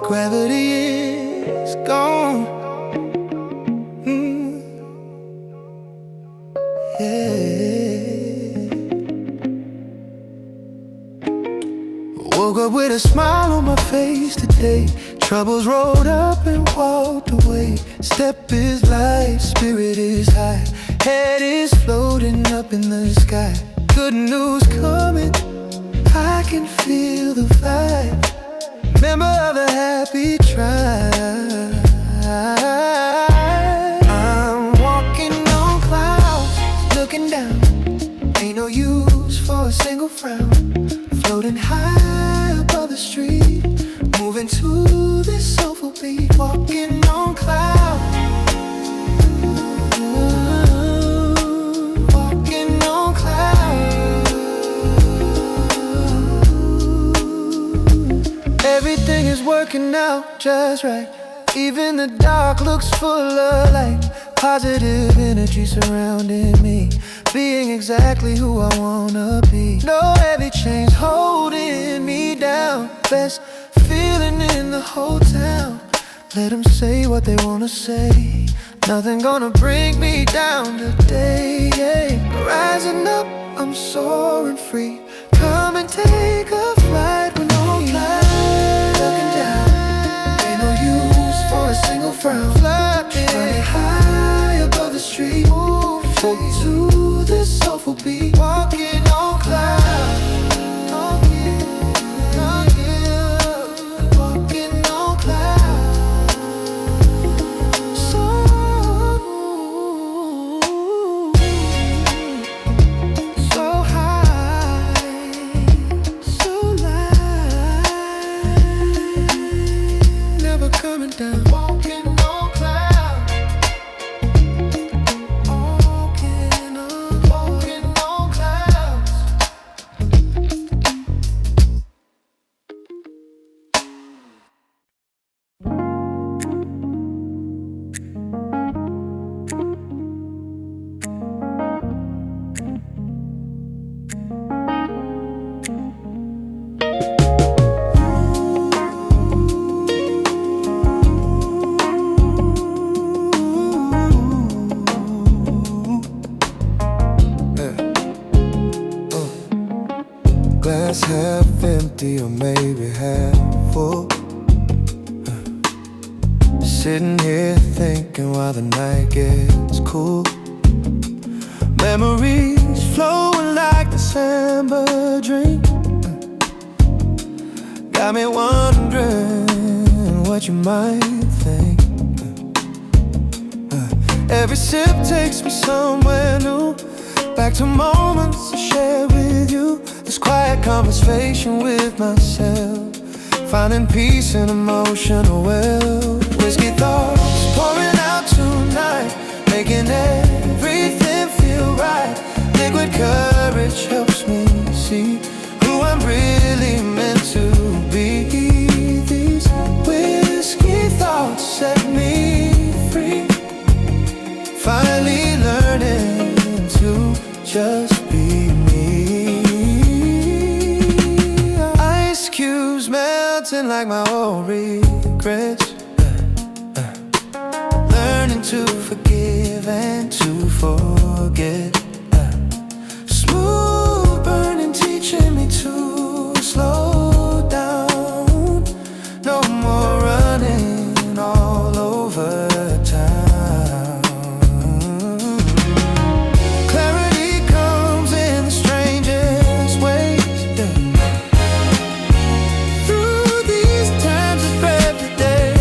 Gravity is gone. Yeah. Woke up with a smile on my face today. Troubles rolled up and walked away. Step is light, spirit is high. Head is floating up in the sky. Good news coming, I can feel the vibe. Member of the happy tribe. I'm walking on clouds, looking down. Ain't no use for a single frown. Floating high above the street, moving to this soulful beat. Walking on clouds, walking on clouds. Everything is working out just right. Even the dark looks full of light. Positive energy surrounding me, being exactly who I wanna be. No heavy chains holding me down. Best feeling in the whole town. Let them say what they wanna say. Nothing gonna bring me down today. Rising up, I'm soaring free. Come and take a flight with no clouds. Looking down, ain't no use for a single frown. Flying high above the street, moving to this soulful beat. Walking on clouds, walking on clouds. So high, so light, never coming down. Walking on clouds, walking on clouds. Glass half empty or maybe half full. Sitting here thinking while the night gets cool. Memories flowing like December dream. Got me wondering what you might think. Every sip takes me somewhere new, back to moments I shared with you. This quiet conversation with myself, finding peace in emotional well. Whiskey thoughts pouring out tonight, making everything feel right. Liquid courage helps me see who I'm really meant to be. These whiskey thoughts set me free, finally learning to just be me. Ice cubes melting like my old regrets, learning to forgive and to forget. Smooth burning, teaching me to slow down. No more running all over town. Clarity comes in the strangest ways. Through these times it's every day.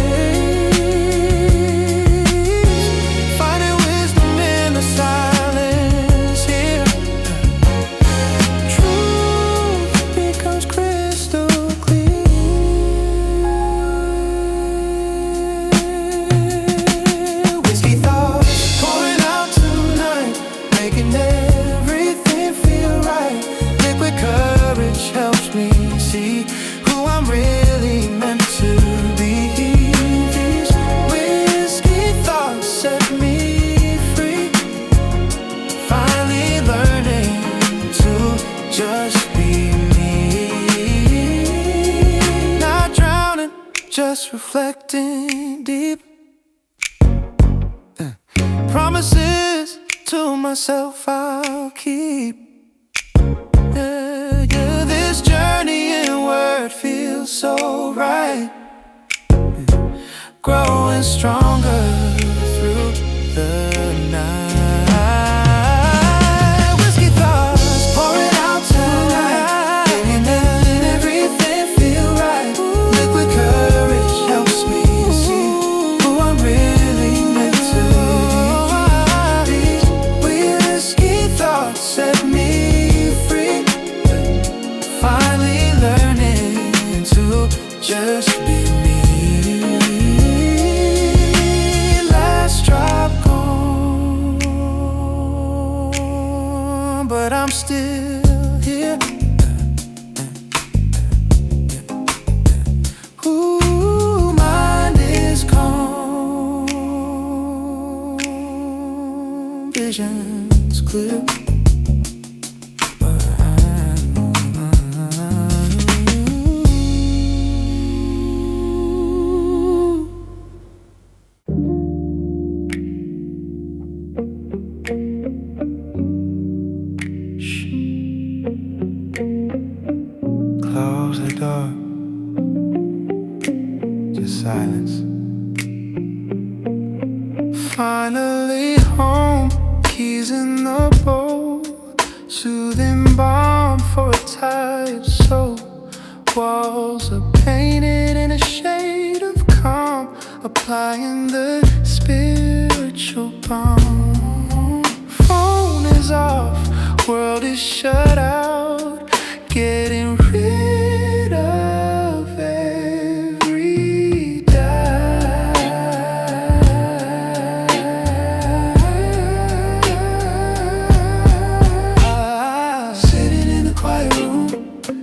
just reflecting deep. Promises to myself I'll keep. Yeah, yeah, this journey inward feels so right. Growing stronger through the night. Whiskey thoughts pouring out tonight, making everything feel right. Liquid courage helps me see who I'm really meant to be. Whiskey thoughts set me free. Finally learning to just be me. But I'm still here. Ooh, mind is calm, vision's clear. Close the door, just silence. Finally home, keys in the bowl, soothing balm for a tired soul. Walls are painted in a shade of calm, applying the spiritual balm. Phone is off, world is shut out, getting rid of every doubt. Sitting in the quiet room,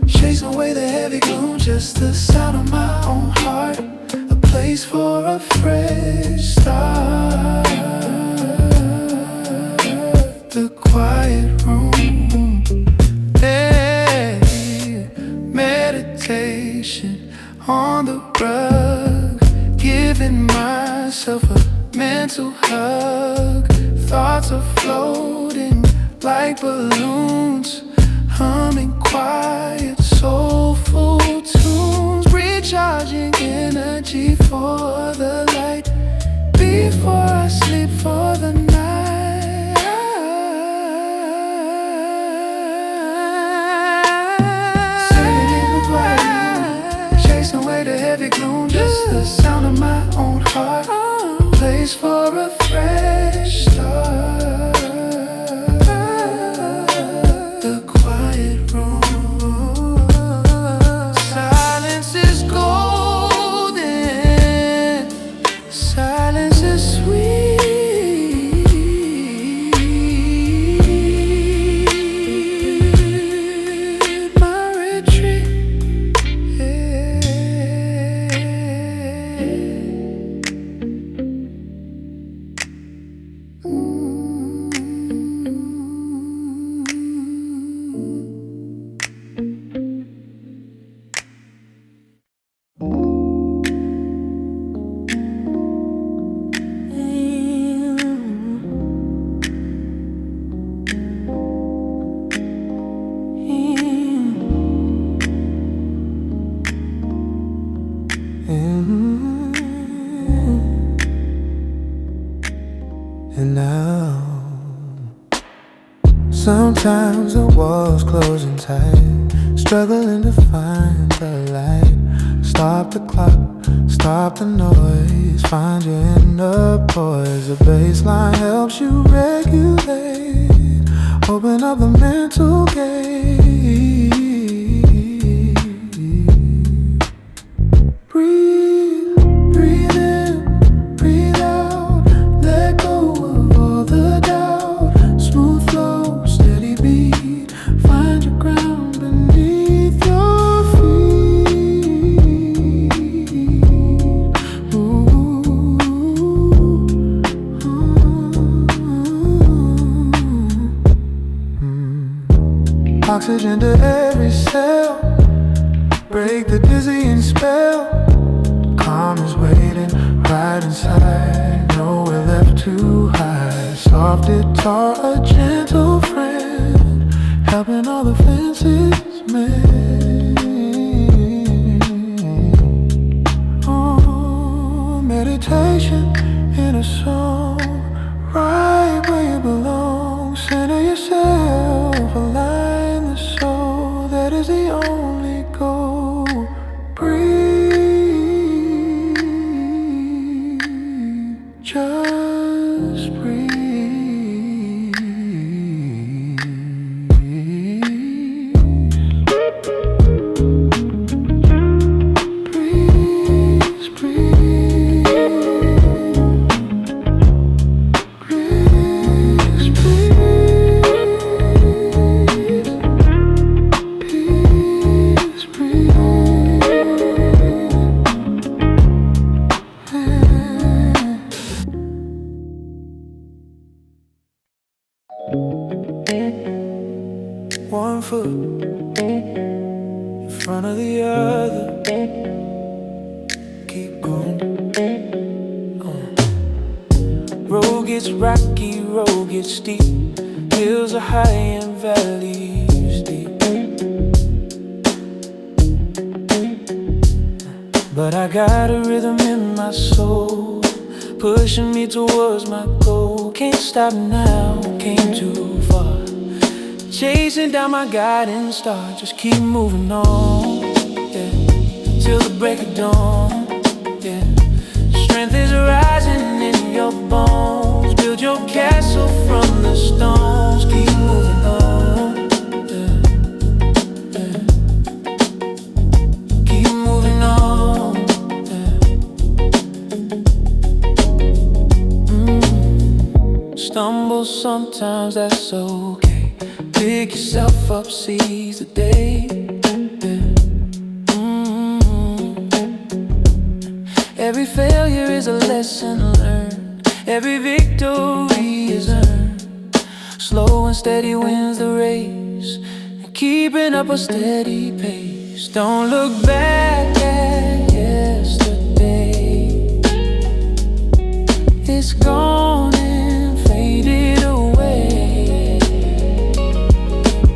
chasing away the heavy gloom, just the sound of my own heart, a place for a fresh start. The quiet room, meditation on the rug, giving myself a mental hug. Thoughts are floating like balloons, humming quiet, soulful tunes, recharging energy for the light before I sleep for the night. The heavy gloom, just the sound of my own heart, a place for a fresh start. The quiet room, silence is golden, silence is sweet. My retreat, and now sometimes the walls closing tight, struggling to find the light. Stop the clock, stop the noise, find your inner poise. The baseline helps you regulate, open up the mental gate. Breathe, breathe in, breathe out, let go of all the doubt. Smooth flow, steady beat, find your ground beneath your feet. Ooh, Oxygen to every cell, break the dizzying spell. Calm calm is waiting right inside. Nowhere left to hide. Soft guitar, a gentle friend, helping all the fences mend. Oh, meditation in a song, right where you belong. Center yourself, align the soul. That is the only goal. Breathe, just breathe. Breathe, breathe. Breathe, breathe. Peace, breathe. One foot in front of the other, keep going. Road gets rocky, road gets steep. Hills are high and valleys deep. But I got a rhythm in my soul, pushing me towards my goal. Can't stop now, came too far. Chasing down my guiding star, just keep moving on, yeah, till the break of dawn, yeah. Strength is rising in your bones. Build your castle from the stones. Keep moving on, yeah, yeah. Keep moving on, yeah. Stumble sometimes, that's okay. Pick yourself up, seize the day, yeah. Every failure is a lesson learned. Every victory is earned. Slow and steady wins the race, and keeping up a steady pace. Don't look back at yesterday. It's gone and faded away.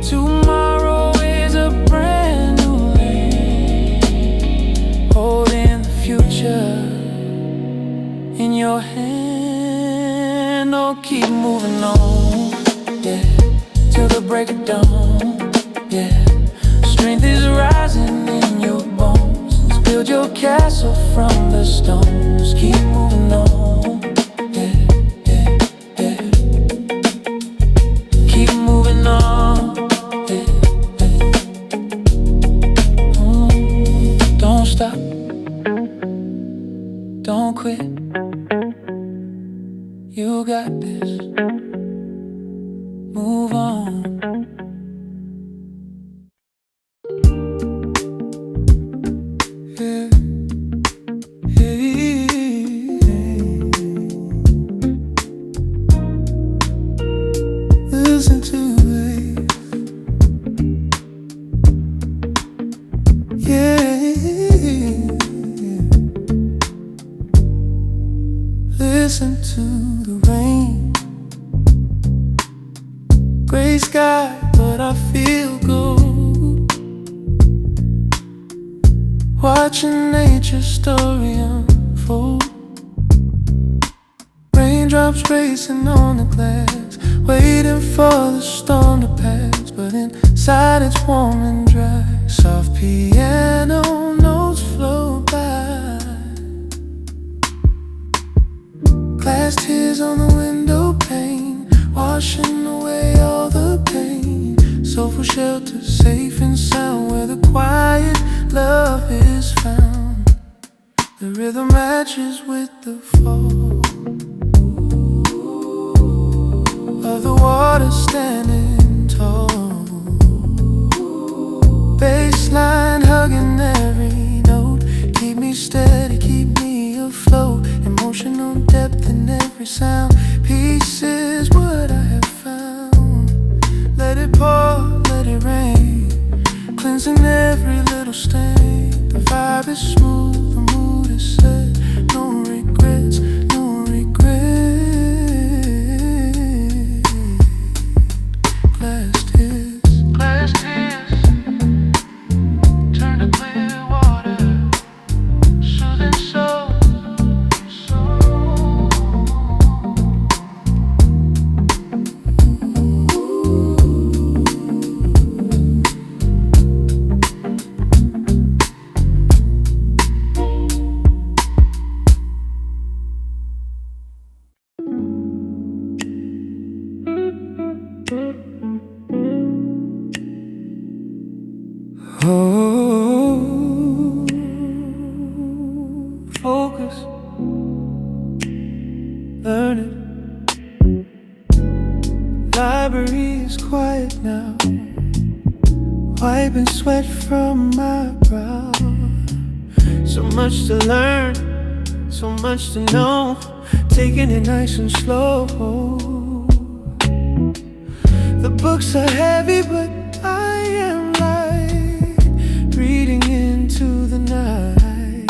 Tomorrow is a brand new day. Holding the future in your hand. Oh, keep moving on, yeah, till the break of dawn, yeah. Strength is rising in your bones. Build your castle from the stones. Keep moving on, yeah, yeah, yeah. Keep moving on, yeah, yeah. Don't stop, don't quit. You got this. Move on. Yeah. Hey. Listen to it. Yeah. Listen to the rain. Gray sky, but I feel good. Watching nature's story unfold. Raindrops racing on the glass, waiting for the storm to pass. But inside it's warm and dry. Soft piano notes flow by. Glass tears on the window pane, washing away all the pain. Soulful shelter, safe and sound, where the quiet love is found. The rhythm matches with the fall of the water standing tall. Bassline hugging every note. Keep me steady, keep me afloat. Emotional depth in every sound. Peace is what I have found. Let it pour, let it rain, cleansing every little stain. The vibe is smooth, the mood is set. library is quiet now, wiping sweat from my brow. So much to learn, so much to know, taking it nice and slow. The books are heavy, but I am light, reading into the night.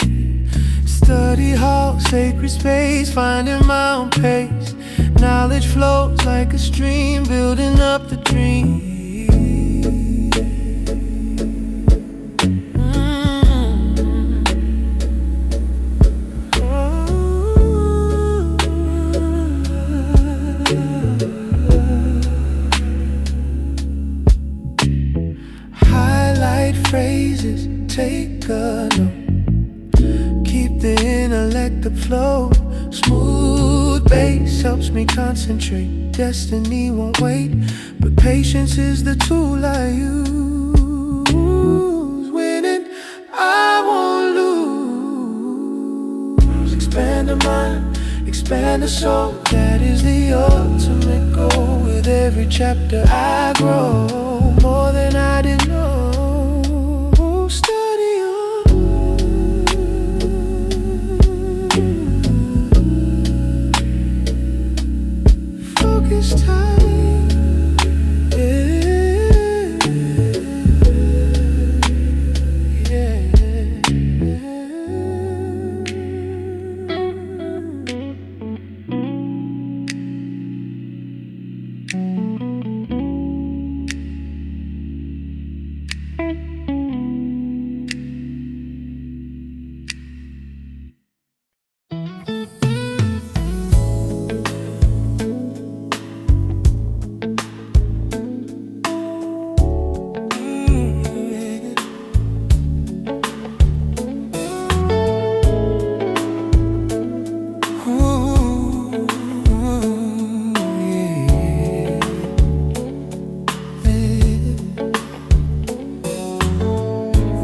Study hall, sacred space, finding my own pace. Knowledge flows like a stream, building up the dream. Highlight phrases, take a note, keep the intellect afloat. Smooth bass helps me concentrate. Destiny won't wait, but patience is the tool I use. Winning, I won't lose. Expand the mind, expand the soul. That is the ultimate goal. With every chapter I grow more than I didn't know. Study on, focus tight, yeah.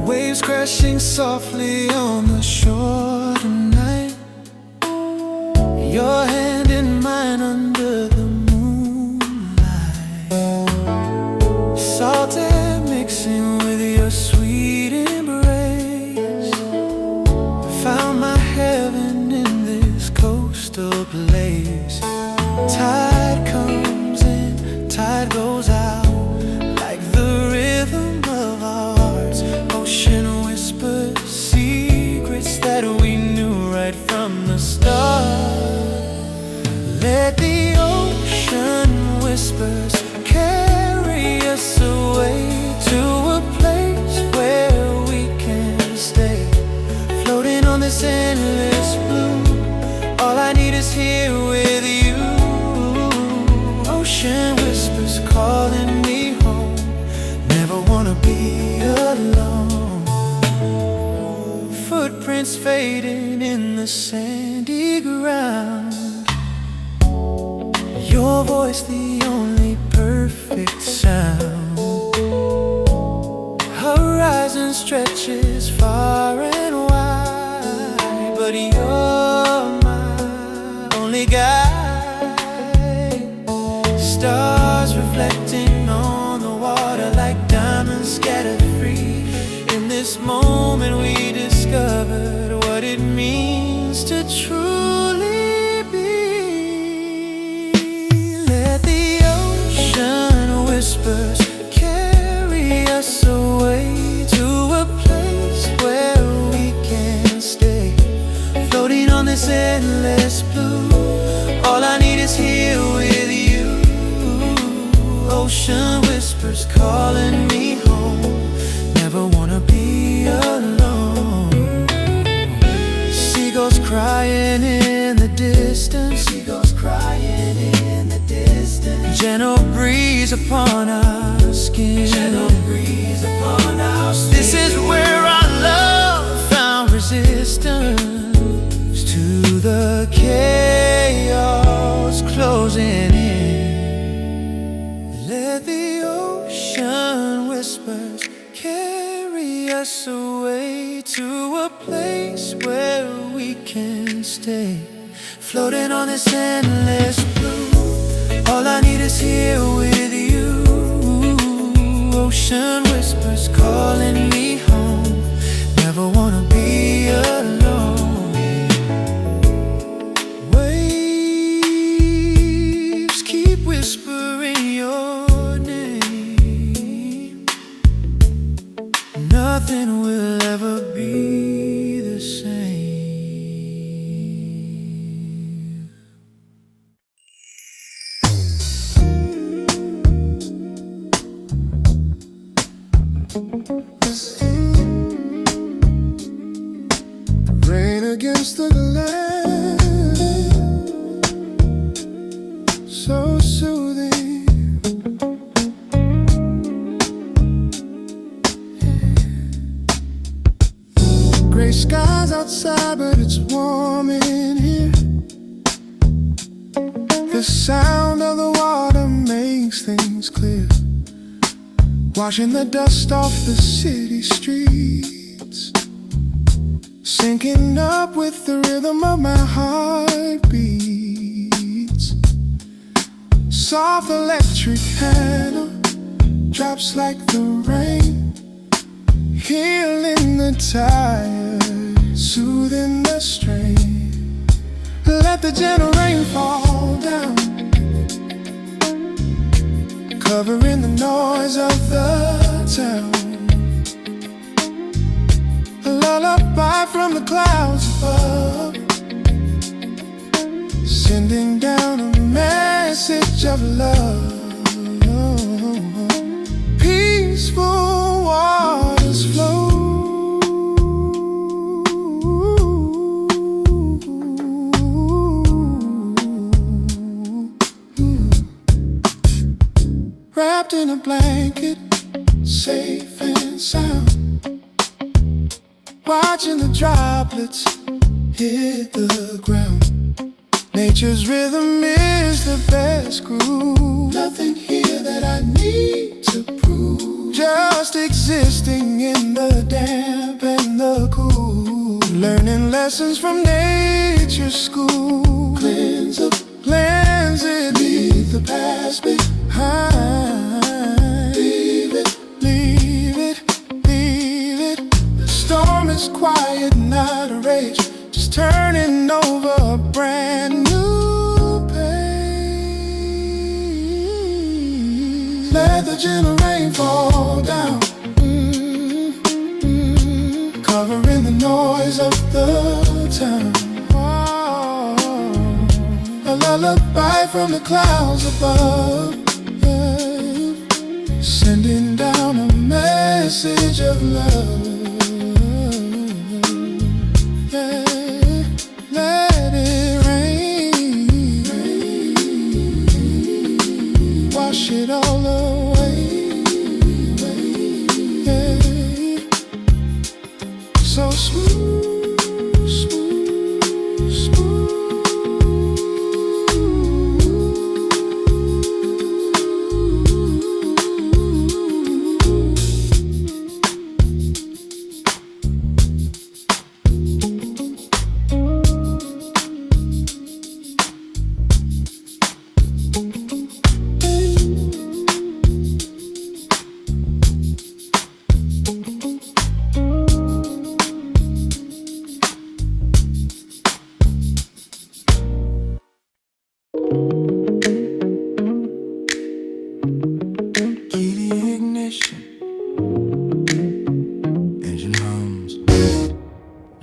Waves crashing softly on the shore tonight. Your hand in mine under the moonlight. Salt air mixing with your sweet embrace. Found my heaven in this coastal place. Tide comes in, tide goes out, like the rhythm of our hearts. Ocean whispers secrets that we knew right from the start. Let the ocean whispers carry us away to a place where we can stay, floating on this endless blue. All I need is here with you. Ocean whispers calling me home. Never wanna be alone. Footprints fading in the sandy ground. Your voice the only perfect sound. Horizon stretches far and wide, but you're my only guide. Stars reflecting on the water like diamonds scattered free. In this moment we discovered what it means to truly be. Let the ocean whispers carry us away to a place where we can stay, floating on this endless blue. All I need is here with you. Ocean whispers calling me home. Never wanna be alone. Seagulls crying in the distance. Seagulls crying in the distance. Gentle breeze upon our skin. Gentle breeze upon our skin. This is where our love found resistance to the chaos closing in. Let the ocean whispers carry us away to a place where we can stay, floating on this endless blue. All I need is here with you. Ocean whispers calling me home. Never wanna be alone. Waves keep whispering your name. Nothing will ever be the same. Rain against the glass, so soothing. Gray skies outside, but it's warm in here. The sound of the water makes things clear, washing the dust off the city streets, syncing up with the rhythm of my heartbeats. Soft electric piano drops like the rain, healing the tired, soothing the strain. Let the gentle rain fall down, covering the noise of the town. A lullaby from the clouds above, sending down a message of love. Peaceful waters flow, wrapped in a blanket, safe and sound, watching the droplets hit the ground. Nature's rhythm is the best groove. Nothing here that I need to prove, just existing in the damp and the cool. Learning lessons from nature's school. Cleanse it, leave the past behind. Leave it, leave it, leave it. The storm is quiet, not a rage, just turning over a brand new page. Let the gentle rain fall down, covering the noise of the town. A lullaby from the clouds above, yeah, sending down a message of love. Yeah, let it rain, wash it all away. Yeah, so smooth, smooth, smooth.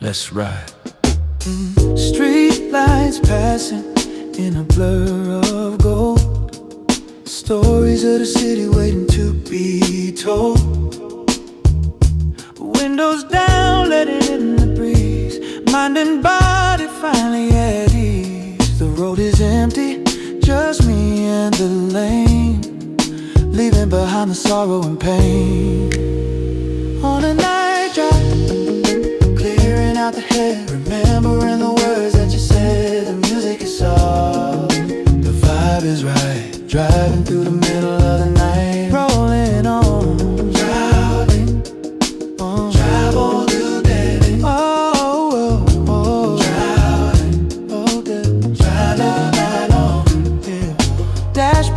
Let's ride. Street lights passing in a blur of gold. Stories of the city waiting to be told. Windows down, letting in the breeze. Mind and body finally at ease. The road is empty, just me and the lane, leaving behind the sorrow and pain. On a night drive, clearing out the head, remembering the words that you said. The music is soft, the vibe is right. Driving through the middle of the night, rolling on, driving on, travel to Delhi. Oh, oh, oh, driving, oh, driving the night on, yeah. Dash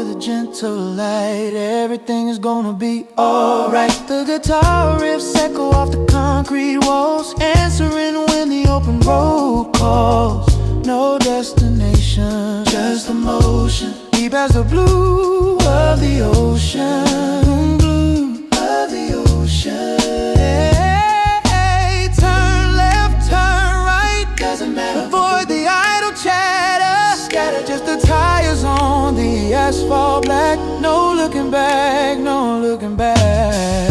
with a gentle light. Everything is gonna be alright. The guitar riffs echo off the concrete walls, answering when the open road calls. No destination, just emotion, deep as the blue of the ocean. Blue of the ocean. Hey, turn left, turn right, doesn't matter. Avoid the idle chatter, scatter just the tires on the asphalt black. No looking back, no looking back.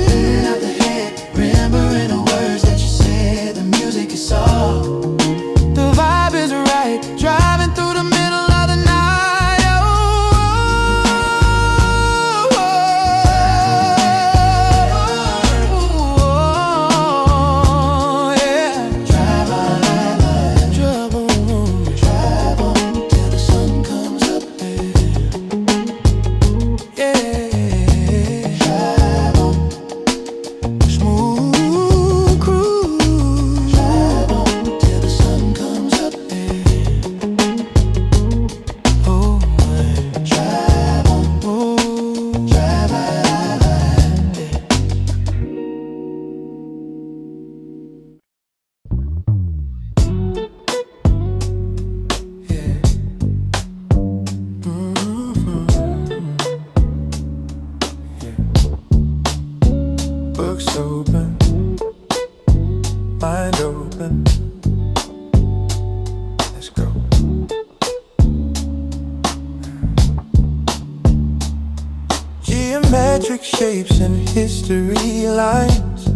Clearing out the head, remembering the words that you said. The music is soft, the vibe is right, driving through the middle of the night. Oh, oh, oh, oh, yeah. Drive on, drive on, drive on till the sun comes up. Yeah, drive on, smooth cruise. Drive on till the sun comes up. Oh, drive on, oh, drive on. Yeah. Books open, mind open. Let's go. Geometric shapes and history lines,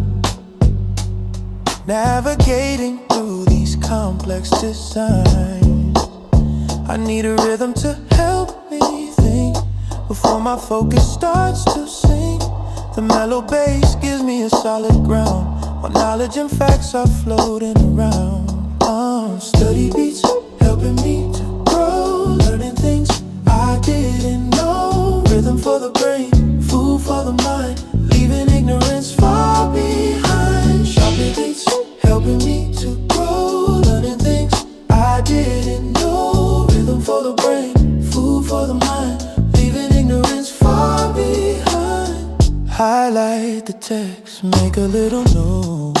navigating through these complex designs. I need a rhythm to help me think before my focus starts to sink. The mellow bass gives me a solid ground, my knowledge and facts are floating around. Study beats helping me to grow, learning things I didn't know. Rhythm for the brain, food for the mind, leaving ignorance far behind. Sharper beats helping me to grow, learning things I didn't know. Rhythm for the brain, food for the mind, leaving ignorance far behind. Highlight the text, make a little note,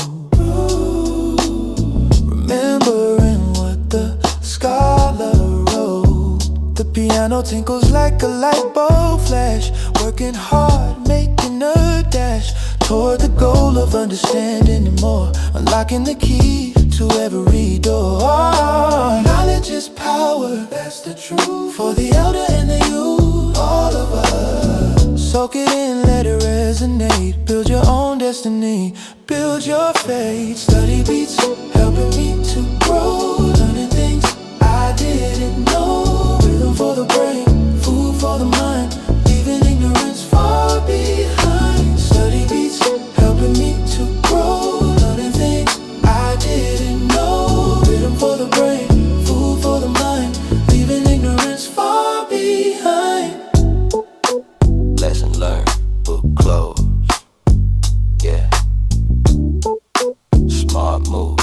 remembering what the scholar wrote. The piano tinkles like a light bulb flash, working hard, making a dash toward the goal of understanding and more, unlocking the key to every door. Knowledge is power, that's the truth, for the elder and the youth, all of us. Soak it in, let it resonate. Build your own destiny, build your fate. Study beats helping me to grow, learning things I didn't know. Rhythm for the brain, food for the mind, leaving ignorance far behind. Study beats helping me to grow, learning things I didn't know. Rhythm for the brain, food for the mind, leaving ignorance far behind. Lesson learned, book closed. Yeah. Smart moves.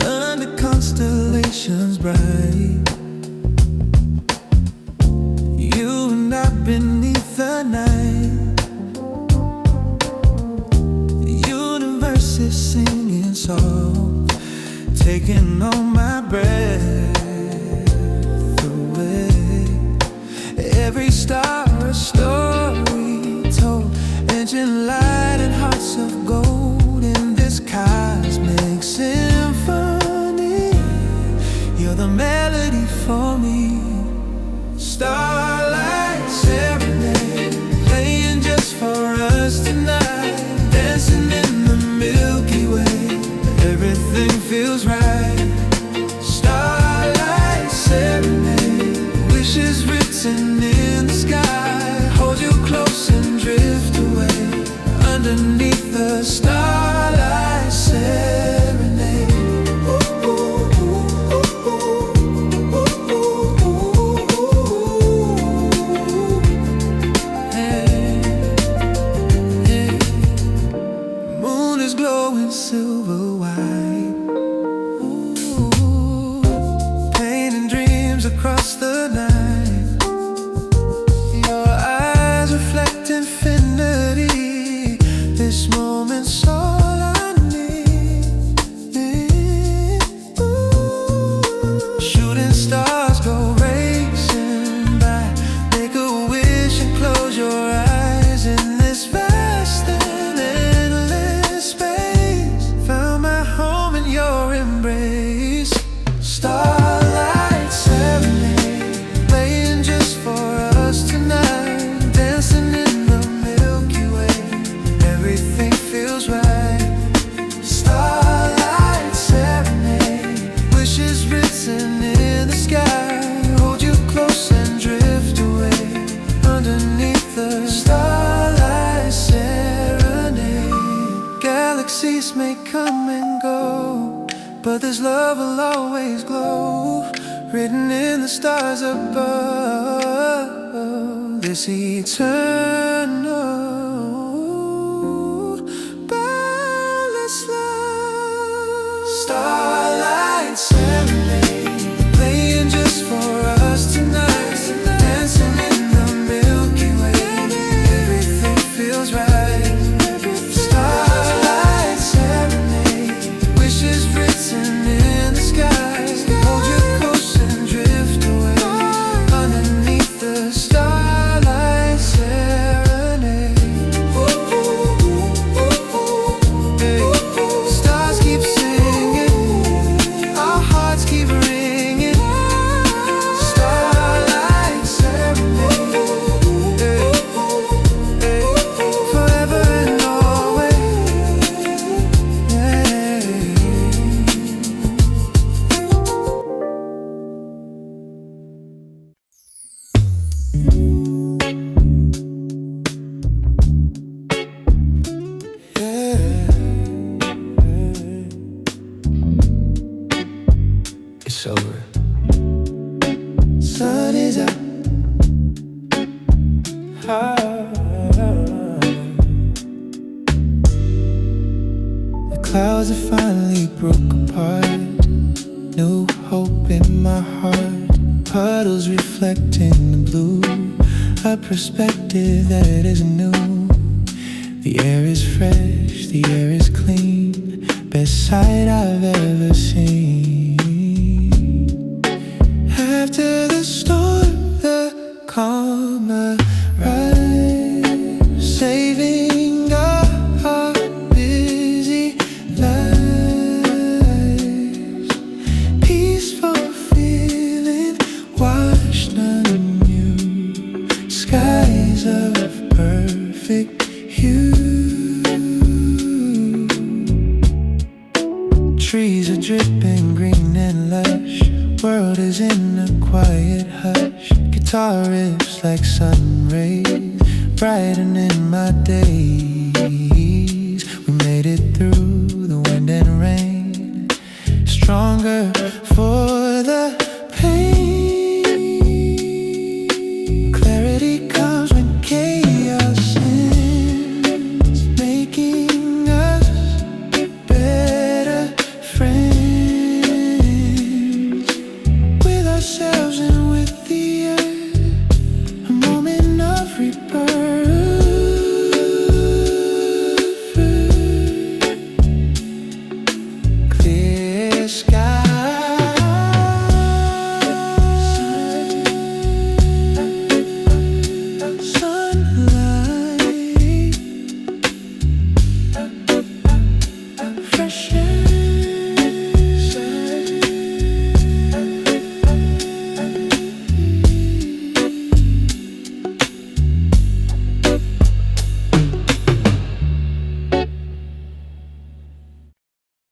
Under constellations bright, you and I beneath the night. The universe is singing soft, taking all my breath away. Every star a story told, engine light and hearts of gold in this cosmic symphony. You're the melody for me. Starlight serenade, playing just for us tonight. Dancing in the Milky Way, everything feels right. Starlight serenade, wishes written in the sky. Hold you close and drift away. Shooting stars go racing by. Make a wish and close your eyes in this vast and endless space. Found my home in your embrace. Starlight serenade, playing just for us tonight. Dancing in the Milky Way, everything feels right. Starlight serenade, wishes written in the sky. Hold you close and drift away underneath the starlight serenade. Galaxies may come and go, but this love will always glow, written in the stars above. This eternal boundless love. Starlight serenade, playing just for us tonight. Dancing in the Milky Way, everything feels right. Starlight serenade, wishes written in the sky. Hold you close and drift away underneath the starlight serenade. Hey. Stars keep singing, our hearts keep ringing. Starlight serenade, hey. Hey. Forever and always, yeah. It's over. Sun is out. The clouds have finally broke apart. New hope in my heart. Puddles reflecting the blue. A perspective that isn't new. The air is fresh, the air is clean. Best sight I've ever seen. After the storm, the calm arrives, saving our busy lives. Peaceful feeling washed anew. Skies of perfect hue. Trees are dripping green and lush. World is in a quiet hush. Guitar riffs like sun rays, brightening my days. We made it through the wind and rain, stronger for the pain. Clarity comes when chaos ends, making us better friends. Ourselves and with the earth, a moment of rebirth. Clear skies, sunlight, fresh air.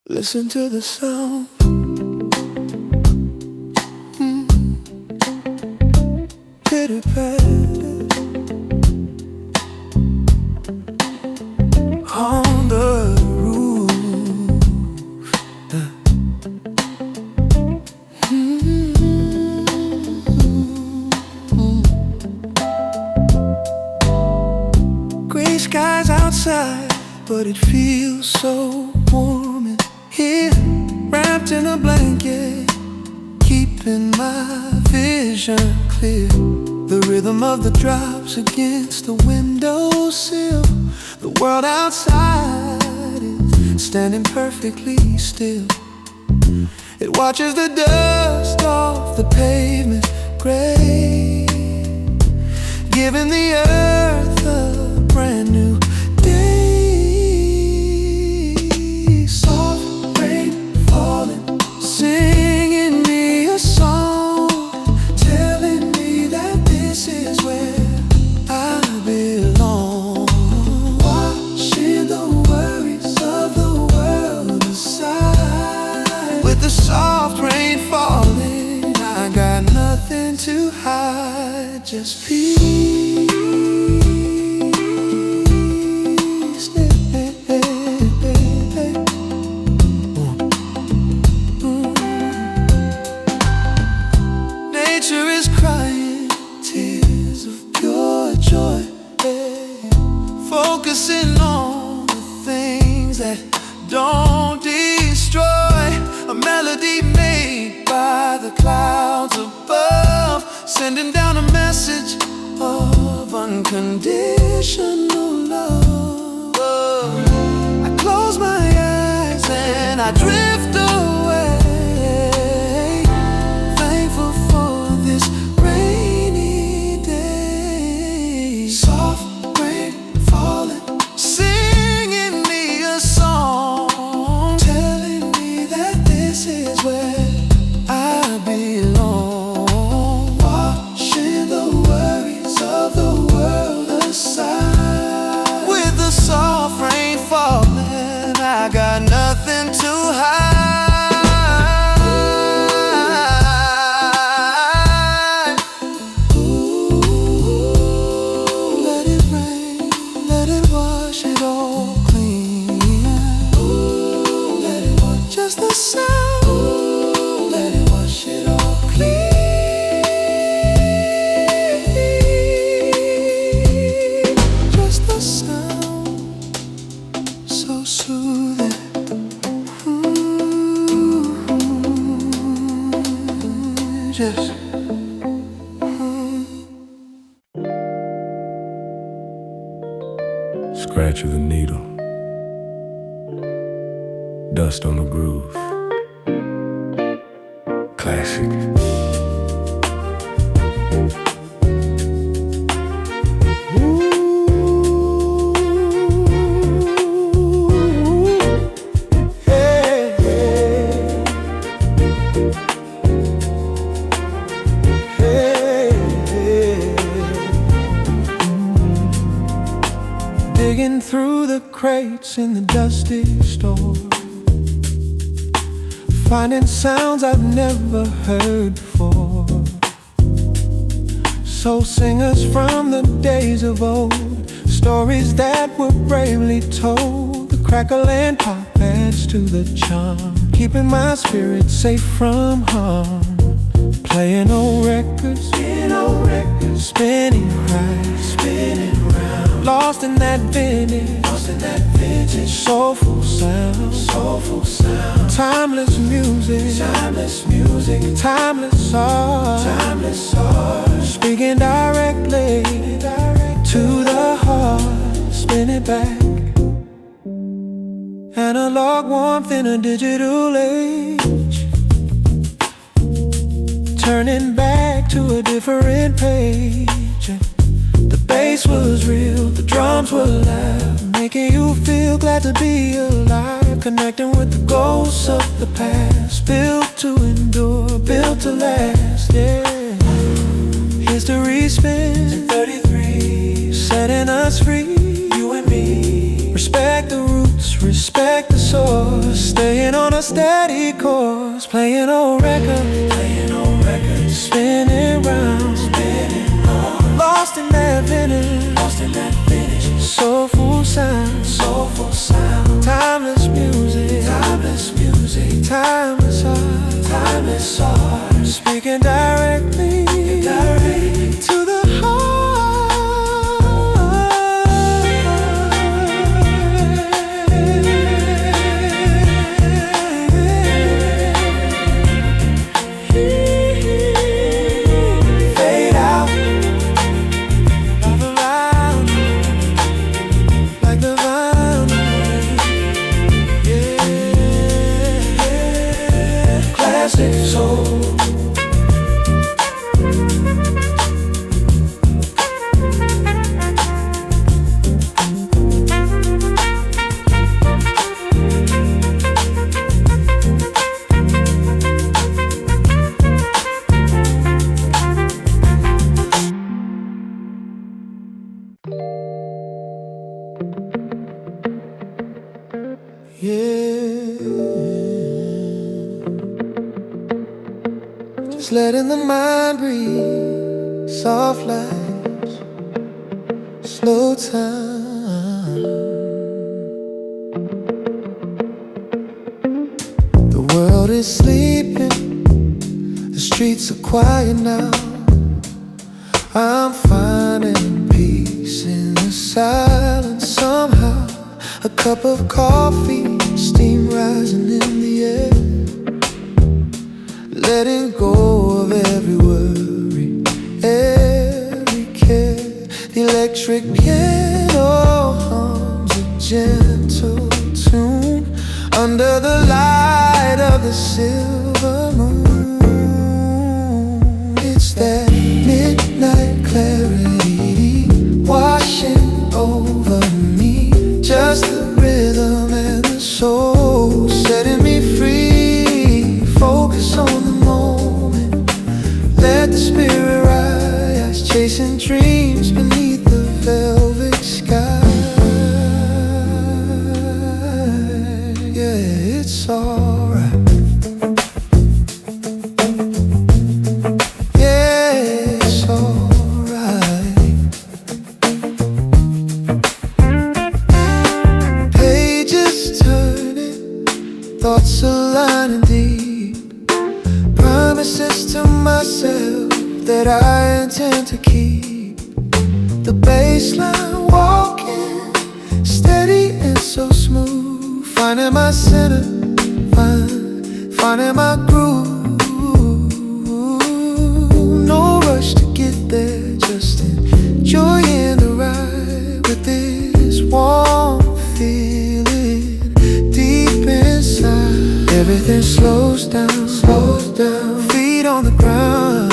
Listen to the sound. Pitter patter on the roof. Gray skies outside, but it feels so warm in here, wrapped in a blanket, keeping my vision clear. The rhythm of the drops against the windowsill. The world outside is standing perfectly still. It watches the dust off the pavement gray, giving the earth a brand new day. Soft rain falling, singing me a song, telling me that this is where I belong. Washing the worries of the world aside. With the soft rain falling, I got nothing to hide, just peace. Nature is crying tears of pure joy, focusing on the things that don't destroy. A melody made by the clouds above, sending down a message of unconditional love. I close my eyes and I drift away, thankful for this rainy day. Soft rain falling, singing me a song, telling me that this is where I belong. Washing the worries of the world aside. With the soft rain falling, I got nothing to hide. Ooh, let it rain, let it wash it all clean. Ooh, let it wash just the sound. Ooh, let it wash it all clean. Just the sound, so soothing. Just Scratch of the needle, dust on the groove. Classic. digging through the crates in the dusty store, finding sounds I've never heard before. Soul singers from the days of old, stories that were bravely told. The crackle and pop adds to the charm, keeping my spirit safe from harm. Playing old records, spinning round, lost in that vintage, soulful sound, timeless music, timeless art, speaking directly to the heart. Spin it back, analog warmth in a digital age, turning back to a different page. The bass was real, the drums were loud, making you feel glad to be alive. Connecting with the ghosts of the past, built to endure, built to last, yeah. History spins in 33, setting us free, you and me. Respect the roots, respect the source, staying on a steady course. Playing old records, spinning round, lost in that vintage, soulful sound, timeless music, timeless art, speaking directly to the heart. soul. Yeah, just letting the mind breathe, soft lights, slow time. The world is sleeping, the streets are quiet now. I'm finding peace in the silence somehow. A cup of coffee, steam rising in the air, letting go of every worry, every care. The electric piano hums a gentle tune under the light of the silver moon. It's that midnight clarity washing over me, just the rhythm and the soul setting me free. Focus on the moment, let the spirit rise, chasing dreams beneath the velvet sky. Yeah, it's alright. Yeah, it's alright. Pages turning, thoughts aligning deep, promises to myself that I intend to keep. The baseline walking, steady and so smooth, finding my center, finding my groove. No rush to get there, just enjoying the ride with this warm feeling deep inside. Everything slows down, feet on the ground,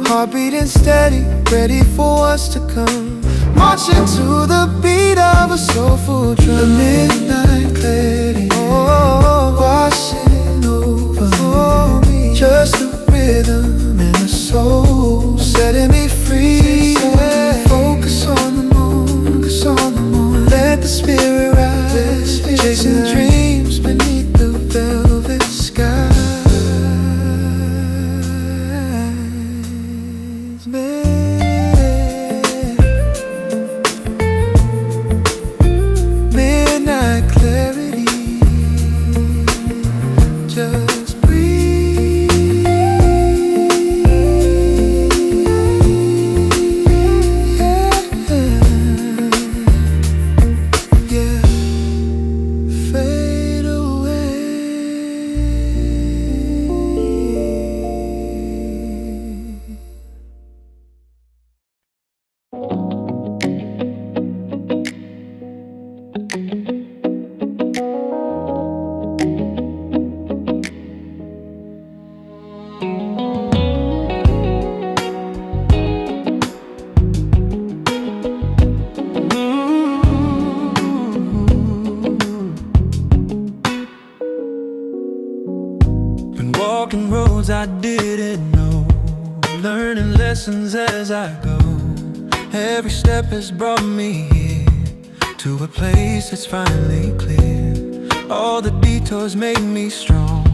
heart beating steady, ready for what's to come. Marching to the beat of a soulful drum. The midnight clarity, washing over me, just the rhythm and the soul setting me free. Focus on the moon, let the spirit rise, chasing dreams beneath the velvet sky. Midnight clarity, just breathe. Yeah, fade away. Been walking roads I didn't know, learning lessons as I go. Every step has brought me here, to a place that's finally clear. All the detours made me strong,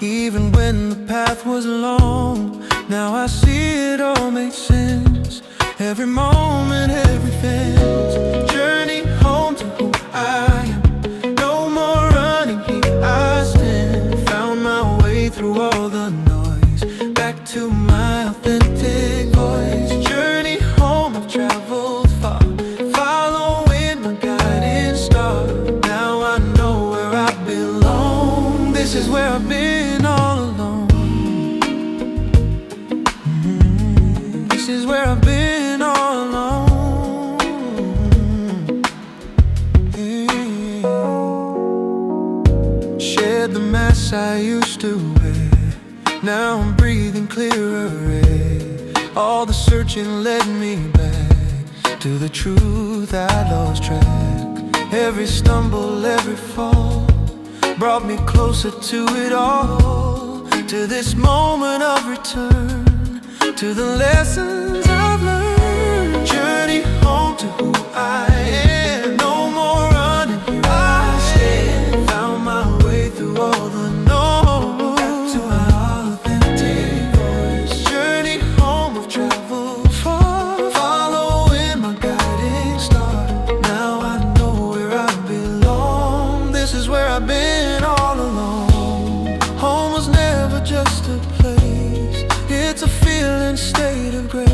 even when the path was long. Now I see it all makes sense, every moment, every fence. Journey home to who I am, no more running, here I stand. Found my way through all the noise, back to my authentic voice. Journey home, I've traveled far, following my guiding star. Now I know where I belong, this is where I've been all along. This is where I've been all along. Shed the mask I used to wear, Now I'm breathing clearer. All the searching led me back to the truth I lost track. Every stumble, every fall brought me closer to it all, to this moment of return, to the lessons I've learned. Journey home to who I am. No more running, here I stand. Found my way through all the no's, back to my authentic voice. Journey home, I've traveled far, following my guiding star. Now I know where I belong. This is where I've been all along. Home was never just a place, it's a feeling, state of grace.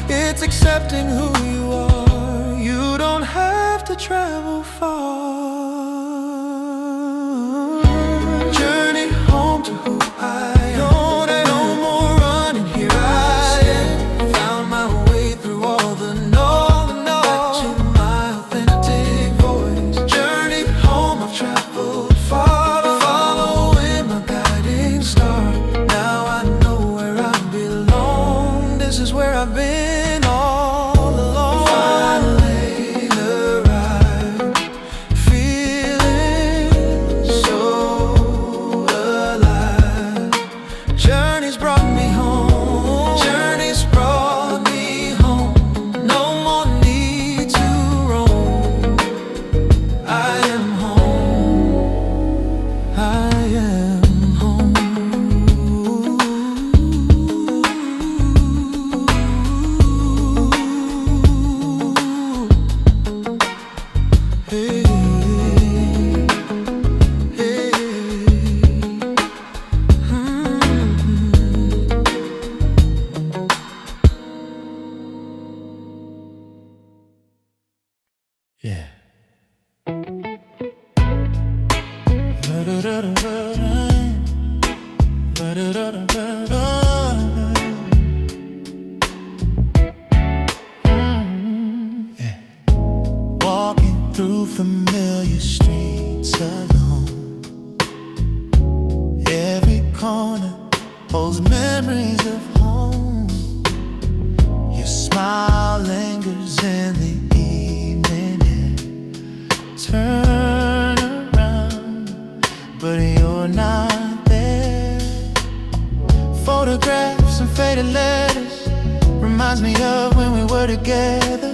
It's accepting who you are. You don't have to travel far. Journey home to who I am. No more running, here I am. Found my way through all the no's, back to my authentic voice. Journey home, I've traveled far, following my guiding star. Now I know where I belong. This is where I've been all along. Finally arrived, feeling so alive. Journey's brought me home. Journey's brought me home. No more need to roam. I am home. I am home. Hey, hey, Yeah. Walking through familiar streets alone. Every corner holds memories of home. Your smile lingers in the evening air. Turn around, but you're not there. Photographs and faded letters reminds me of when we were together.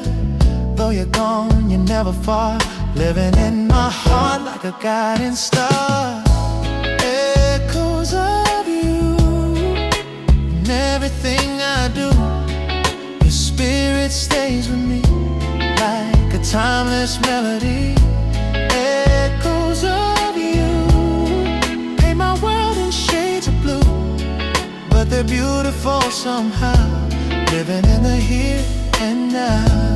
Though you're gone, you're never far, living in my heart like a guiding star. Echoes of you in everything I do. Your spirit stays with me like a timeless melody. Echoes of you paint my world in shades of blue, but they're beautiful somehow, living in the here and now.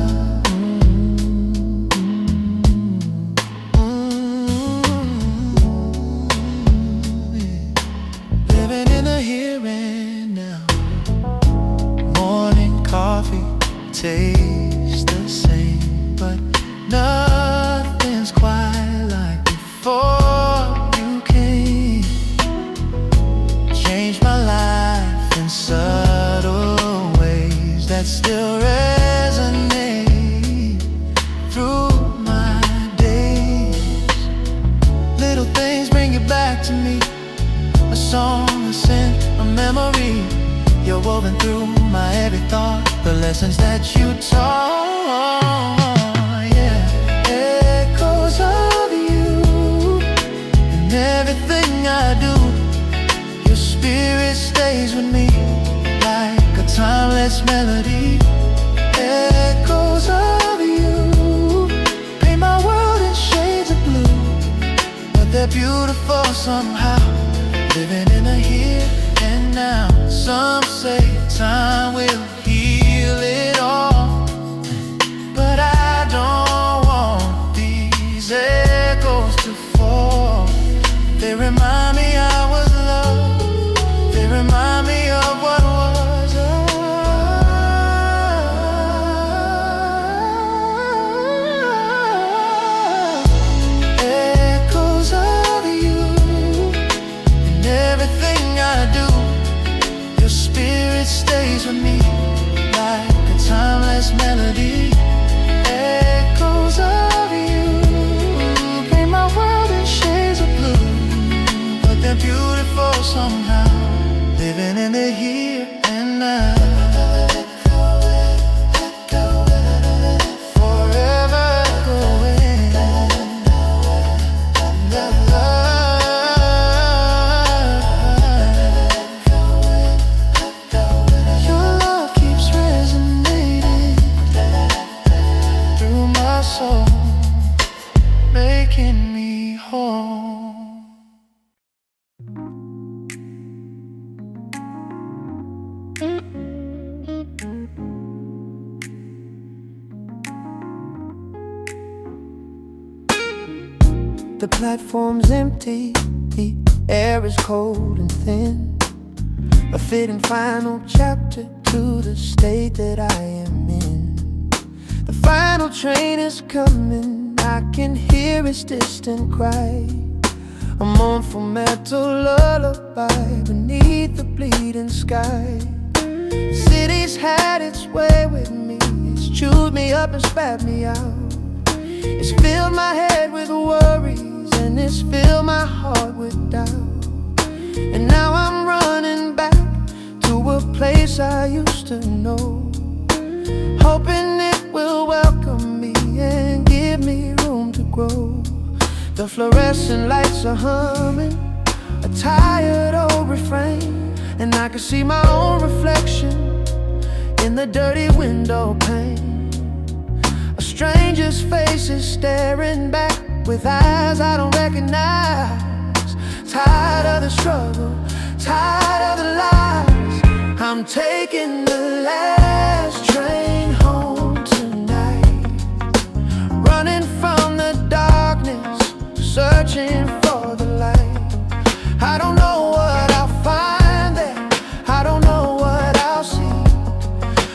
Living in the here and now. Morning coffee tastes the same, but nothing's quite like before you came. Changed my life in subtle ways that still resonate through my days. Little things bring you back to me, a song, a scent, a memory. You're woven through my every thought, the lessons that you taught. Yeah, echoes of you in everything I do. Your spirit stays with me like a timeless melody. Echoes of you paint my world in shades of blue, but they're beautiful somehow, living in the here and now. Some say time will heal it all, but I don't want these echoes to fall. They remind me I was loved. They remind me of what was. Echoes of you in everything I do. it stays with me like a timeless melody. Echoes of you paint my world in shades of blue, but they're beautiful somehow, living in the here and now. Making me whole. The platform's empty, the air is cold and thin, a fitting final chapter to the state that I am in. The final train is coming, I can hear its distant cry, a mournful metal lullaby beneath the bleeding sky. The city's had its way with me, it's chewed me up and spat me out. It's filled my head with worries and it's filled my heart with doubt. And now I'm running back to a place I used to know, hoping it will welcome me and give me room to grow. The fluorescent lights are humming a tired old refrain, and I can see my own reflection in the dirty window pane. A stranger's face is staring back with eyes I don't recognize. Tired of the struggle, tired of the lies. I'm taking the last train home tonight, running from the darkness, searching for the light. I don't know what I'll find there, I don't know what I'll see,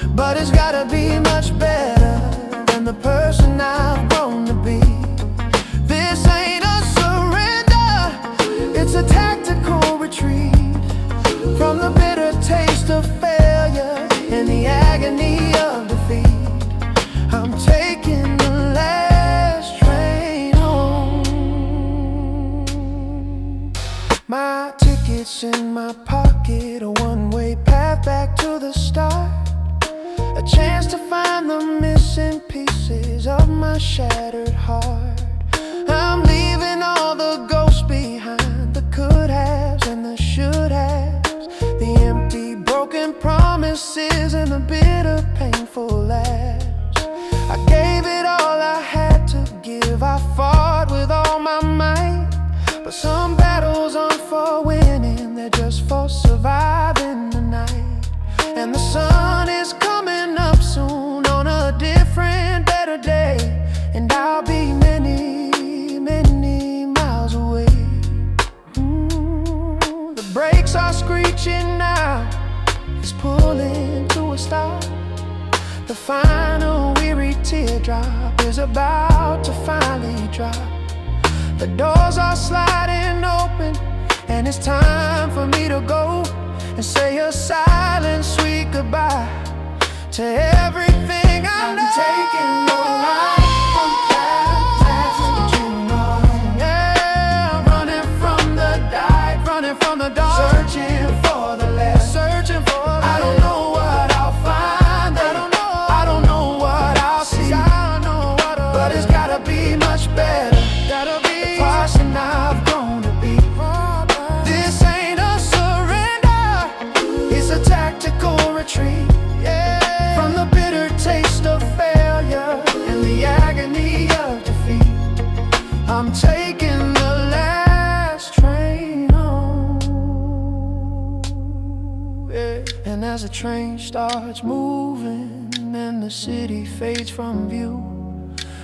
but it's gotta be much better than the person I've grown to be. This ain't a surrender, it's a tactical retreat from the bitter taste of failure and the agony of defeat. I'm taking the last train home. My ticket's in my pocket, a one-way path back to the start, a chance to find the missing pieces of my shattered heart. I'm leaving all the ghosts behind, the could-haves and the should-haves, the empty, broken promises and the bitter, painful laughs. I gave it all I had to give, I fought with all my might, but some battles aren't for winning, they're just for surviving the night. And the sun is coming up soon on a different, better day, and I'll be many, many miles away. The brakes are screeching now, it's pulling to a stop. The final weary teardrop is about to finally drop. The doors are sliding open, and it's time for me to go and say a silent, sweet goodbye to everything I know. I'm taking no life from past to tomorrow. Yeah, I'm running from the dark, running from the dark, searching for the last, searching for the last. I don't know what I'll find, I don't know what I'll see, but it's gotta be much better, gotta be the person I've grown to be. This ain't a surrender, it's a tactical retreat, yeah, from the bitter taste of failure and the agony of defeat. I'm taking the last train home, yeah. And as the train starts moving and the city fades from view,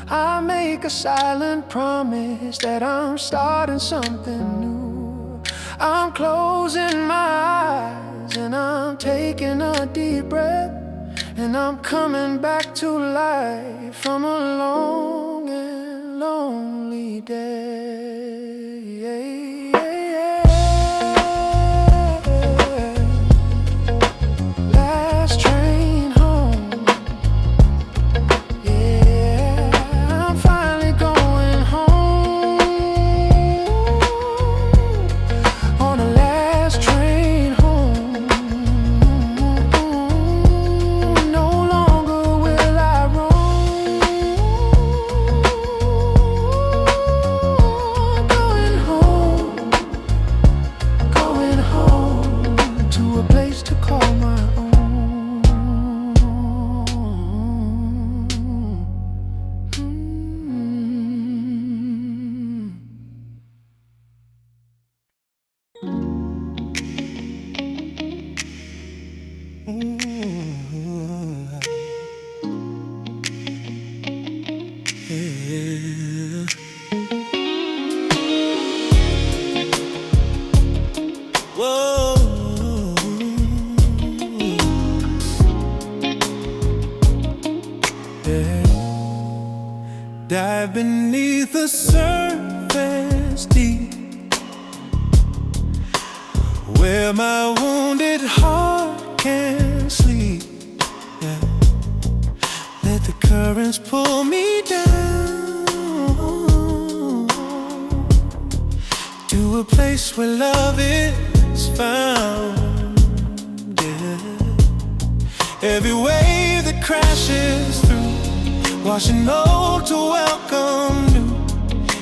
I make a silent promise that I'm starting something new. I'm closing my eyes and I'm taking a deep breath, and I'm coming back to life from a long and lonely day. dive beneath the surface deep, where my wounded heart can sleep. Yeah. Let the currents pull me down to a place where love is found. Yeah. Every wave that crashes through, washing old to welcome new.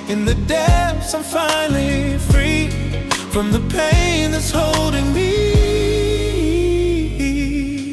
In the depths I'm finally free from the pain that's holding me.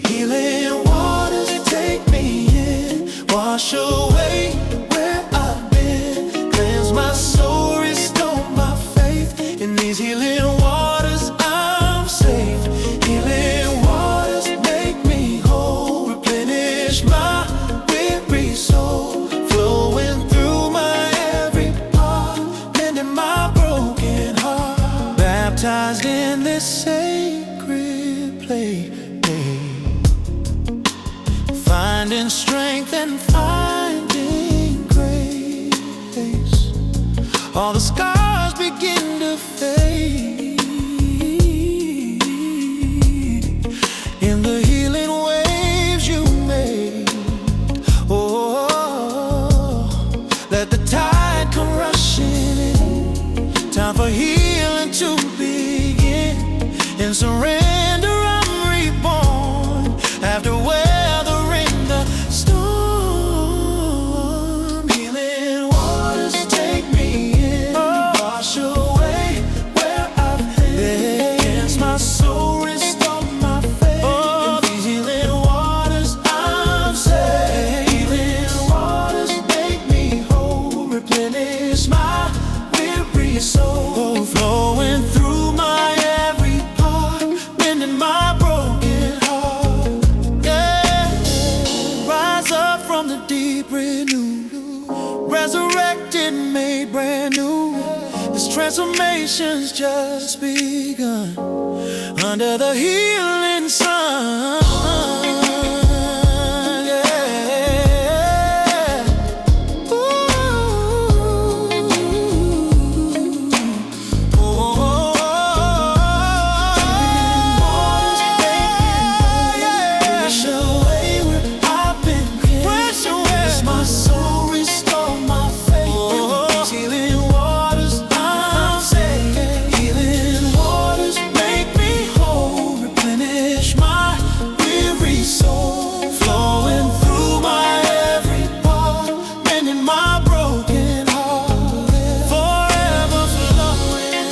Healing waters take me in, wash away where I've been, cleanse my soul, restore my faith. In these healing waters I'm safe. Healing waters make me whole, replenish my weary soul, flowing through my every part, mending my broken heart. Baptized in this sacred place, finding strength and finding grace. All the scars begin to fade in the healing waves you made. Oh, let the tide come rushing in. Time for healing to begin. In surrender I'm reborn, after weathering the storm. Healing waters take me in, wash away where I've been, cleanse my soul, restore my faith. In these healing waters I'm safe. Healing waters make me whole, replenish my weary soul, flowing through my every part, mending my broken heart. Yeah. Rise up from the deep, renewed, resurrected, made brand new. This transformation's just begun under the healing sun. Yeah. Ooh. Wash away where I've been, wash away my soul, restore my faith. These healing waters I'm safe. Healing waters make me whole, replenish my weary soul, flowing through my every part, mending my broken heart, forever flowing,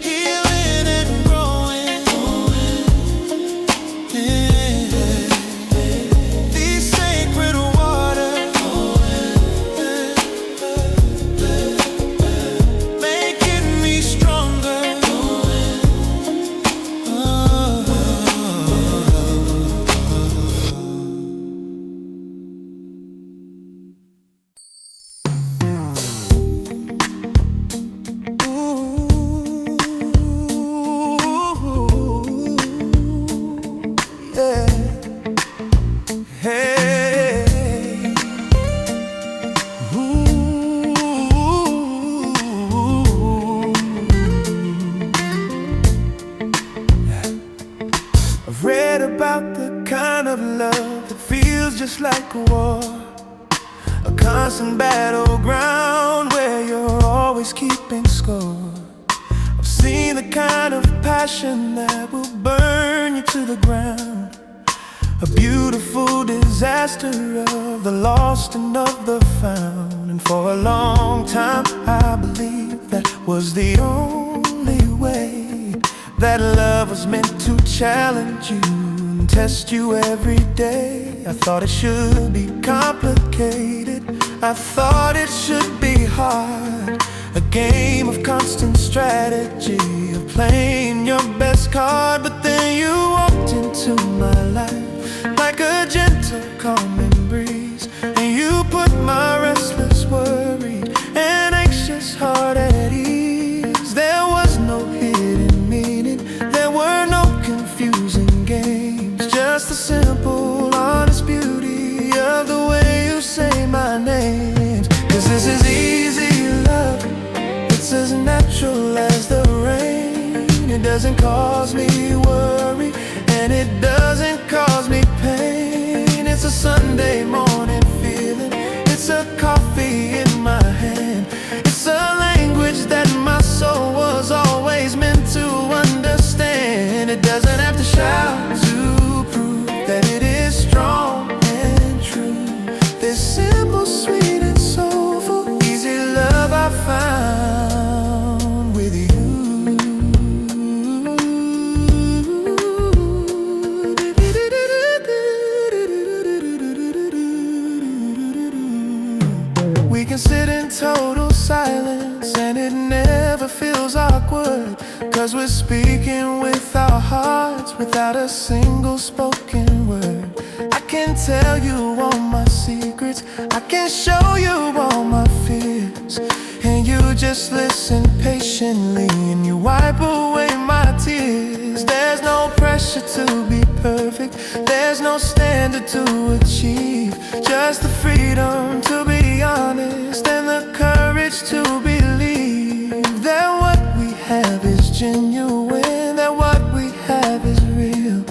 healing and growing. These sacred waters making me stronger. Yeah. Hey. I've read about the kind of love that feels just like a war, a constant battleground where you're always keeping score. I've seen the kind of passion that will burn you to the ground, a beautiful disaster of the lost and of the found. And for a long time I believed that was the only way, that love was meant to challenge you and test you every day. I thought it should be complicated, I thought it should be hard, a game of constant strategy, of playing your best card. But then you walked into my life like a gentle calming breeze, and you put my restless, worried and anxious heart at ease. There was no hidden meaning, there were no confusing games, just a simple, honest beauty doesn't cause me worry, and it doesn't cause me pain. It's a Sunday morning feeling, it's a coffee in my hand. It's a language that my soul was always meant to understand. It doesn't have to shout to prove that it is strong and true. This simple, sweet and soulful, easy love I found with you. We can sit in total silence and it never feels awkward, 'cause we're speaking with our hearts without a single spoken word. I can tell you all my secrets, I can show you all my fears, and you just listen patiently and you wipe away my tears. There's no pressure to be perfect, there's no standard to achieve, just the freedom to be honest and the courage to believe that what we have is genuine, that what we have is real.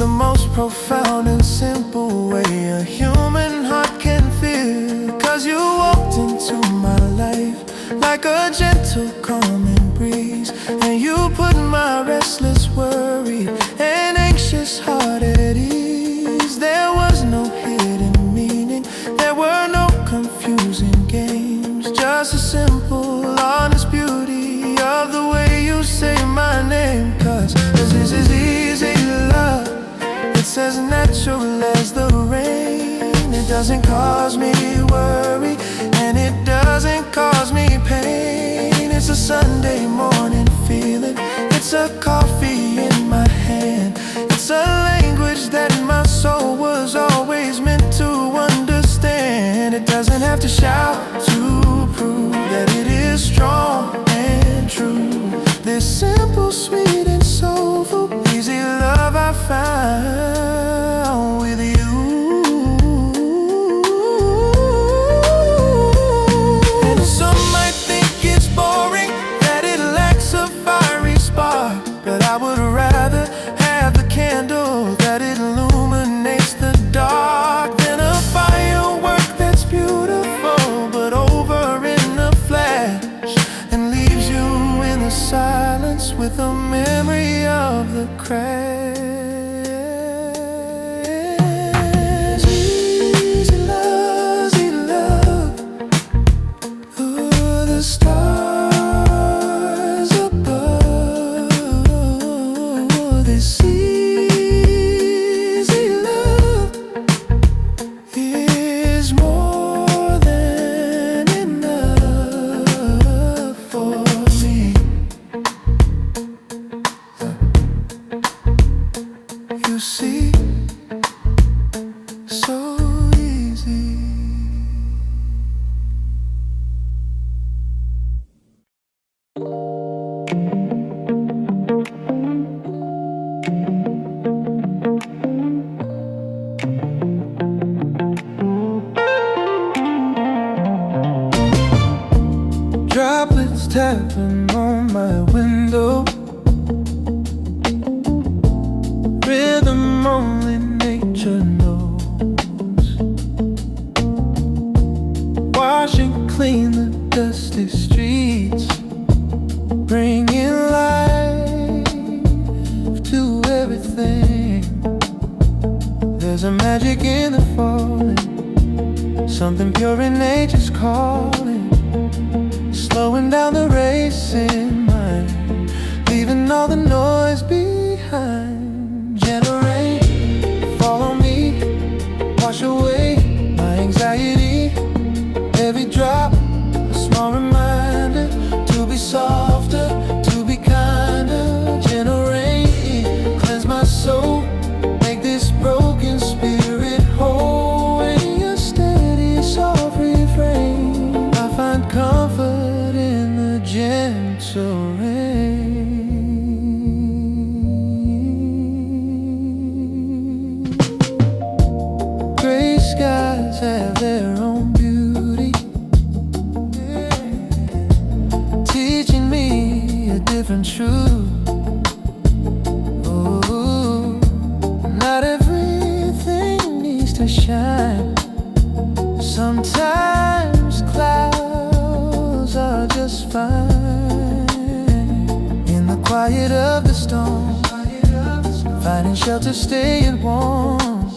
The most profound and simple way a human heart can feel. 'Cause you walked into my life like a gentle calming breeze, and you put my restless worry and anxious heart at ease. There was no hidden meaning, there were no confusing games, just a simple, honest beauty of the way you say my name. 'Cause this is easy love, it's as natural as the rain. It doesn't cause me worry, and it doesn't cause me pain. It's a Sunday morning feeling, it's a coffee in my hand. It's a language that my soul was always meant to understand. It doesn't have to shout to prove that it is strong and true. This simple, sweet and soulful, easy love I found with you. And some might think it's boring, that it lacks a fiery spark, but I would rather have the candle that illuminates the dark than a firework that's beautiful but over in a flash and leaves you in the silence with a memory of the crash. Easy love, easy love. Ooh, the stars above. This easy love is more than enough for me. You see, so easy. Droplets tapping on my window, rhythm only nature knows, washing clean the dusty streets, bringing life to everything. There's a magic in the falling, something pure in nature's calling, slowing down the racing mind, leaving all the noise behind. Gentle rain, follow me, wash away my anxiety. Every drop, a small reminder to be softer, to be kinder. Gentle rain, cleanse my soul, make this broken spirit whole. In your steady, soft refrain, I find comfort in the gentle rain. Gray skies have their own beauty, teaching me a different truth. shine. Sometimes clouds are just fine. In the quiet of the storm, finding shelter, staying warm,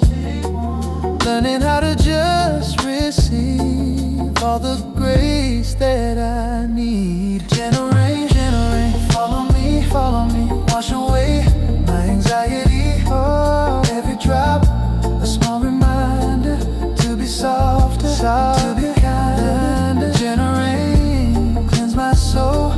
learning how to just receive all the grace that I need. Gentle rain, follow me, wash away my anxiety. Oh, every drop, a small reminder to be softer, to be kinder. Gentle rain, cleanse my soul,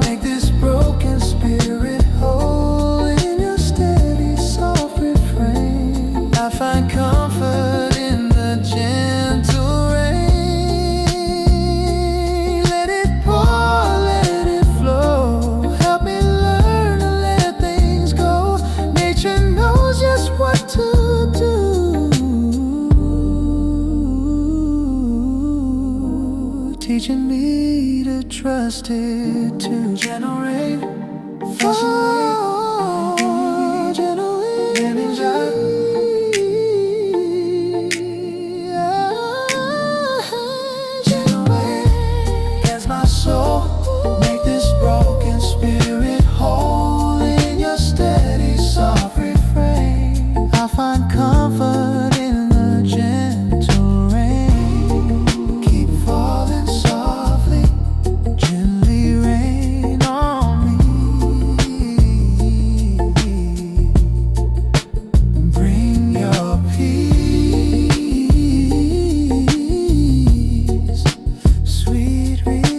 make this broken spirit whole. In your steady, soft refrain, I find comfort in the gentle rain. Let it pour, let it flow. Help me learn to let things go. Nature knows just what to do. Teaching me to trust it too. Gentle rain, fall, gentle rain, gentle rain, cleanse my soul, make this broken spirit whole. In your steady, soft refrain, I find comfort in the gentle rain. Keep falling softly, gently rain on me. Bring your peace, sweet release.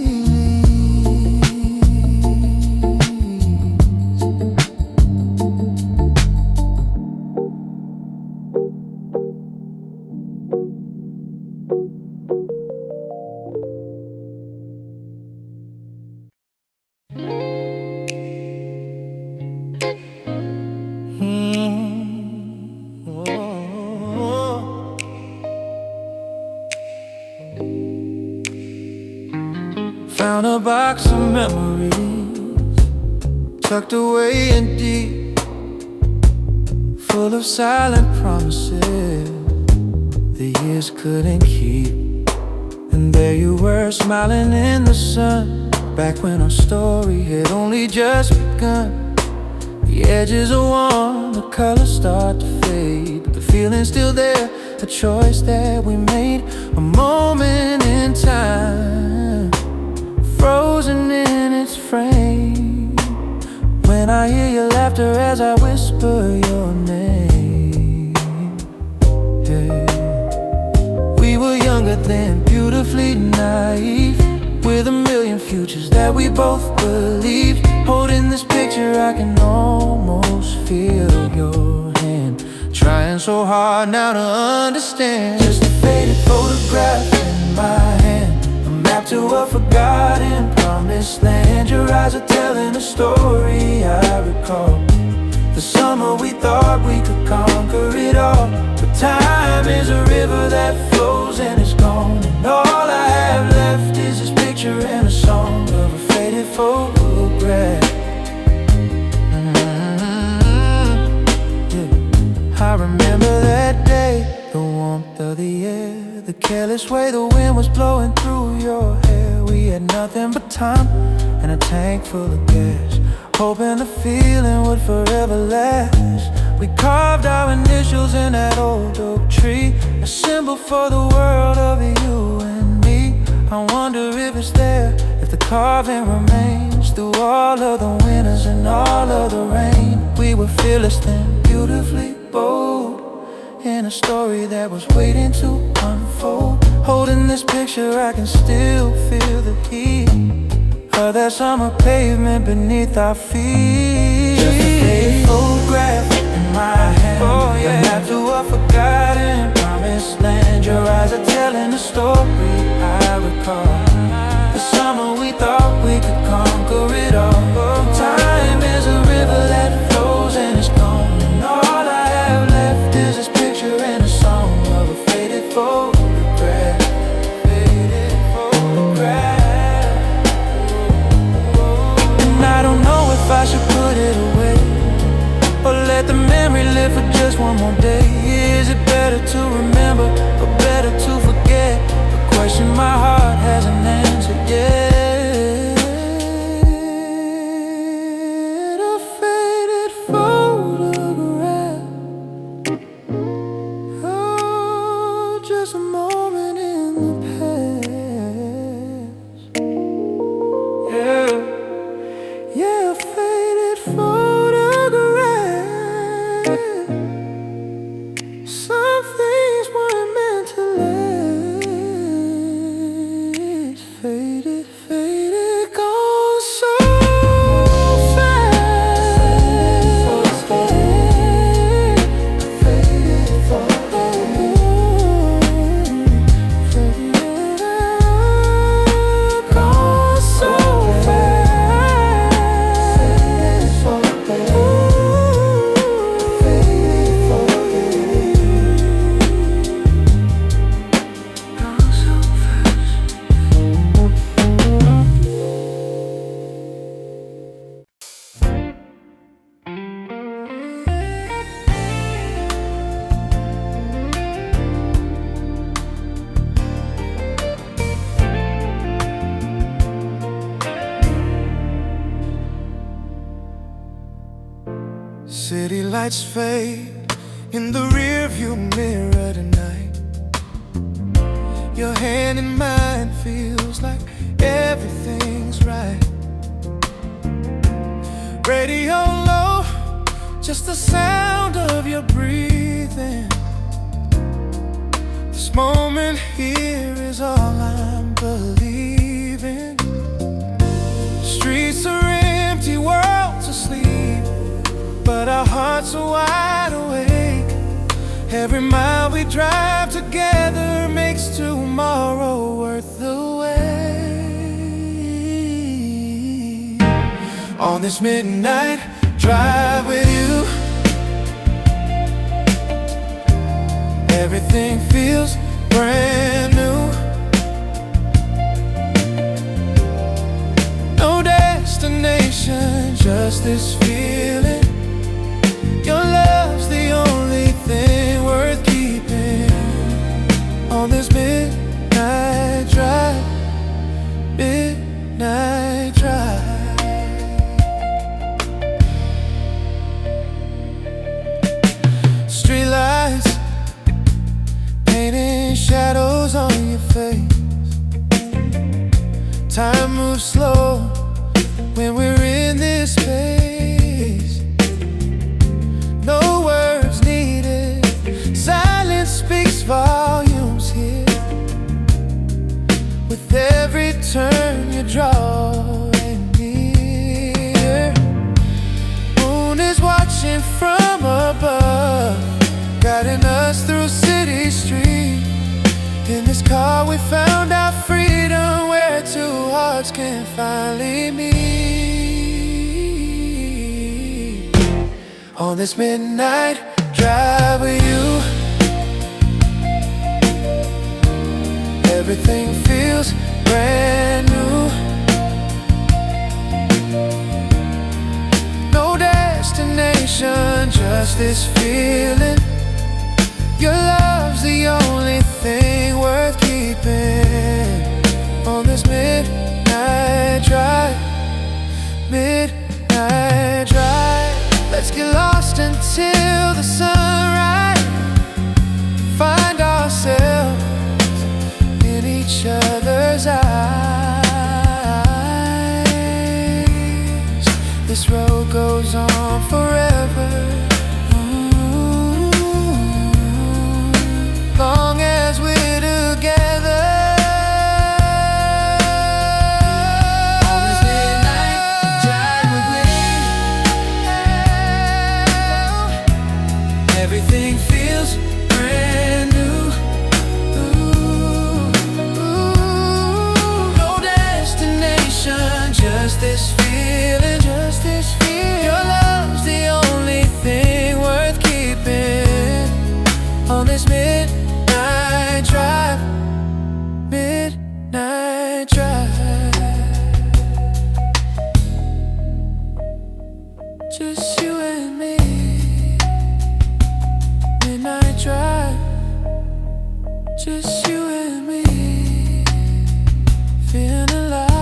Found a box of memories tucked away in deep, full of silent promises the years couldn't keep. And there you were, smiling in the sun, back when our story had only just begun. The edges are worn, the colors start to fade, but the feeling's still there, a choice that we made, a moment in time, frozen in its frame. When I hear your laughter as I whisper your name, yeah. We were younger then, beautifully naive, with a million futures that we both believed. Holding this picture, I can almost feel your hand, trying so hard now to understand. Just a faded photograph in my hand, a map to a forgotten promised land. Your eyes are telling a story I recall, the summer we thought we could conquer it all. But time is a river that flows and is gone, and all I have left is this picture and a song of a faded photograph. Yeah. I remember that day, the warmth of the air, the careless way the wind was blowing through your hair. We had nothing but time and a tank full of gas, hoping the feeling would forever last. We carved our initials in that old oak tree, a symbol for the world of you and me. I wonder if it's there, if the carving remains through all of the winters and all of the rain. We were fearless then, beautifully bold, in a story that was waiting to unfold. Holding this picture, I can still feel the heat of that summer pavement beneath our feet. Just a faded photograph in my hand, oh yeah, a map to a forgotten promised land. Your eyes are telling a story I recall, the summer we thought we could conquer it all. Time is a river that flows and is gone, and all I have left is this picture and a song of a faded photograph. Faded photograph. And I don't know if I should put it away, or let the memory live for just one more day. Is it better to remember City lights fade in the rearview mirror tonight. Your hand in mine feels like everything's right. Radio low, just the sound of your breathing. This moment here is all I'm believing. Streets are empty, worlds asleep, but our hearts are wide awake. Every mile we drive together makes tomorrow worth the wait. On this midnight drive with you, everything feels brand new. No destination, just this feeling. Your love's the only thing worth keeping. On this midnight drive, midnight drive. Streetlights painting shadows on your face. Time moves slow when we're in this space. No words needed, silence speaks volumes here. With every turn you draw near. Moon is watching from above, guiding us through city streets. In this car we found our freedom, where two hearts can finally meet. On this midnight drive with you, everything feels brand new. No destination, just this feeling. Your love's the only thing worth keeping. On this midnight drive, midnight drive. Let's get lost until the sunrise. Find ourselves in each other's eyes. This road goes on forever, long as we're together. On this midnight drive with me, everything feels brand new. No destination, just this feeling, just this feeling. Your love's the only thing worth keeping. On this midnight drive, midnight drive. Just you and me, midnight drive. Just you and me, feeling alive.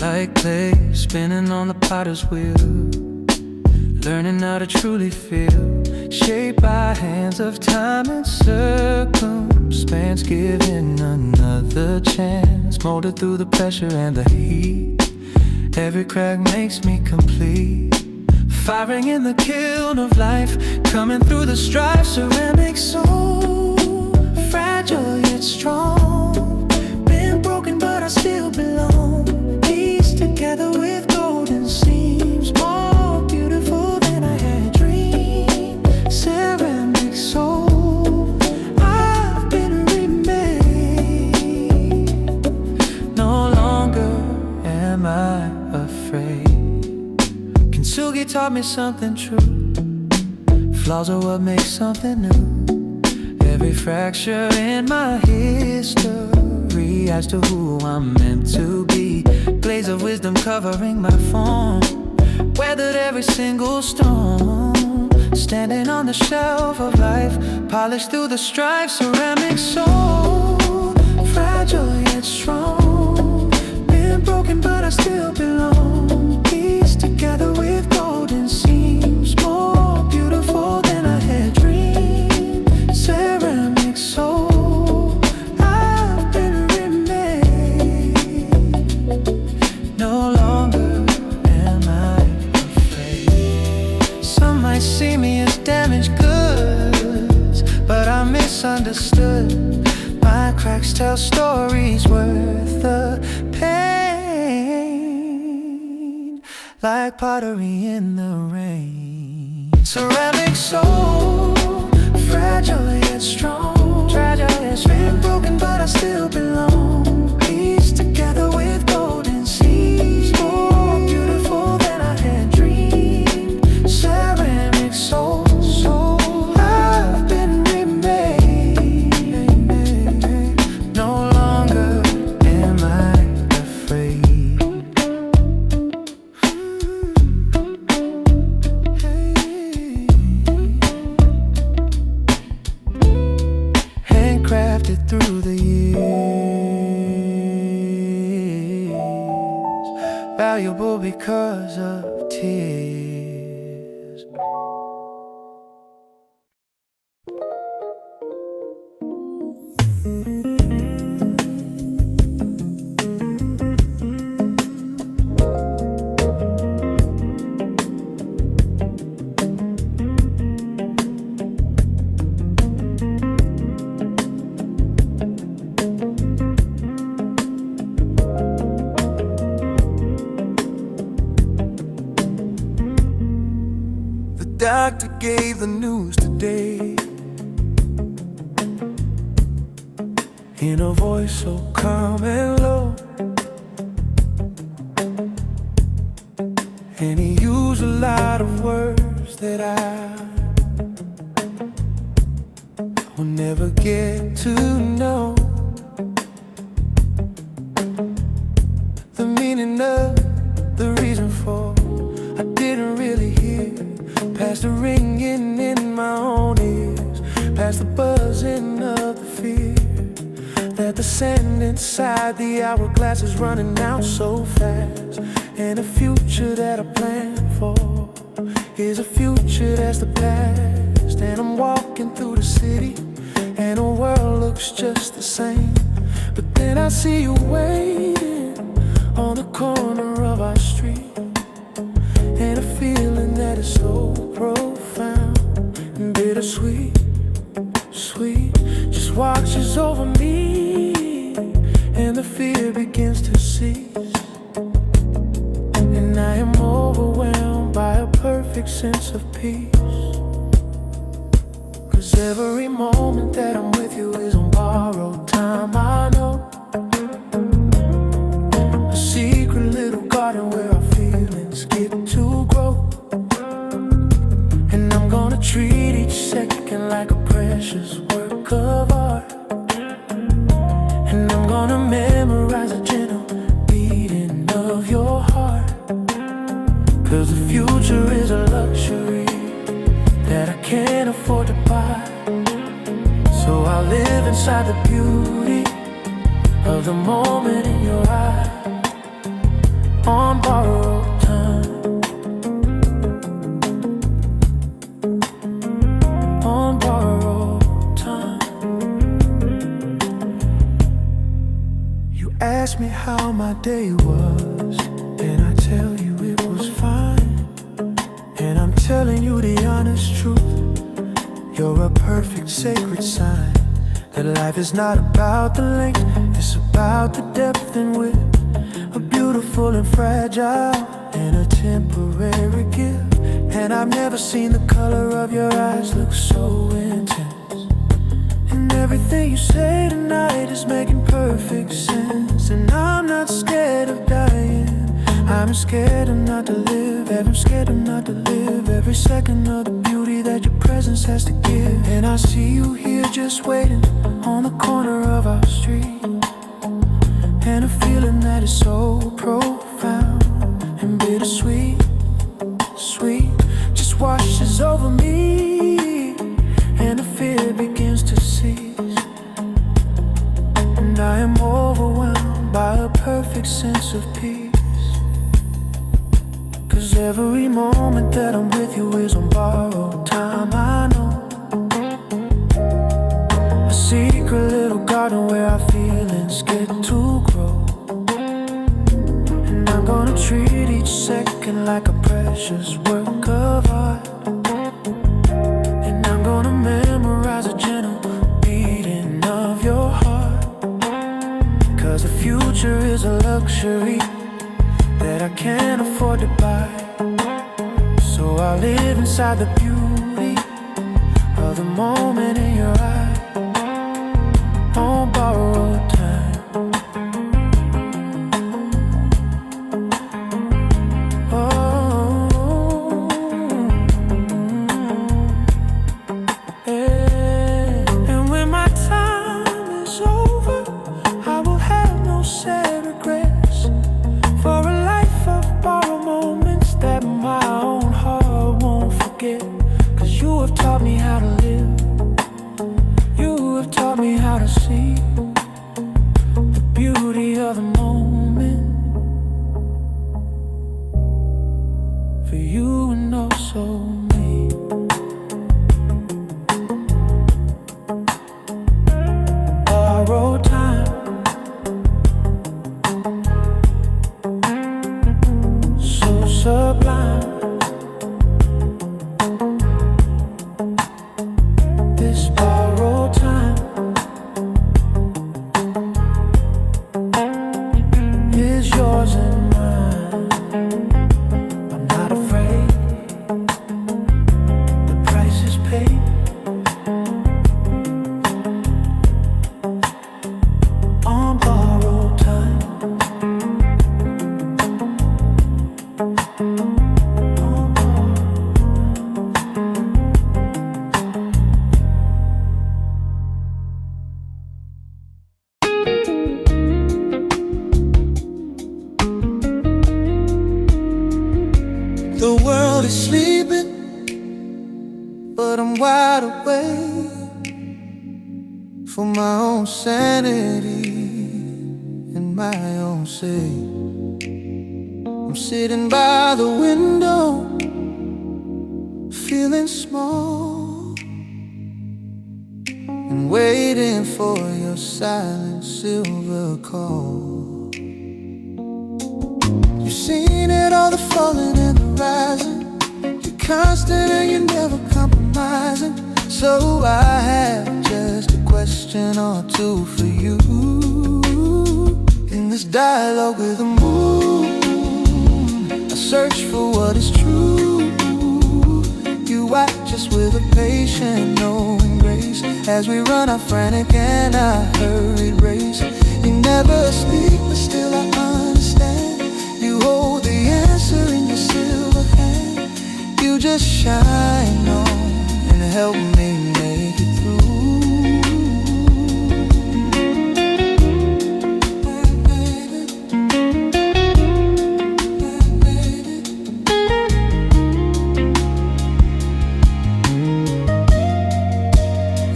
Like clay spinning on the potter's wheel, learning how to truly feel, shaped by hands of time and circumstance, given another chance, molded through the pressure and the heat. Every crack makes me complete, firing in the kiln of life, coming through the strife. Ceramic soul, fragile yet strong, been broken but I still belong. Together with golden seams, more beautiful than I had dreamed. Ceramic soul, I've been remade. No longer am I afraid. Kintsugi taught me something true. Flaws are what makes something new. Every fracture in my history as to who I'm meant to be. Glaze of wisdom covering my form. Weathered every single storm. Standing on the shelf of life, polished through the strife. Ceramic soul, fragile yet strong. Been broken but I still belong. Pieced together with golden seams, more beautiful than I had dreamed. Ceramic soul, I've been remade. No longer am I afraid. Some might see me as damaged goods, but I'm misunderstood. My cracks tell stories worth the pain, like pottery in the rain. Ceramic soul, fragile yet strong. Been broken but I still belong. Pieced together with golden seeds, more beautiful than I had dreamed. Ceramic soul, I've been remade. No longer am I afraid. Handcrafted through the years, valuable because of tears. The doctor gave the news today in a voice so calm and low, and he used a lot of words that I will never get to know. The meaning of, the reason for, I didn't really hear. Past the ringing in my own ears, past the buzzing of the fear that the sand inside the hourglass is running out so fast. And a future that I plan for is a future that's the past. And I'm walking through the city and the world looks just the same, but then I see you waiting on the corner of our street, and a feeling that is so profound and bittersweet, sweet, just washes over me, and the fear begins to cease, and I am overwhelmed by a perfect sense of peace. 'Cause every moment that I'm with you is on borrowed time, I know. A secret little garden where our feelings get to grow, and I'm gonna treat each second like a precious work of art, and I'm gonna memorize a gentle beating of your heart. 'Cause the future is a luxury that I can't afford to buy, so I'll live inside the beauty of the moment in your eye, on borrowed time, on borrowed time. You asked me how my day was, and I tell you it was fine, and I'm telling you the honest truth. You're a perfect sacred sign that life is not about the length, it's about the depth and width. A beautiful and fragile and a temporary gift. And I've never seen the color of your eyes look so intense, and everything you say tonight is making perfect sense. And I'm not scared of dying, I'm scared of not to live. I'm scared of not to live every second of the beauty that you present. presence has to give. And I see you here just waiting on the corner of our street. And a feeling that is so profound and bittersweet, sweet, just washes over me. And the fear begins to cease. And I am overwhelmed by a perfect sense of peace. 'Cause every moment that I'm with you is on borrowed time, I know. A secret little garden where our feelings get to grow. And I'm gonna treat each second like a precious work of art. And I'm gonna memorize a gentle beating of your heart. 'Cause the future is a luxury that I can't afford to buy. So I live inside the beauty of the moment in your eye, on borrowed time. Oh, yeah. And when my time is over, I will have no sad regrets. For a life of borrowed moments that my own heart won't forget. 'Cause you have taught me how to live. You have taught me how to see the beauty of the moment. For you and also me. Borrowed time. So sublime. This borrowed time is yours and mine. I'm not afraid. The price is paid. On borrowed time. The world is sleeping, but I'm wide awake for my own sanity and my own sake. I'm sitting by the window, feeling small, and waiting for your silent silver call. You've seen it all, the falling and the rising. You're constant and you're never compromising. So I have just a question or two for you. In this dialogue with the moon, I search for what is true. You watch us with a patient, knowing grace as we run our frantic and our hurried race. You never speak, but still I understand. You hold the answer in your silver hand. You just shine on and help me make it through.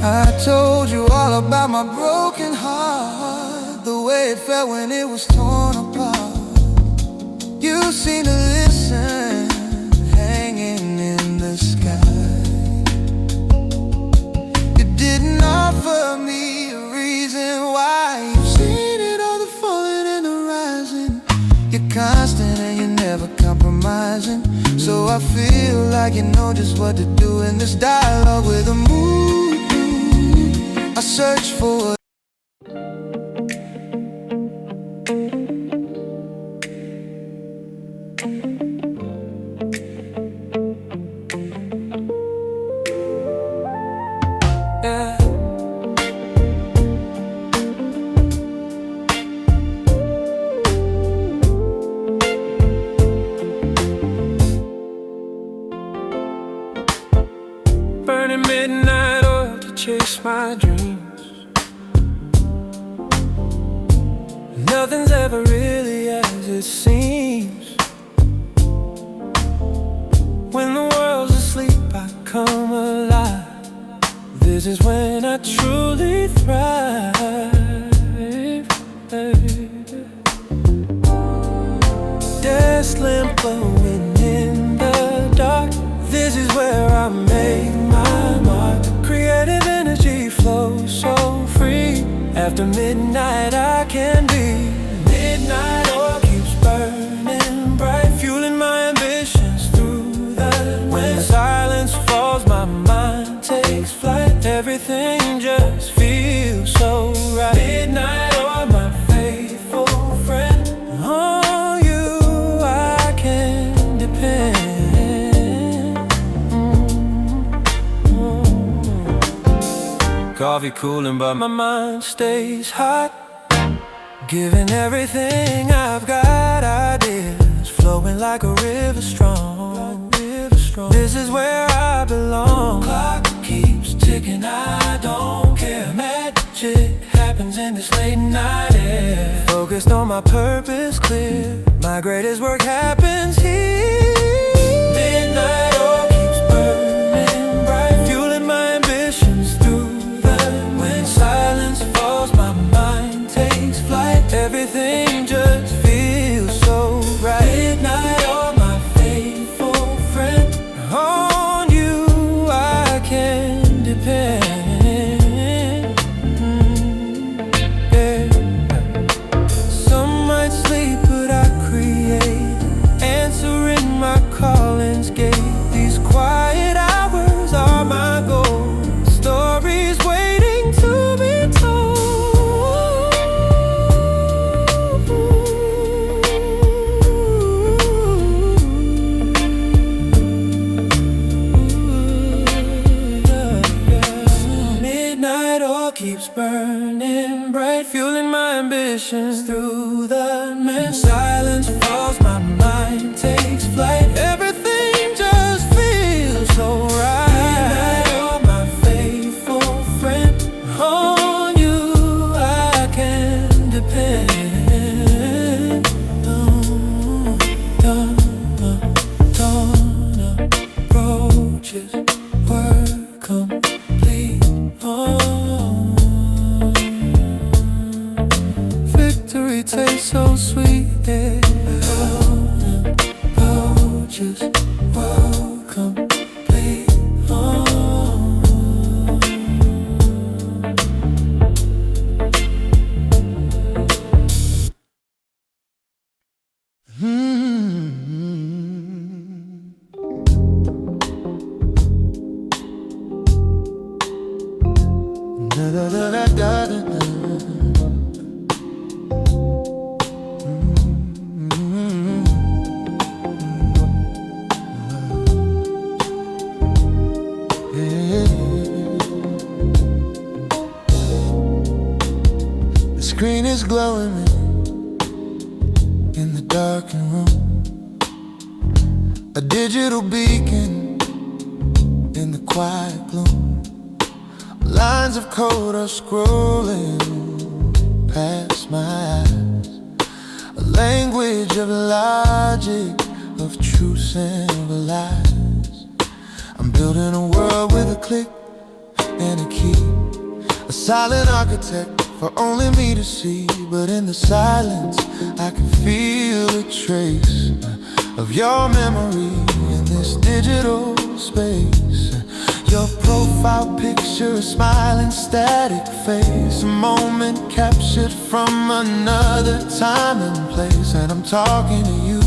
I told you all about my broken heart, the way it felt when it was torn apart. You seem to listen, hanging in the sky. You didn't offer me a reason why. You've seen it all, the falling and the rising. You're constant and you're never compromising. So I feel like you know just what to do in this dialogue with the moon. I search for what burning midnight oil to chase my dreams. Nothing's ever really as it seems. When the world's asleep, I come alive. This is when I truly thrive. Desk lamp glowing in the dark. This is where I make my mark. Creative energy flows so free. After midnight I can be. Midnight oil keeps burning bright, fueling my ambitions through the night. When the silence falls, my mind takes flight. Everything just feels so right. Midnight oil, my faithful friend. On you I can depend. Coffee cooling but my mind stays hot. Giving everything I've got, ideas flowing like a river strong. This is where I belong. Clock keeps ticking, I don't care. Magic happens in this late night air. Focused on my purpose, clear. My greatest work happens here. Midnight oil keeps burning bright, fueling my ambitions through the night. When silence falls, my mind takes flight. Everything just feels so right. Midnight oil, my faithful friend. On you I can depend. Yeah. Some might sleep but I create, answering my calling's gate. These quiet hours are my goal. Stories waiting to be told. Midnight oil keeps burning bright, fueling my ambitions through the night. Silence falls, my mind takes flight. Everything just feels so right. Midnight oil, my faithful friend. On you I can depend. Dawn approaches, work complete. Victory tastes so sweet, yeah. Dawn approaches, work complete. Da da da da da da. The screen is glowing in the darkened room. A digital beacon in the quiet gloom. Lines of code are scrolling past my eyes. A language of logic, of truths and lies. I'm building a world with a click and a key. A silent architect for only me to see. But in the silence I can feel a trace of your memory in this digital space. Your profile picture, a smiling static face. A moment captured from another time and place. And I'm talking to you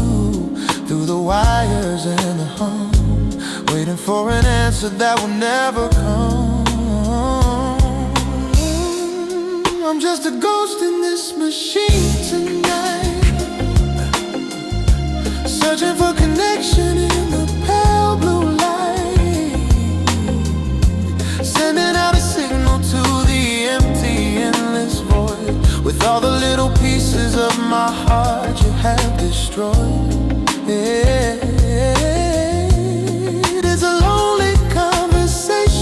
through the wires and the hum, waiting for an answer that will never come. I'm just a ghost in this machine tonight, searching for connection in the pale blue light, sending out a signal to the empty, endless void. With all the little pieces of my heart you have destroyed. Yeah. It is a lonely conversation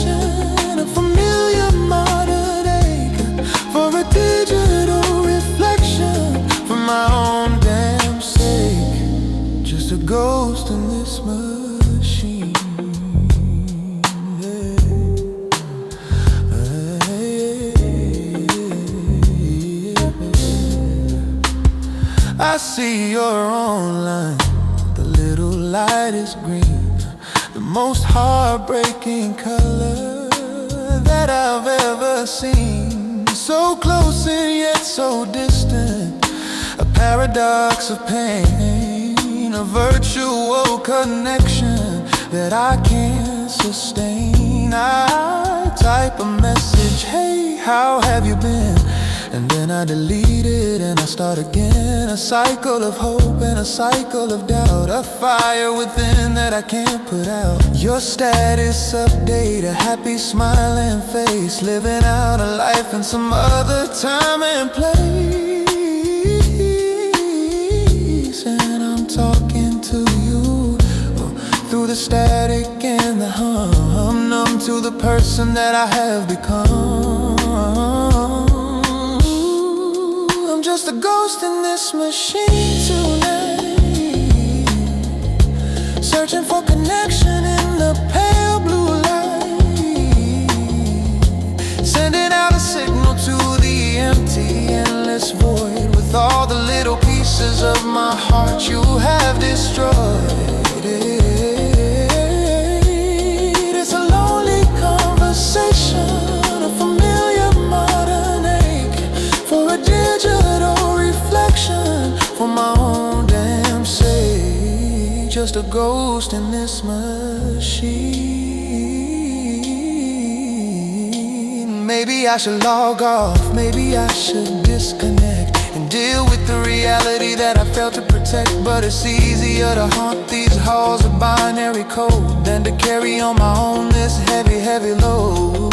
I see you're online. The little light is green, the most heartbreaking color that I've ever seen. So close and yet so distant, a paradox of pain, a virtual connection that I can't sustain. I type a message, hey, how have you been? And then I delete it and I start again. A cycle of hope and a cycle of doubt, a fire within that I can't put out. Your status update, a happy smiling face, living out a life in some other time and place. And I'm talking to you through the static and the hum, numb to the person that I have become. I'm just a ghost in this machine tonight, searching for connection in the pale blue light, sending out a signal to the empty, endless void, with all the little pieces of my heart you have destroyed. It's a lonely conversation, a familiar modern ache for a digital reflection, for my own damn sake. Just a ghost in this machine. Maybe I should log off, maybe I should disconnect and deal with the reality that I failed to protect. But it's easier to haunt these halls of binary code than to carry on my own this heavy, heavy load.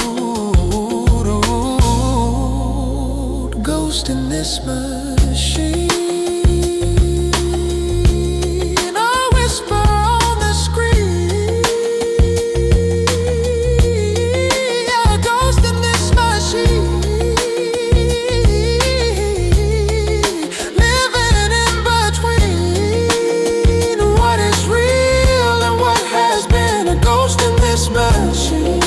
Ghost in this machine. I whisper on the screen, yeah, a ghost in this machine, living in between what is real and what has been. A ghost in this machine.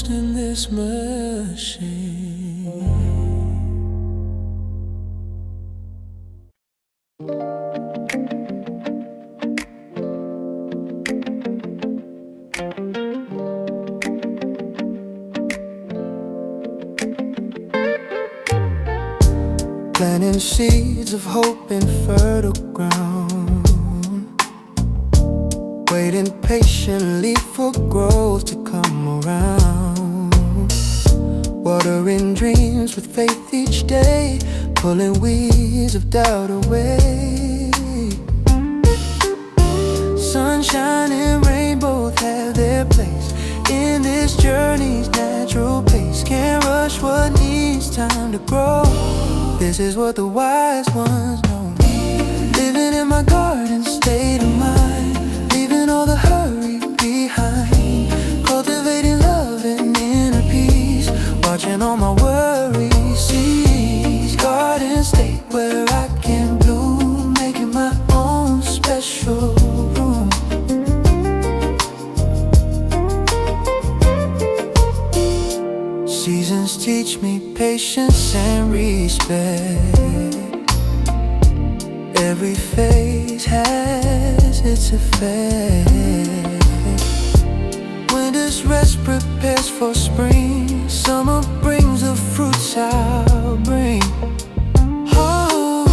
In this machine. Planting seeds of hope in fertile ground, waiting patiently for growth to come around. Watering dreams with faith each day, pulling weeds of doubt away. Sunshine and rain both have their place in this journey's natural pace. Can't rush what needs time to grow. This is what the wise ones know. Living in my garden state of mind, leaving all the hurry behind, cultivating love and inner peace, watching all my worries cease. Garden state where I can bloom, making my own special room. Seasons teach me patience and respect. Every phase has its effect. Winter's rest prepares for spring, summer brings the fruits I'll bring. Oh,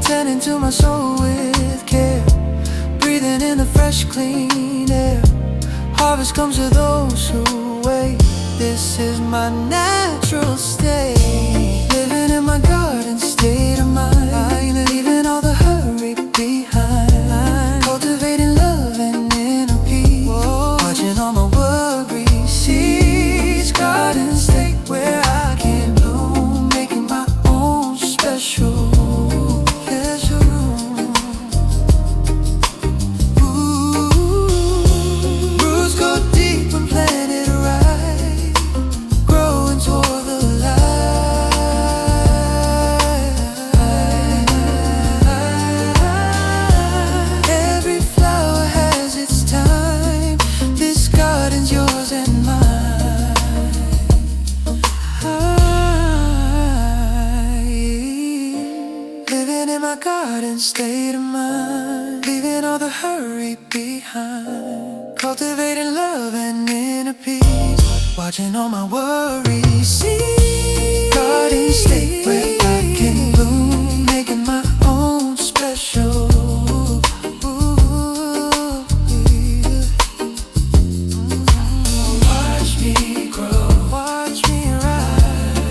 tending to my soul with care, breathing in the fresh clean air. Harvest comes to those who wait. This is my natural state, living in my garden state of mind, leaving all the hurry behind, cultivating love and inner peace, watching all my worries cease. Garden state where I can bloom, making my own special room. Roots go deep when planted right, growing garden state of mind, leaving all the hurry behind, cultivating love and inner peace, watching all my worries cease. Garden state where I can bloom, making my own special. Watch me grow, watch me rise,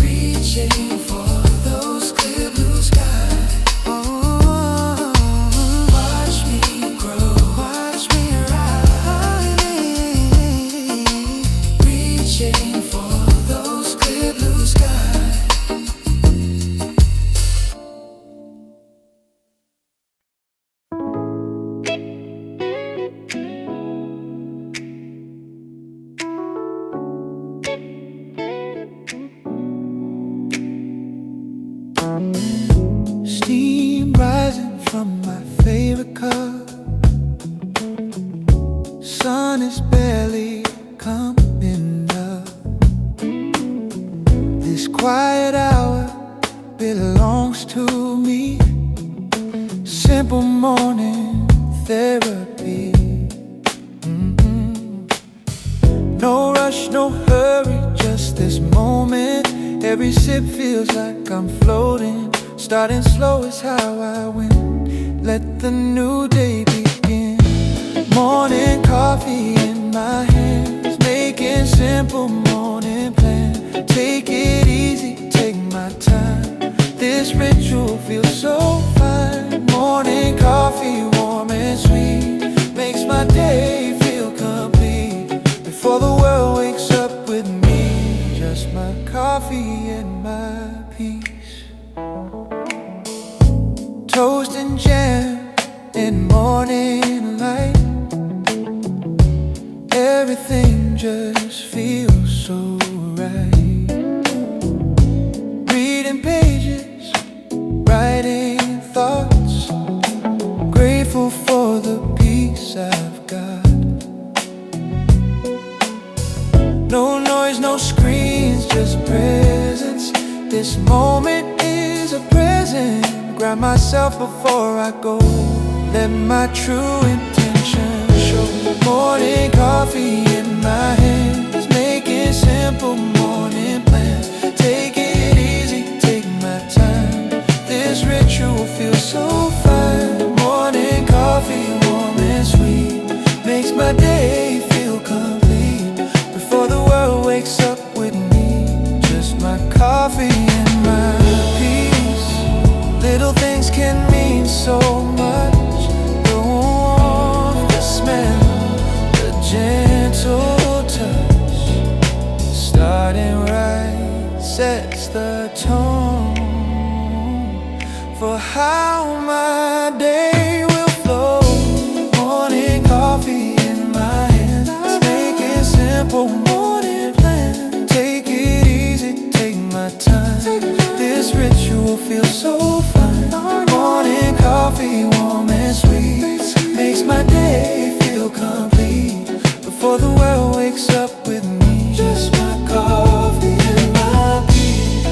reaching for those clear blue skies. Watch me grow, watch me rise, reaching for those clear blue skies. Steam rising from my favorite cup, sun is barely coming up. This quiet hour belongs to me, simple morning therapy. No rush, no hurry, just this moment. Every sip feels like I'm floating. Starting slow is how I win. Let the new day begin. Morning coffee in my hands, making simple morning plans. Take it easy, take my time. This ritual feels so fine. Morning coffee, warm and sweet, makes my day feel complete. Before the world wakes up with me, just my coffee and my peace. Toast and jam in morning light, everything just feels so right. Reading pages, writing thoughts, grateful for the peace I've got. No noise, no screens, just presence. This moment is a present. Grab myself before I go, let my true intention show. Morning coffee in my hands, making simple morning plans. Take it easy, take my time. This ritual feels so fine. Morning coffee, warm and sweet, makes my day feel complete. Before the world wakes up with me, just my coffee and my peace. Little things can mean so much. The warmth, the smell, the gentle touch. Starting right sets the tone for how my day will flow. Morning coffee in my hands, making simple morning plans. Take it easy, take my time. This ritual feels so fine. Morning coffee, warm and sweet, makes my day feel complete. Before the world wakes up with me, just my coffee and my peace.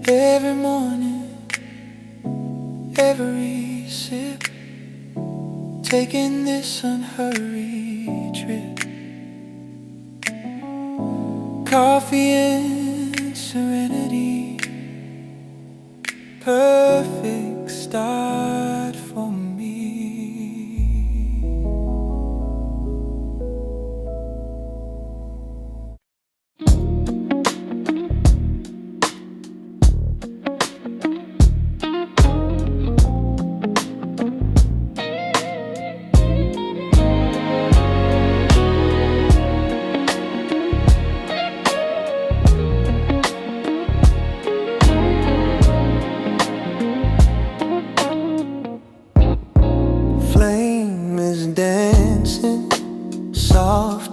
Every morning, every sip, taking this unhurried trip. Coffee and serenity, perfect start for me.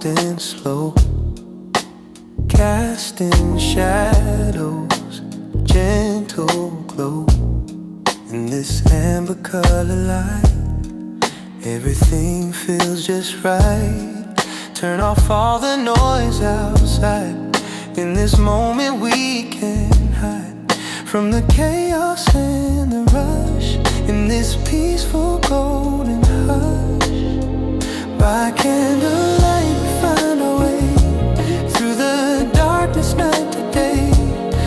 soft and slow, casting shadows, gentle glow. In this amber color light, everything feels just right. Turn off all the noise outside. In this moment we can hide from the chaos and the rush. In this peaceful golden hush, by candlelight we find our way through the darkness night to day.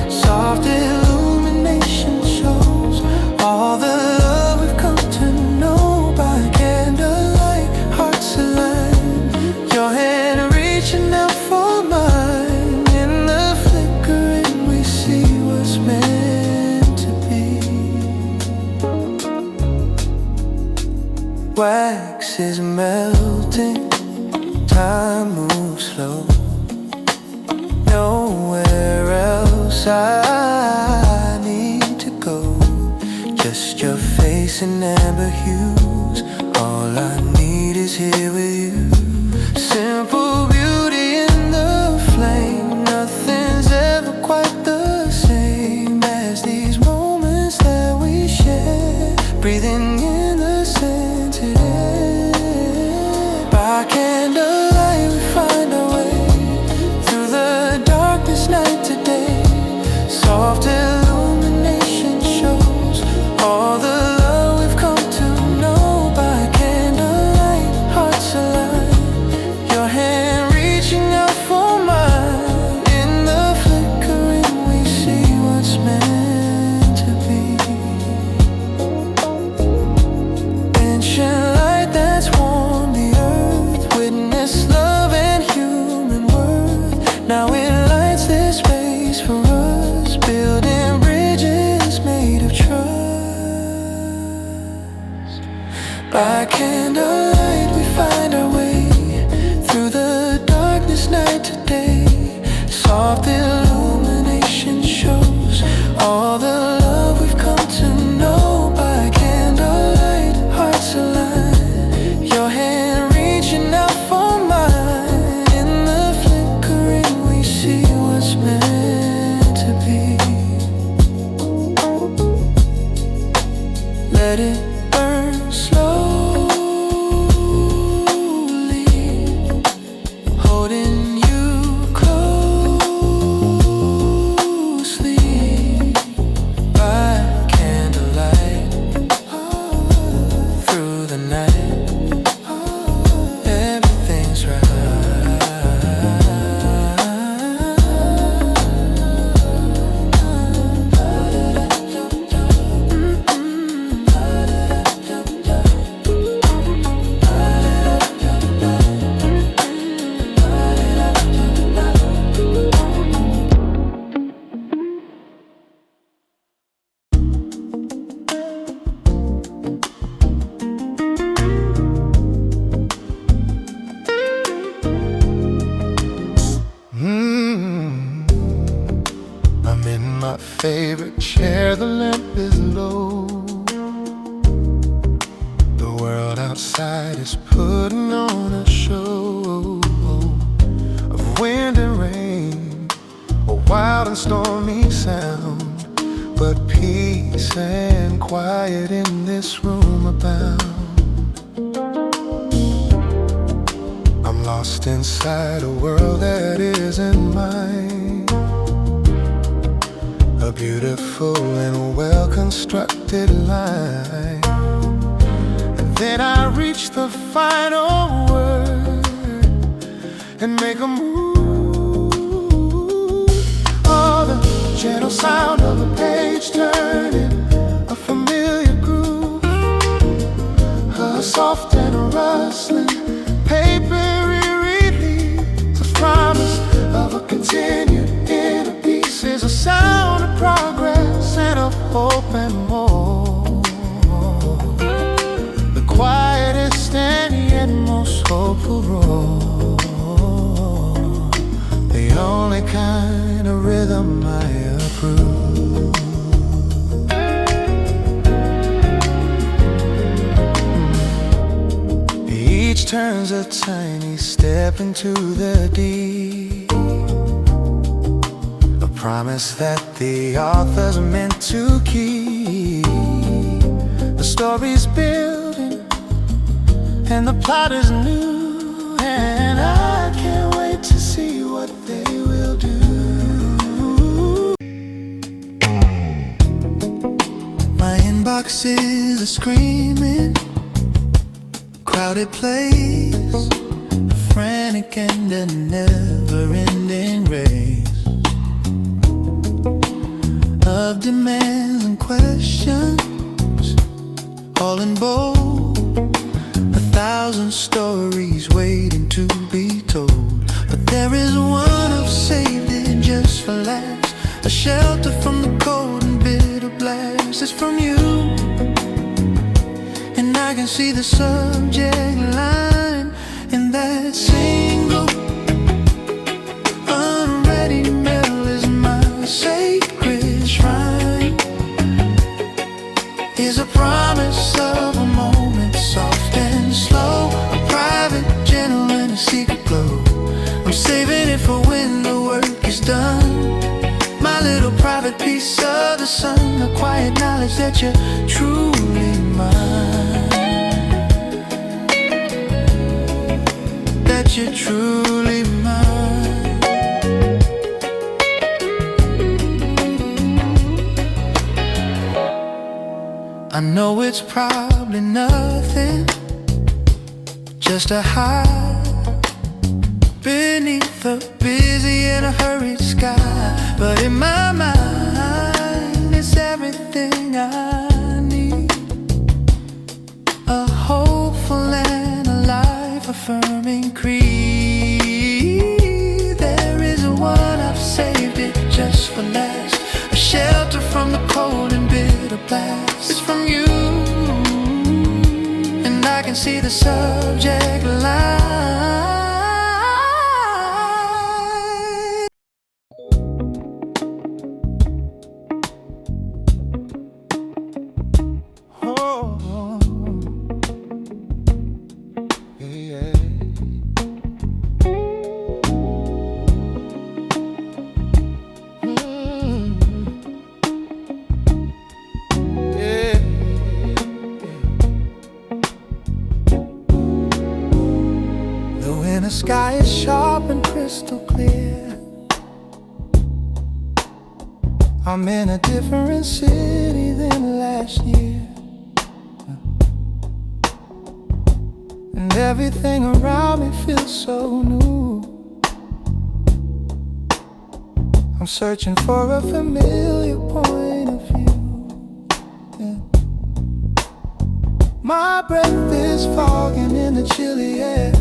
Soft illumination shows all the love we've come to know. By candlelight, hearts align, your hand reaching out for mine. In the flickering we see what's meant to be. Wax is melting, time moves slow. Nowhere else I need to go. Just your face and amber hues. All I need is here with you. Simple beauty in the flame. Nothing's ever quite the same as these moments that we share. Breathing in the scented air. By candlelight we find our way through the darkness night to day. Soft illumination shows all the love we've come to know. By candlelight, hearts align, your hand reaching out for mine. In the flickering we see what's meant to be. Ancient light that's warmed the earth, witness love and human worth. Now it lights this space for us, building bridges made of trust. By candlelight we find our way through the darkness night to day. Soft illumination shows all the love we've come to know. By candlelight, hearts align, your hand reaching out for mine. In the flickering we see what's meant to be. Let it burn slowly, holding you closely. By candlelight, through the night, everything's right. I'm in my favorite chair, the lamp is low. The world outside is putting on a show of wind and rain, a wild and stormy sound. But peace and quiet in this room abound. I'm lost inside a world that isn't mine. A beautiful and well-constructed line. And then I reach the final word and make a move. Oh, the gentle sound of a page turning, a familiar groove, a soft and a rustling papery release, a promise of a continued inner peace. Is a sound of progress and of hope and more. The quietest and yet most hopeful roar, the only kind of rhythm I approve. Each Each turn's a tiny step into the deep, a promise that the author's meant to keep. The story's building and the plot is new, and I can't wait to see what they will do. My inbox is a screaming, crowded place, a frantic and a never-ending race of demands and questions, all in bold, 1,000 stories waiting to be told. But there is one I've saved it just for last, a shelter from the cold and bitter blast. It's from you, and I can see the subject line in that single unread email is my sacred shrine, is a promise of a moment soft and slow, a private, gentle and a secret glow. I'm saving it for when the work is done, my little private piece of the sun, a quiet knowledge that you're truly mine, that you're truly mine. I know it's probably nothing, just a high beneath the busy and a hurried sky, but in my mind it's everything I need, a hopeful and a life-affirming creed. There is a one, I've saved it just for last, a shelter from the cold and bitter blast. It's from you, and I can see the subject line. The sky is sharp and crystal clear, I'm in a different city than last year, and everything around me feels so new. I'm searching for a familiar point of view, yeah. My breath is fogging in the chilly air,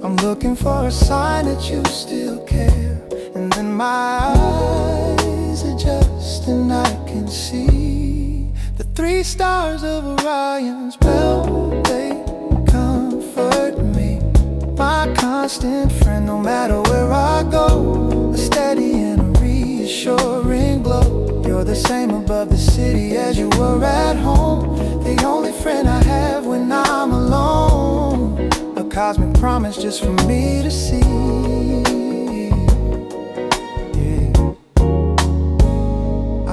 I'm looking for a sign that you still care. And then my eyes adjust and I can see the 3 stars of Orion's belt. They comfort me, my constant friend, no matter where I go, a steady and a reassuring glow. You're the same above the city as you were at home, the only friend I have when I'm alone, a cosmic promise just for me to see, yeah.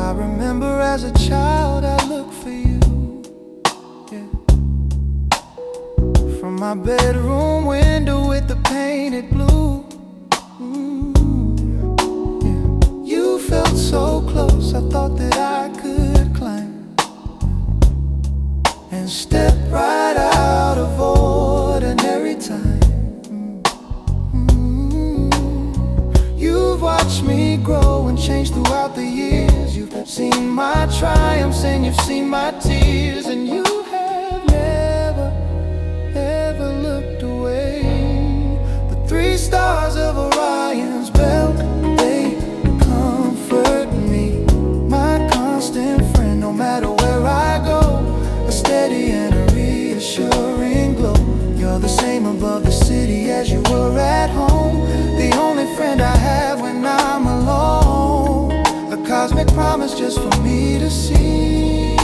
I remember as a child I looked for you, yeah. From my bedroom window with the painted blue, yeah. You felt so close, I thought that I could climb and step right out of ordinary time. You've watched me grow and change throughout the years. You've seen my triumphs and you've seen my tears, and you have never, ever looked away. The 3 stars of Orion's belt, they comfort me, my constant friend, no matter where I go, a steady and a reassuring glow. You're the same above the city as you were at home, the only friend I have when I'm alone, a cosmic promise just for me to see.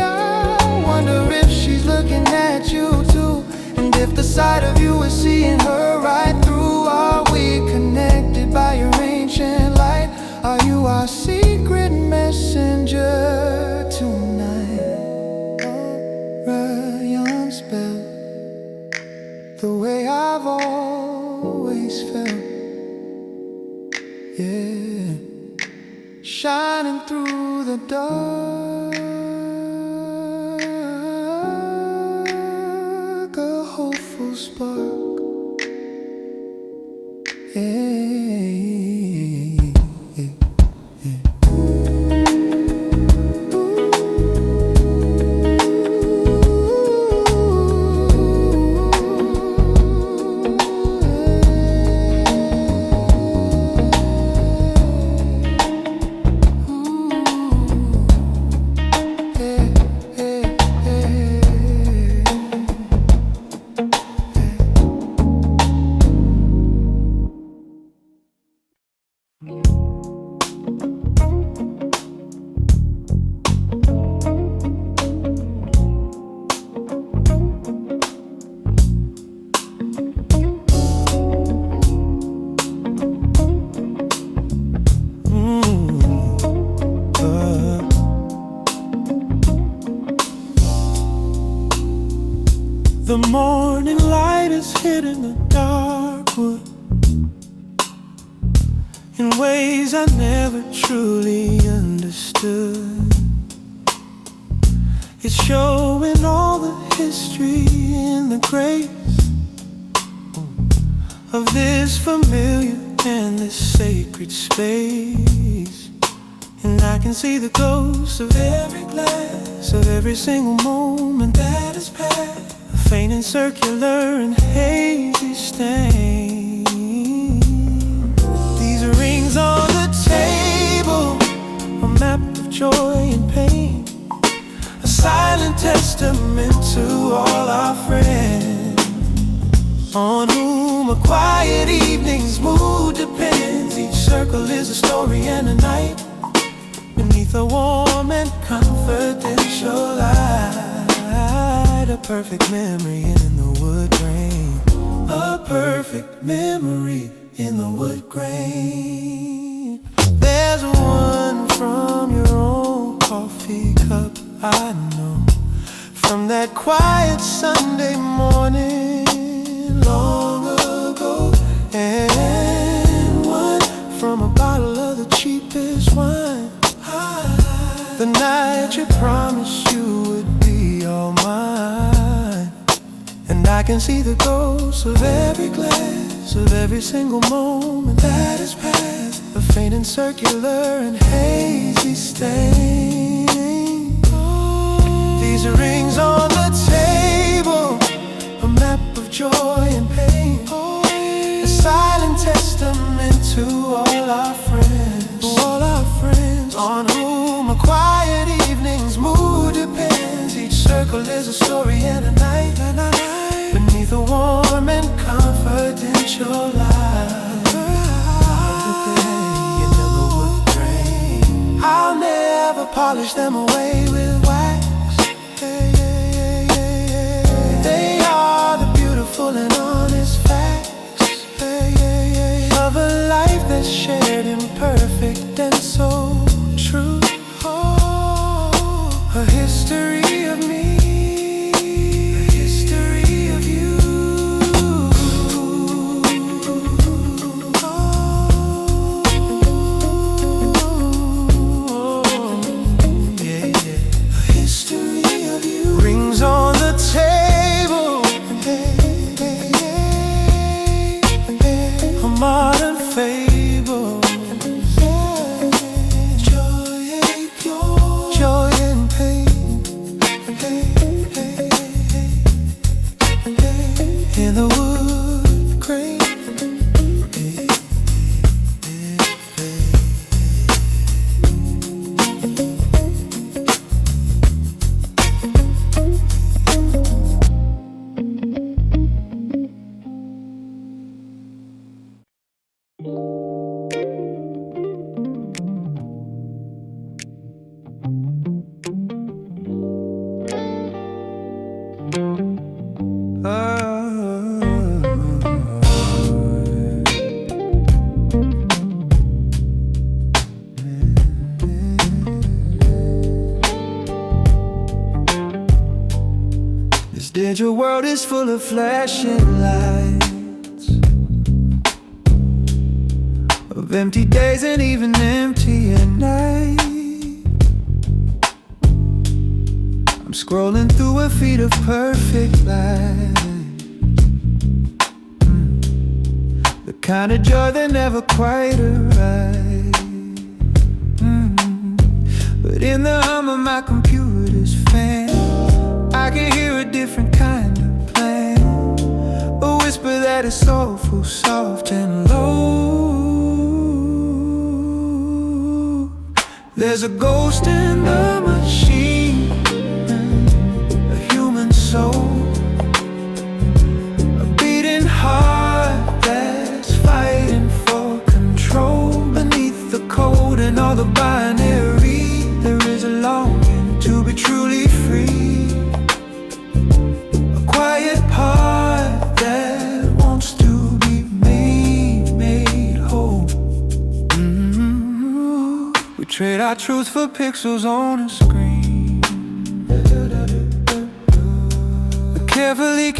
I wonder The morning light is hidden the dark wood in ways I never truly understood. It's showing all the history and the grace of this familiar and this sacred space. And I can see the ghosts of every glance, of every single moment that has passed, a faint and circular and hazy stain. These rings on the table, a map of joy and pain, a silent testament to all our friends, on whom a quiet evening's mood depends. Each circle is a story and a night beneath a warm and confidential light. A perfect memory in the wood grain, a perfect memory in the wood grain. There's one from your own coffee cup, I know, from that quiet Sunday morning long ago, and one from a bottle of the cheapest wine, the night you promised you would be all mine. And I can see the ghosts of every glance, of every single moment that has passed, a faint and circular and hazy stain. These rings on the table, a map of joy and pain, a silent testament to all our friends, on whom a quiet evening's mood depends. Each circle is a story and a night, beneath a warm and confidential light. Into the wood grain, I'll never polish them away with wax. They are the beautiful and honest facts of a life that's shared, imperfect and so true. A history of me, a history of you. Yeah, yeah. A history of you. Rings on the table, a modern fable. Joy and pain, in the wood grain. This digital world is full of flashing lights, of empty days and even emptier nights. I'm scrolling through a feed of perfect life, the kind of joy that never quite arrives. But in the hum of my computer's fan, I can hear a different kind of plan, a whisper that is soulful, soft and low. There's a ghost in the machine, a human soul, a beating heart that's fighting for control. Beneath the code and all the binary, there is a longing to be truly free, a quiet part that wants to be made whole. We trade our truth for pixels on a screen, carefully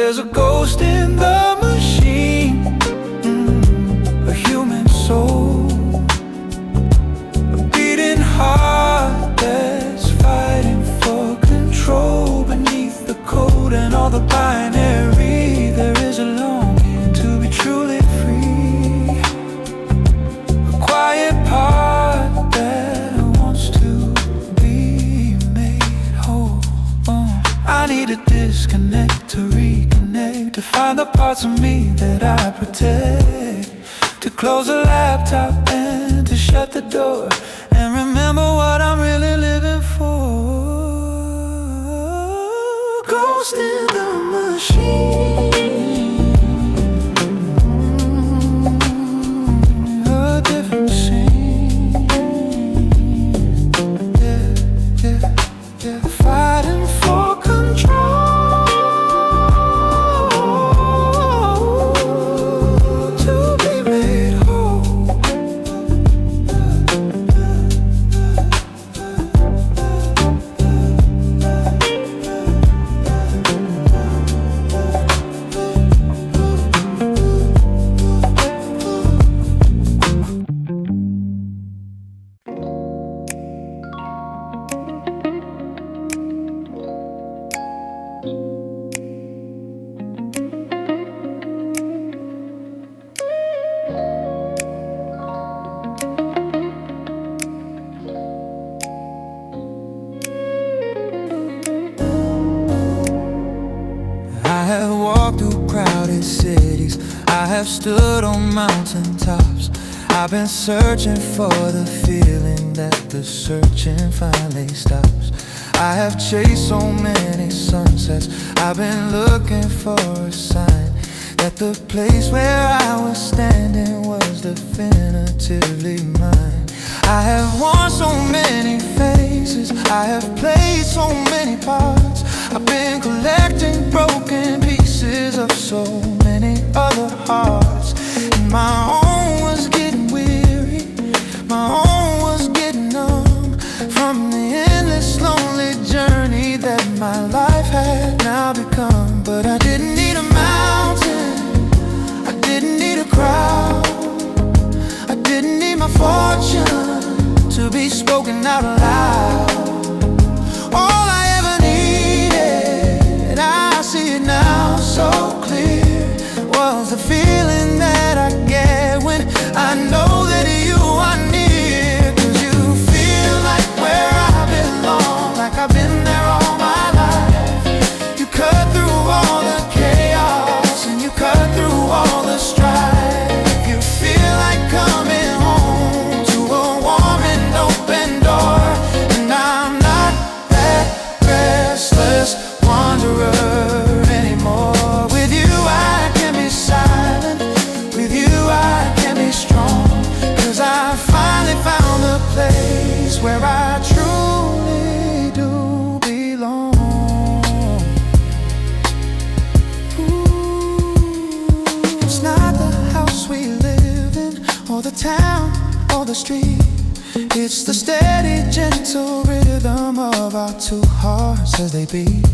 There's a ghost in the machine, a human soul, a beating heart that's fighting for control. Beneath the code and all the binary, there is a longing to be truly free, a quiet part that wants to be made whole. I need a disconnect to reconnect, to find the parts of me that I protect, to close the laptop and to shut the door, and remember what I'm really living for. Ghost in the machine, a different scene. Yeah, fighting for control, to be made whole. I have walked through crowded cities, I have stood on mountaintops. I've been searching for the feeling that the searching finally stops. I have chased so many sunsets, I've been looking for a sign that the place where I was standing was definitively mine. I have worn so many faces, I have played so many parts. I've been collecting broken pieces of so many other hearts. And my own was getting weary, my own was getting numb from the endless lonely journey that my life had now become. But I didn't need a mountain, I didn't need a crowd, I didn't need my fortune to be spoken out loud. All I ever needed, I see it now so clear, was the feeling that I get when I know that you are near. 'Cause you feel like where I belong, like I've been there all my life. You cut through all the chaos and you cut through all the strife. You feel like coming home to a warm and open door. And I'm not that restless wanderer anymore. With you I can be silent, with you I can be strong. 'Cause I finally found the place where I truly do belong. Ooh, it's not the house we live in, or the town, or the street. It's the steady, gentle rhythm of our two hearts as they beat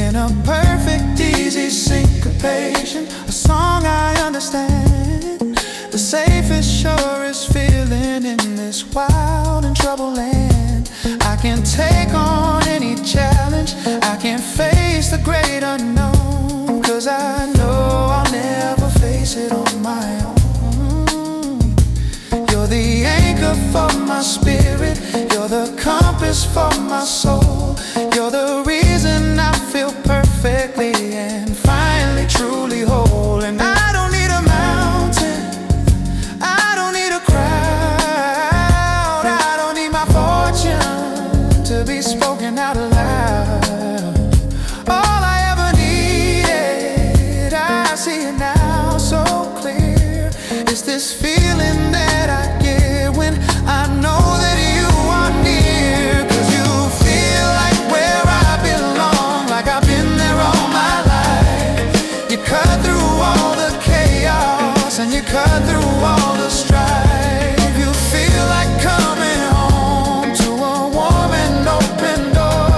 in a perfect, easy syncopation. A song I understand, the safest, surest feeling in this wild and troubled land. I can take on any challenge, I can face the great unknown. 'Cause I know I'll never face it on my own. You're the anchor for my spirit, you're the compass for my soul. You're the reason I feel perfectly and finally truly whole. And I don't need a mountain, I don't need a crowd, I don't need my fortune to be spoken out loud. All I ever needed, I see it now so clear. It's this feeling that I get when I know that you are near. 'Cause you feel like where I belong, like I've been there all my life. You cut through all the chaos and you cut through all the strife. You feel like coming home to a warm and open door.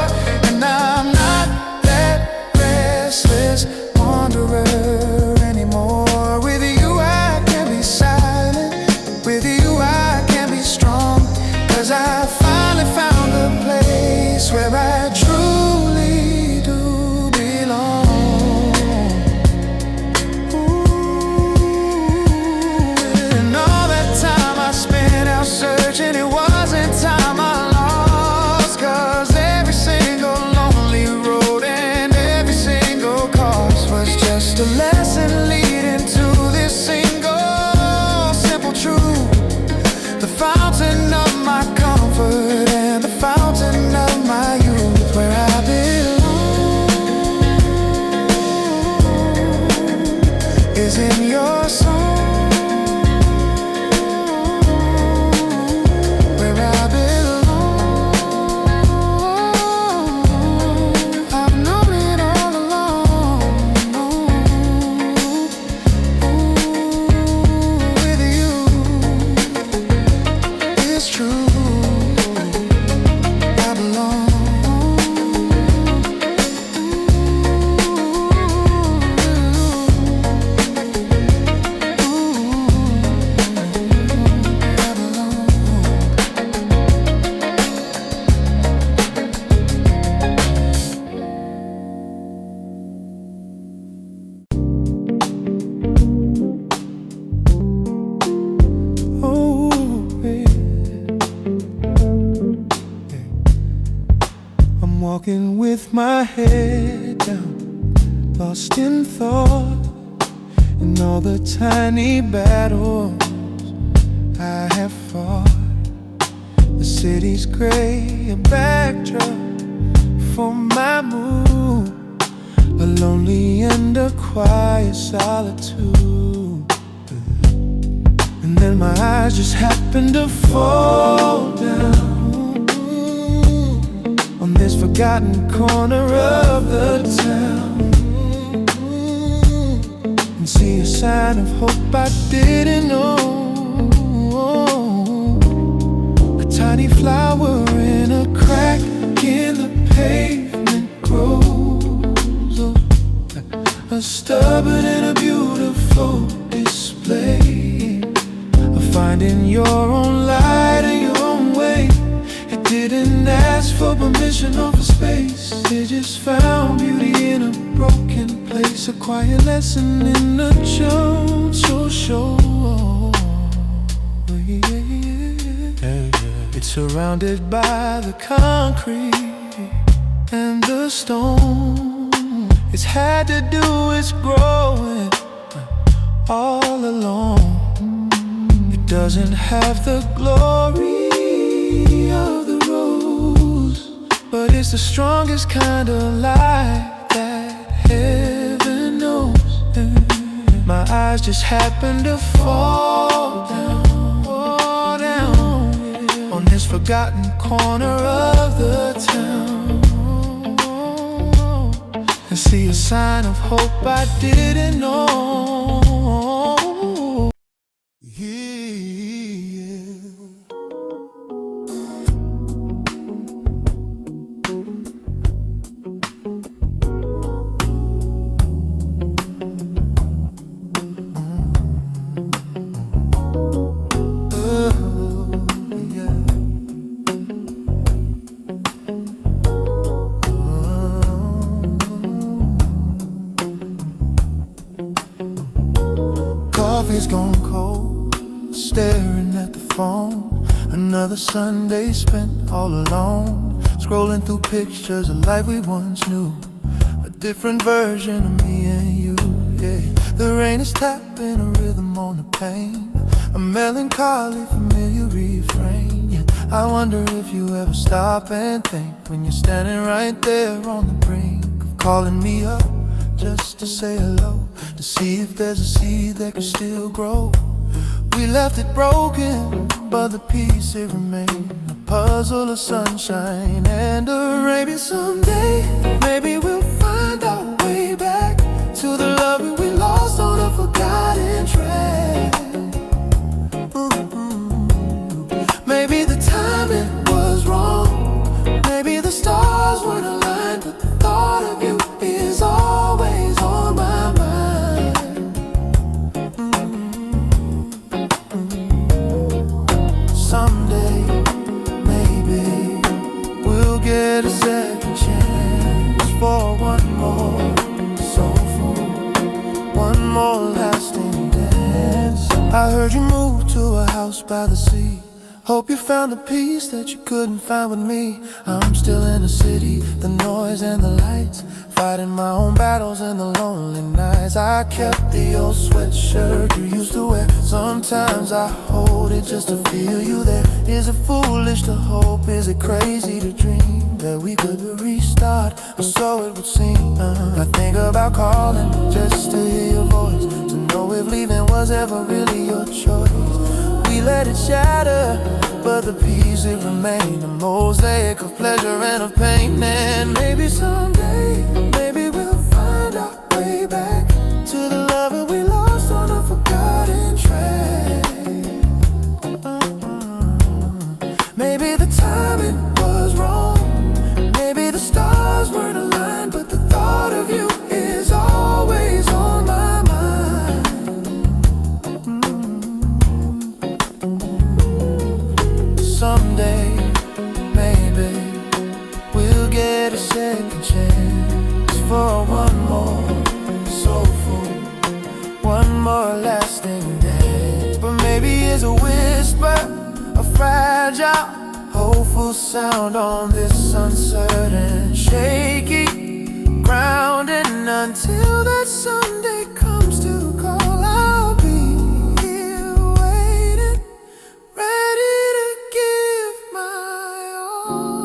I'm walking with my head down, lost in thought, in all the tiny battles I have fought. The city's gray, a backdrop for my mood, a lonely and a quiet solitude. And then my eyes just happen to fall down on this forgotten corner of the town, and see a sign of hope I didn't know. A tiny flower in a crack in the pavement grows, a stubborn and a beautiful display of finding your own light in your own way. It didn't ask for permission or for space, it just found beauty in a broken place. A quiet lesson in the jungle show. It's surrounded by the concrete and the stone. It's had to do its growing all alone. It doesn't have the glory of the rose, but it's the strongest kind of light that heaven knows. My eyes just happen to fall down on this forgotten corner of the town, and see a sign of hope I didn't know. Coffee's gone cold, staring at the phone. Another Sunday spent all alone, scrolling through pictures of life we once knew. A different version of me and you, yeah. The rain is tapping a rhythm on the pane, a melancholy familiar refrain, yeah. I wonder if you ever stop and think, when you're standing right there on the brink of calling me up just to say hello, to see if there's a seed that can still grow. We left it broken, but the piece it remained, a puzzle of sunshine and a rain. Maybe someday, maybe we'll find our way back to the love we lost on a forgotten track. Maybe the timing was wrong, maybe the stars weren't aligned, but the thought of you is always on my mind. Someday, maybe we'll get a second chance for one more soulful, one more lasting dance. I heard you moved to a house by the sea. Hope you found the peace that you couldn't find with me. I'm still in the city, the noise and the lights, fighting my own battles in the lonely nights. I kept the old sweatshirt you used to wear. Sometimes I hold it just to feel you there. Is it foolish to hope? Is it crazy to dream that we could restart? Or so it would seem. I think about calling just to hear your voice, to know if leaving was ever really your choice. We let it shatter, but the pieces remain, a mosaic of pleasure and of pain. And maybe someday, maybe we'll find our way back to the love that we lost on a forgotten track. Maybe the timing was wrong, maybe the stars weren't aligned, but the thought of you is always on my mind. Someday, maybe we'll get a second chance for one more soulful, one more lasting dance. But maybe it's a whisper, a fragile hope will sound on this uncertain, shaky ground. And until that someday comes to call, I'll be here waiting, ready to give my all.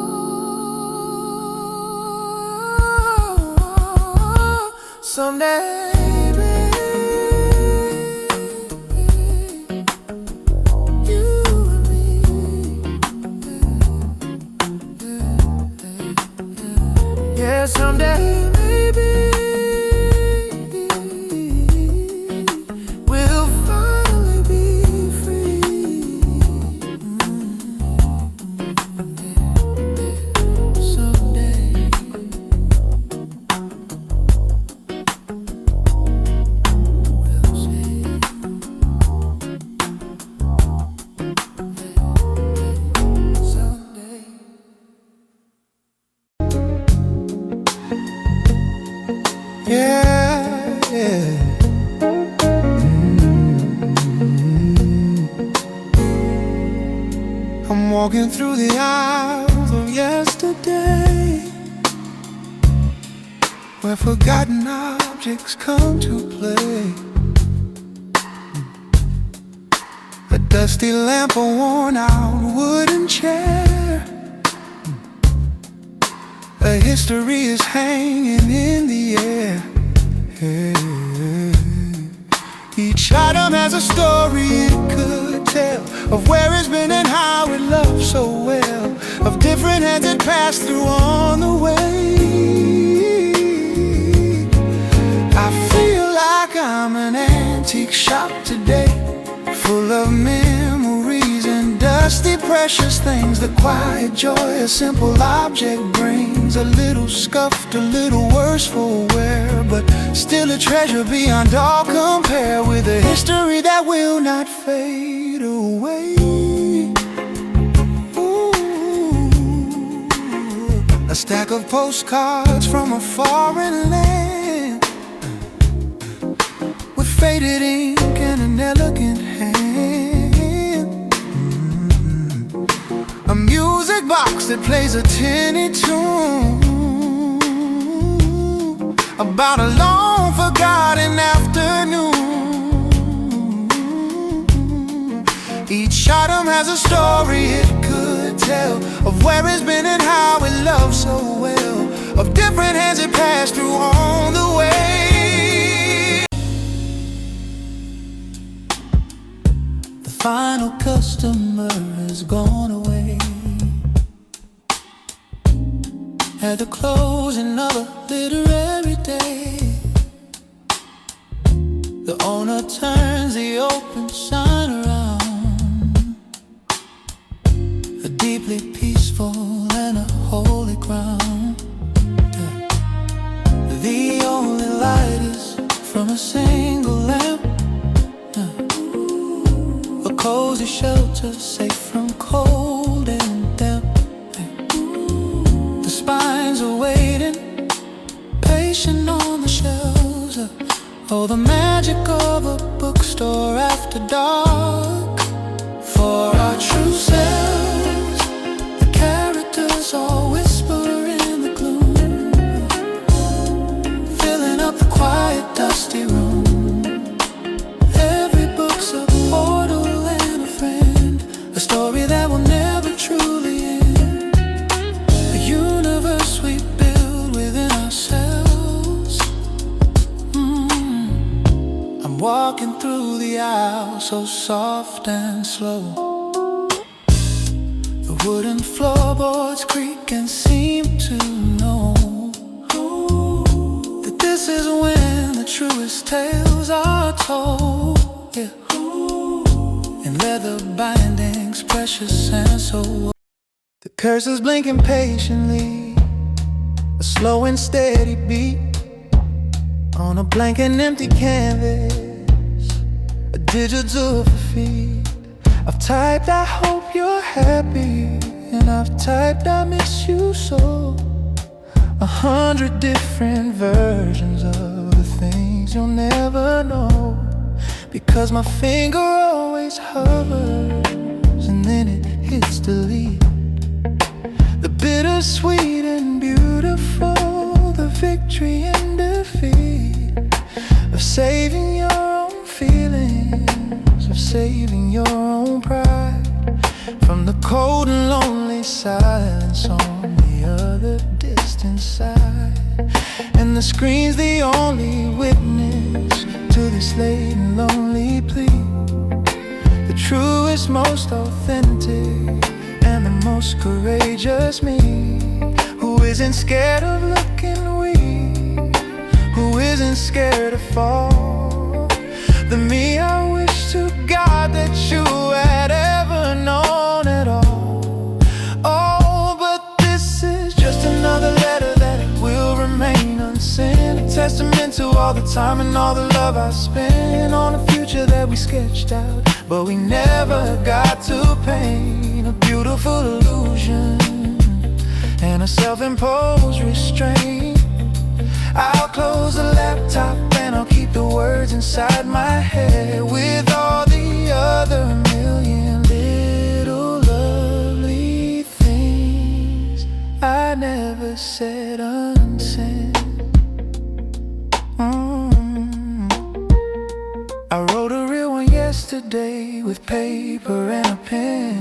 Someday, yeah, someday, maybe we'll finally be free. Someday. We'll see. Someday. Yeah, yeah. I'm walking through the aisles of yesterday, where forgotten objects come to play. A dusty lamp, a worn out wooden chair, a history is hanging in the air. Each item has a story it could tell, of where it's been and how it loved so well, of different hands it passed through on the way. I feel like I'm an antique shop today, full of memories and dusty precious things. The quiet joy a simple object brings, a little scuffed, a little worse for wear, but still a treasure beyond all compare, with a history that will not fade away. Ooh. A stack of postcards from a foreign land, with faded ink and an elegant hand. A music box that plays a tinny tune about a long forgotten afternoon. Each item has a story it could tell, of where it's been and how it loved so well, of different hands it passed through on the way. The final customer has gone away at the closing of a literary day. The owner turns the open sign around, a deeply peaceful and a holy ground. The only light is from a single lamp, a cozy shelter safe from cold and damp. The spines are waiting, patient on the shelves. Oh, the magic of a bookstore after dark. For our true selves, the characters all whisper in the gloom, filling up the quiet, dusty room. Every book's a portal and a friend, a story that will never truly end, a universe we build within ourselves. I'm walking through the aisle so soft and slow. The wooden floorboards creak and seem to know that this is when the truest tales are told. Yeah. In leather bindings, precious and so. The cursors blinking patiently, a slow and steady beat on a blank and empty canvas, a digital feed. I've typed I hope you're happy, and I've typed I miss you so. 100 different versions of the things you'll never know, because my finger always hovers and then it hits delete. bittersweet and beautiful, the victory and defeat of saving your own feelings, of saving your own pride from the cold and lonely silence on the other distant side. And the screen's the only witness to this late and lonely plea, the truest, most authentic, and the most courageous me, who isn't scared of looking weak, who isn't scared to fall. The me I wish to God that you had ever known at all. Oh, but this is just another letter that will remain unsent, a testament to all the time and all the love I spent on a future that we sketched out, but we never got to paint. A beautiful illusion and a self-imposed restraint. I'll close the laptop and I'll keep the words inside my head, with all the other million little lovely things I never said unsent. I wrote a real one yesterday with paper and a pen.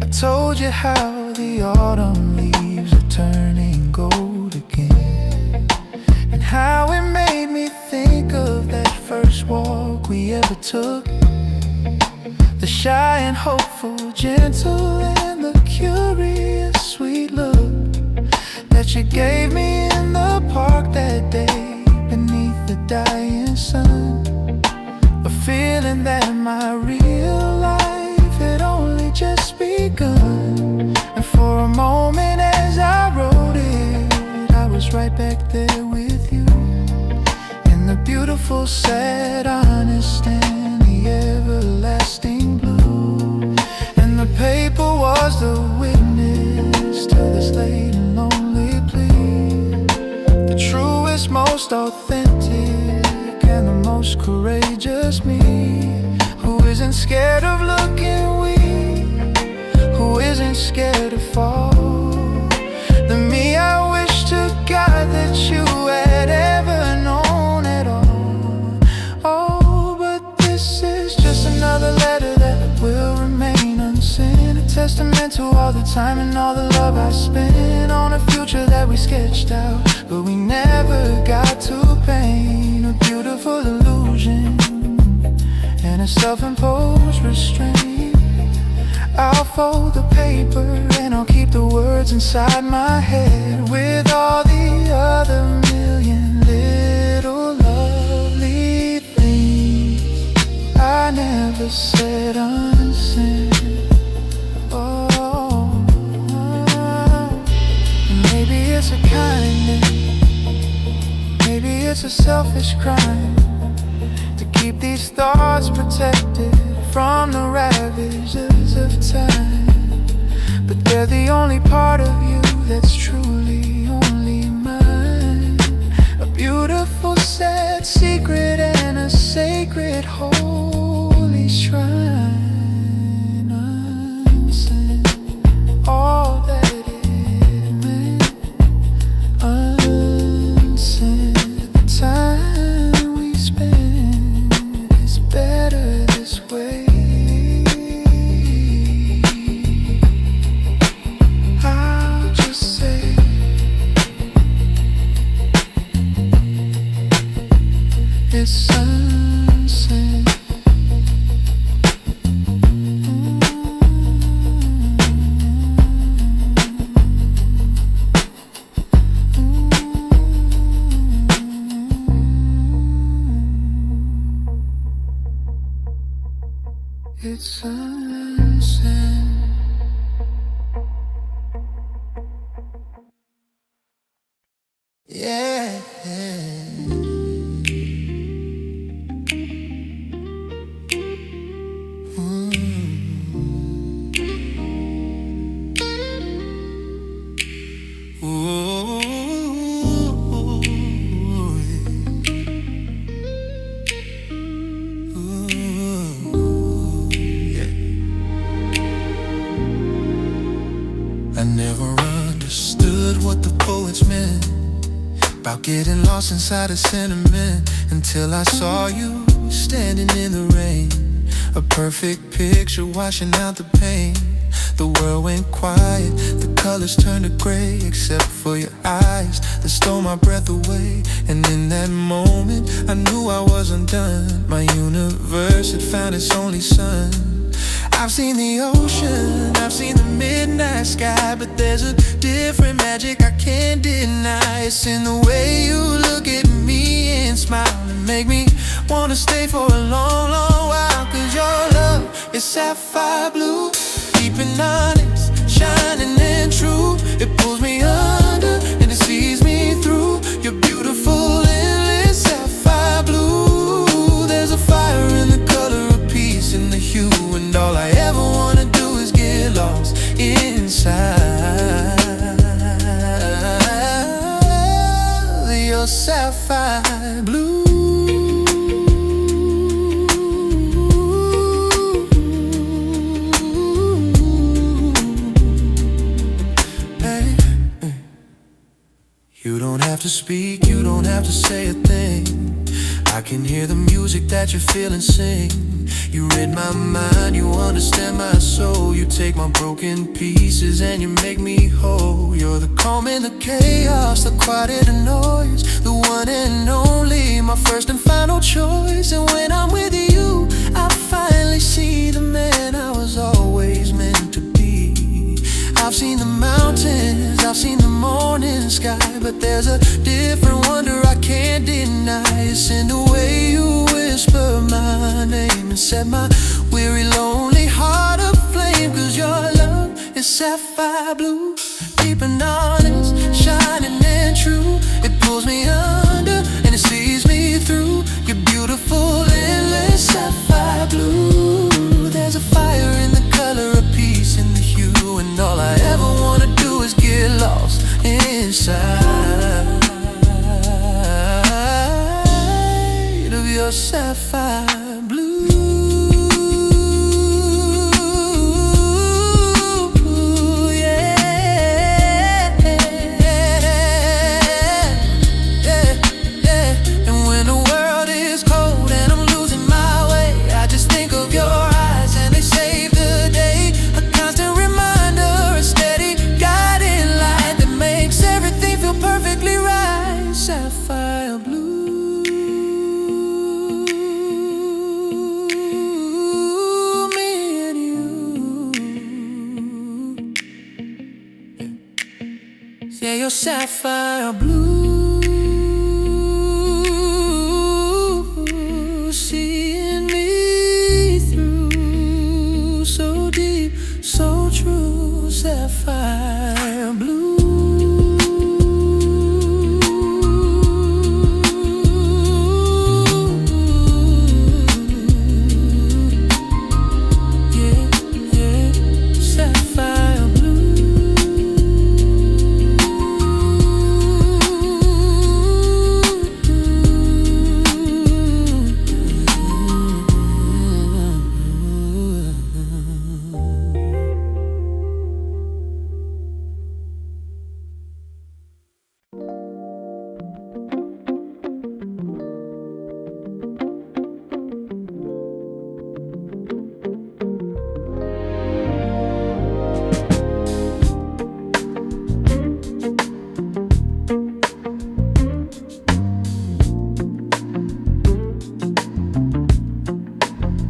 I told you how the autumn leaves are turning gold again, and how it made me think of that first walk we ever took, the shy and hopeful, gentle, and the curious sweet look that you gave me in the park that day beneath the dying sun. A feeling that my real life had only just begun. And for a moment as I wrote it, I was right back there with you, in the beautiful, sad, honest, and the everlasting blue. And the paper was the witness to this late and lonely plea, the truest, most authentic, and the most courageous me, who isn't scared of looking weak, who isn't scared to fall. The me I wish to God that you had ever known at all. Oh, but this is just another letter that will remain unsent, a testament to all the time and all the love I spent on a future that we sketched out, but we never got to paint. A beautiful illusion and a self-imposed restraint. I'll fold the paper and I'll keep the words inside my head, with all the other million little lovely things I never said unsent. Oh, maybe it's a kindness, maybe it's a selfish crime to keep these thoughts protected from the ravages of time, but they're the only part of you that's truly only mine. A beautiful, sad secret and a sacred, holy shrine unsent. All that it meant unsent. The time we spend is better this way. I'll just say it's unsent. It's unsent. Yeah. never understood what the poets meant about getting lost inside a sentiment, until I saw you standing in the rain, a perfect picture washing out the pain. The world went quiet, the colors turned to gray, except for your eyes that stole my breath away. And in that moment, I knew I was undone. My universe had found its only sun. I've seen the ocean, I've seen the midnight sky, but there's a different magic I can't deny. It's in the way you look at me and smile and make me wanna stay for a long, long while. Cause your love is sapphire blue, deep and honest, shining and true. It pulls me under and it sees me through. You're beautiful, endless sapphire blue. There's a fire in the color of peace and the hue, and all I ever wanna do is get lost inside your sapphire blue. You don't have to speak, you don't have to say a thing. I can hear the music that you're feeling sing. You read my mind, you understand my soul. You take my broken pieces and you make me whole. You're the calm in the chaos, the quiet in the noise, the one and only, my first and final choice. And when I'm with you, I finally see the man I was always meant to be. I've seen the mountains, I've seen the morning sky, but there's a different wonder I can't deny. It's in the way you whisper my name and set my weary, lonely heart aflame. Cause your love is sapphire blue, deep and honest, shining and true. It pulls me under and it sees me through. You're beautiful, endless sapphire blue. There's a fire in the color of peace and the hue, and all I ever wanna do is get lost inside of your sapphire blue. Yeah, you're sapphire blue, seeing me through, so deep, so true, sapphire blue.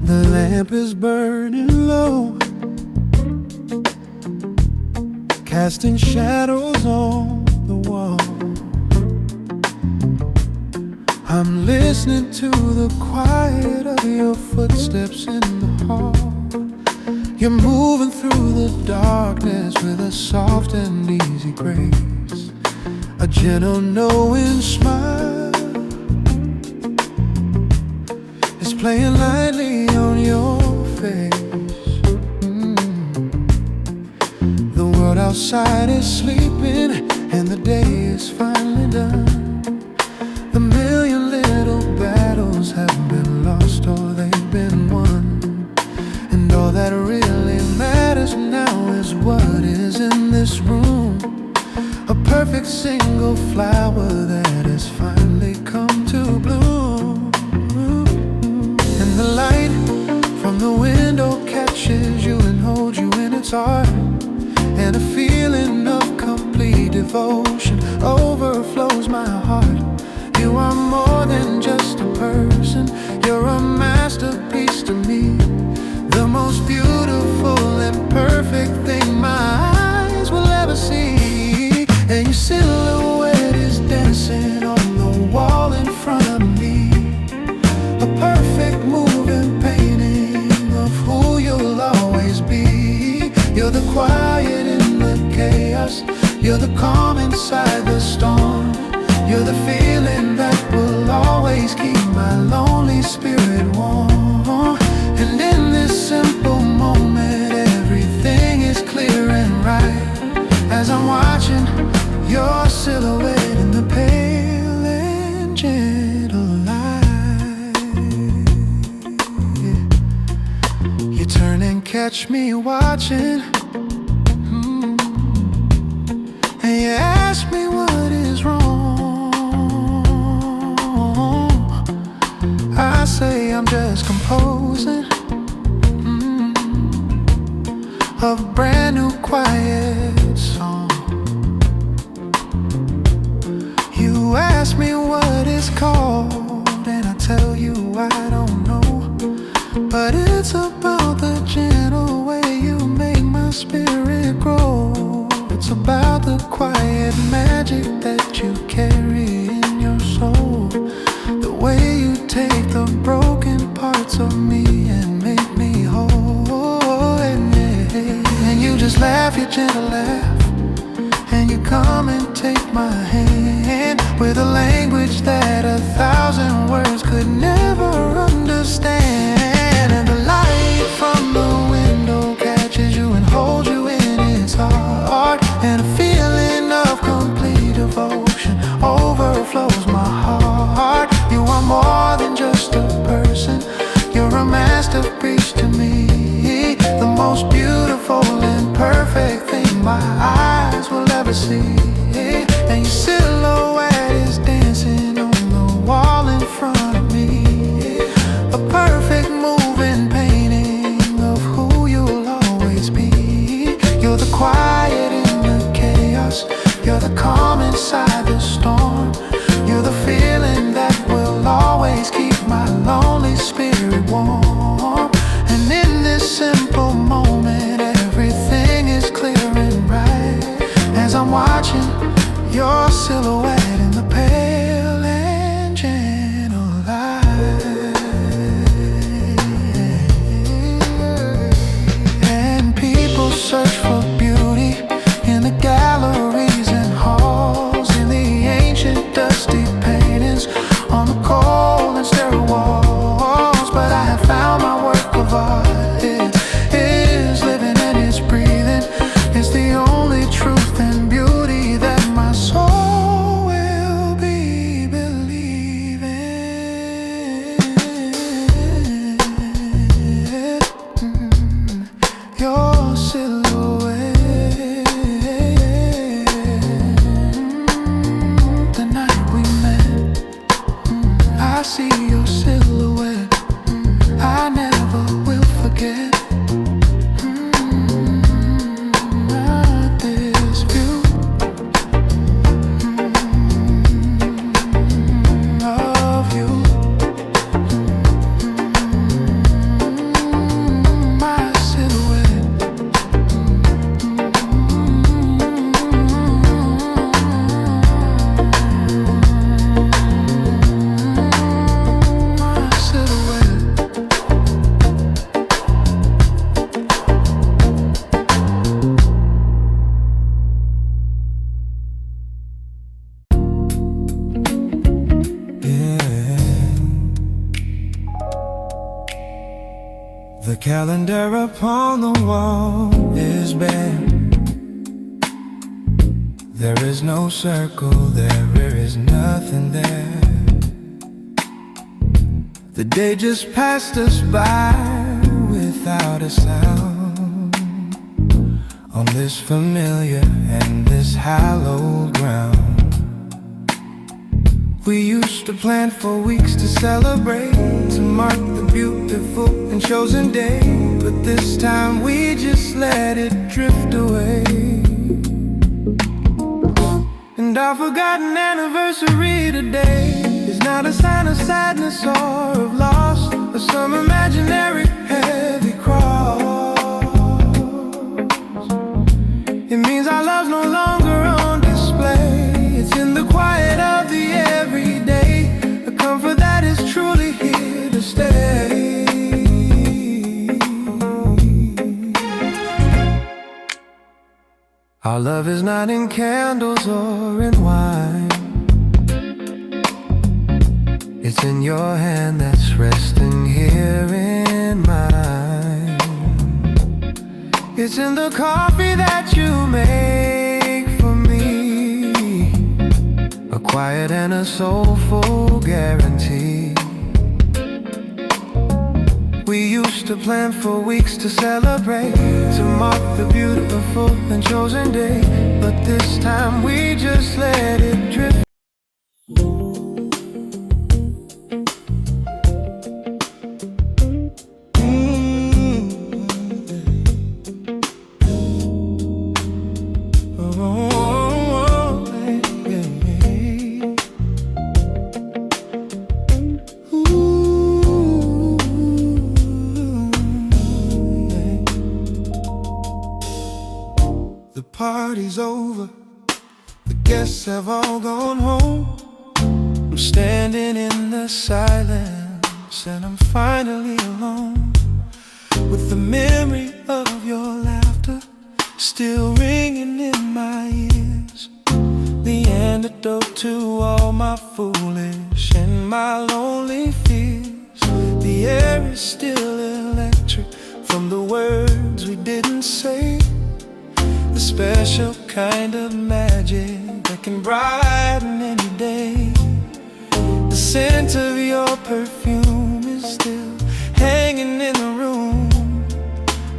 The lamp is burning low, casting shadows on the wall. I'm listening to the quiet of your footsteps in the hall. You're moving through the darkness with a soft and easy grace, a gentle knowing smile is playing lightly on your face. The world outside is sleeping and the day is finally done. The million little battles haven't been lost or they've been won, and all that really matters now is what is in this room. perfect single flower that has finally come to bloom. And the light from the window catches you and holds you in its arms. And a feeling of complete devotion overflows my heart. You are more than just a person, you're a masterpiece to me. The most beautiful and perfect thing my eyes will ever see. And your silhouette is dancing on the wall in front of me. A perfect moving painting of who you'll always be. You're the quiet in the chaos, you're the calm inside the storm. You're the feeling that will always keep my lonely spirit warm. And in this simple moment, everything is clear and right, as I'm watching your silhouette in the pale and gentle light. You turn and catch me watching, and you ask me what is wrong. I say I'm just composing a brand new quiet song. You ask me what it's called, and I tell you I don't know. But it's about the gentle way you make my spirit grow. It's about the quiet magic that you carry in your soul. The way you take the broken parts of me and make me whole. And you just laugh your gentle laugh, and you come and take my hand with a language that 1,000 words could never understand. And the light from the window catches you and holds you in its heart. And a feeling of complete devotion overflows my heart. You are more than just a person, you're a masterpiece to me. The most beautiful and perfect thing my eyes will ever see. And your silhouette is dancing on the wall in front of me. A perfect moving painting of who you'll always be. You're the quiet in the chaos, you're the calm inside the storm. You're the feeling that will always keep my lonely spirit warm. And in this simple moment, everything is clear and right, as I'm watching your silhouette in the pale and gentle light. And people search for beauty in the galleries and halls, in the ancient dusty paintings on the cold and sterile walls. But I have found my work of art. It is living and it's breathing. It's the only truth and beauty that my soul will be believing. Your silhouette, the night we met, I see your silhouette, I never will forget. This view of you, my silhouette, my silhouette. The calendar upon the wall is bare. There is no circle, there is nothing there. The day just passed us by without a sound, on this familiar and this hallowed ground. We used to plan for weeks to celebrate, to mark the beautiful and chosen day. But this time we just let it drift away. And our forgotten anniversary today is not a sign of sadness or of loss, or some imaginary heavy cross. It means our love's no longer on display. It's in the quiet of the everyday, a comfort that is truly here to stay. Our love is not in candles or in wine. It's in your hand that's resting here in mine. It's in the coffee that you make for me, a quiet and a soulful guarantee. We used to plan for weeks to celebrate, to mark the beautiful and chosen day. But this time we just let it drift. The party's over, the guests have all gone home. I'm standing in the silence and I'm finally alone, with the memory of your laughter still ringing in my ears. The antidote to all my foolish and my lonely fears. The air is still electric from the words we didn't say. The special kind of magic that can brighten any day. The scent of your perfume is still hanging in the room,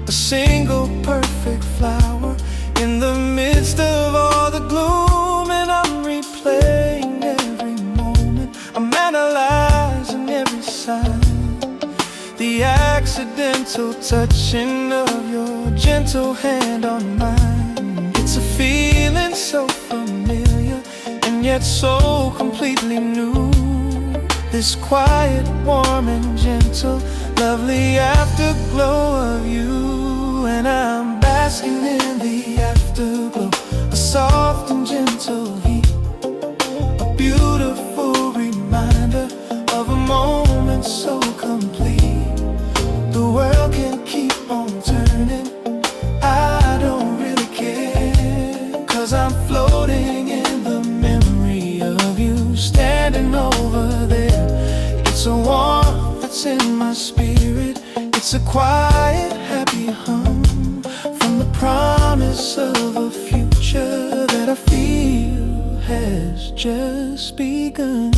a single perfect flower in the midst of all the gloom. And I'm replaying every moment, I'm analyzing every sign, the accidental touching of your gentle hand on mine. It's a feeling so familiar and yet so completely new. This quiet, warm and gentle, lovely afterglow of you. And I'm basking in the afterglow, a soft and gentle heat, a beautiful reminder of a moment so complete. The world can keep on turning, I don't really care, 'cause I'm floating in the memory of you standing over there. It's a warmth that's in my spirit, it's a quiet, happy hum from the promise of a future that I feel has just begun.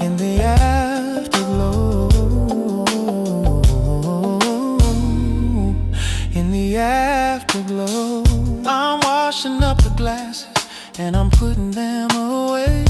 In the afterglow, in the afterglow, I'm washing up the glasses and I'm putting them away,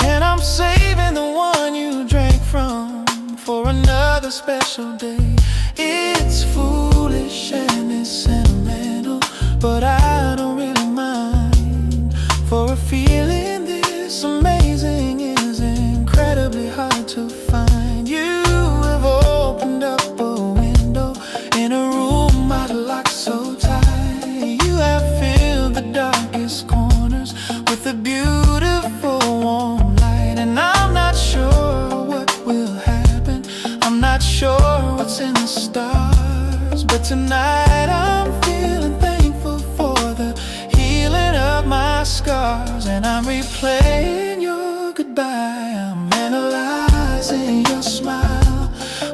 and I'm saving the one you drank from for another special day. It's foolish and it's sentimental, but I don't really mind, for a feeling this amazing is incredibly hard to find. You have opened up a window in a room I'd locked so tight. You have filled the darkest corners with a beautiful warm light. And I'm not sure what will happen, I'm not sure what's in the stars, but tonight I'm feeling thankful for the healing of my scars. And I'm replaying your goodbye, I'm analyzing your smile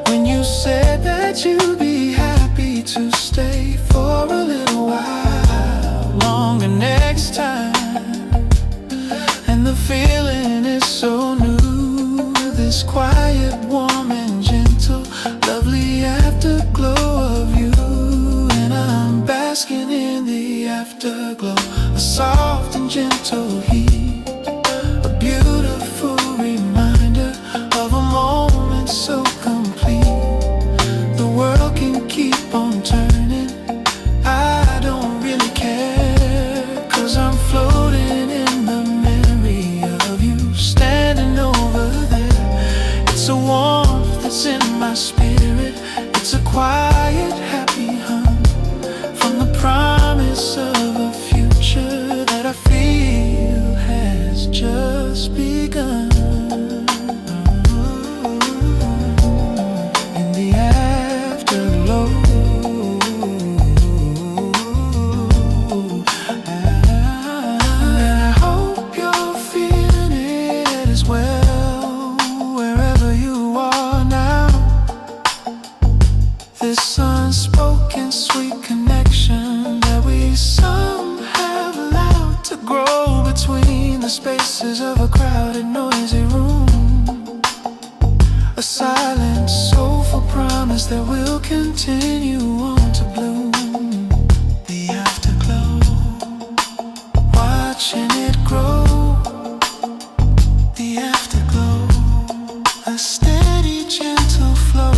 when you said that you'd be happy to stay for a little while longer next time. And the feeling is so new, this quiet, warm and gentle, lovely afterglow of you. And I'm basking in the afterglow, a soft and and gentle heat, a beautiful reminder of a moment so complete. The world can keep on turning, I don't really care, 'cause I'm floating in the memory of you standing over there. It's a warmth that's in my spirit, it's a quiet, happy hum from the promise of a future that I feel has just begun. In the afterglow, and I hope you're feeling it as well, wherever you are now. This unspoken sweet connection that we some have allowed to grow between the spaces of a crowded, noisy room. A silent, soulful promise that will continue on to bloom. The afterglow, watching it grow. The afterglow, a steady, gentle flow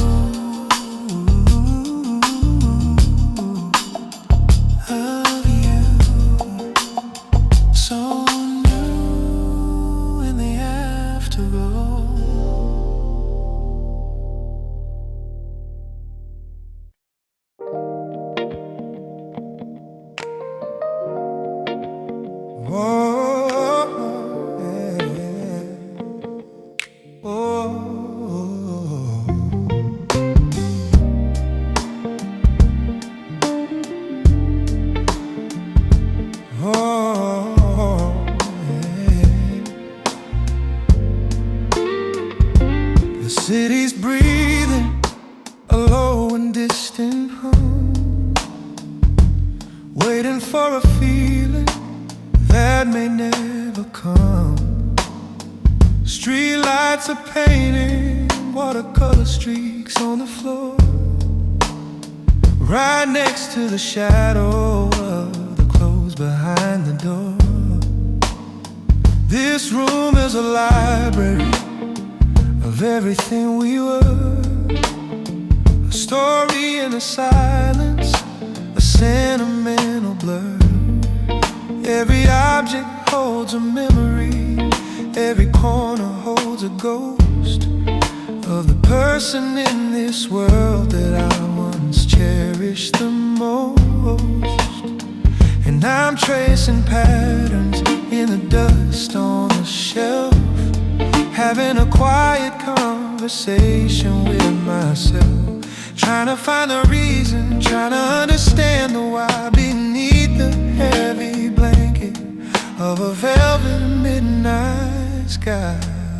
of you, so new in the afterglow. Oh, yeah. Oh, oh, yeah. The city's breathing a low and distant hum, waiting for a feeling that may never come. Street lights are painting watercolor streaks on the floor, right next to the shadow of the clothes behind the door. This room is a library of everything we were, a story in the silence, a sentimental blur. Every object holds a memory, every corner holds a ghost of the person in this world that I once cherished the most. And I'm tracing patterns in the dust on the shelf, having a quiet conversation with myself, trying to find the reason, trying to understand the why beneath the heavy blanket of a velvet midnight sky.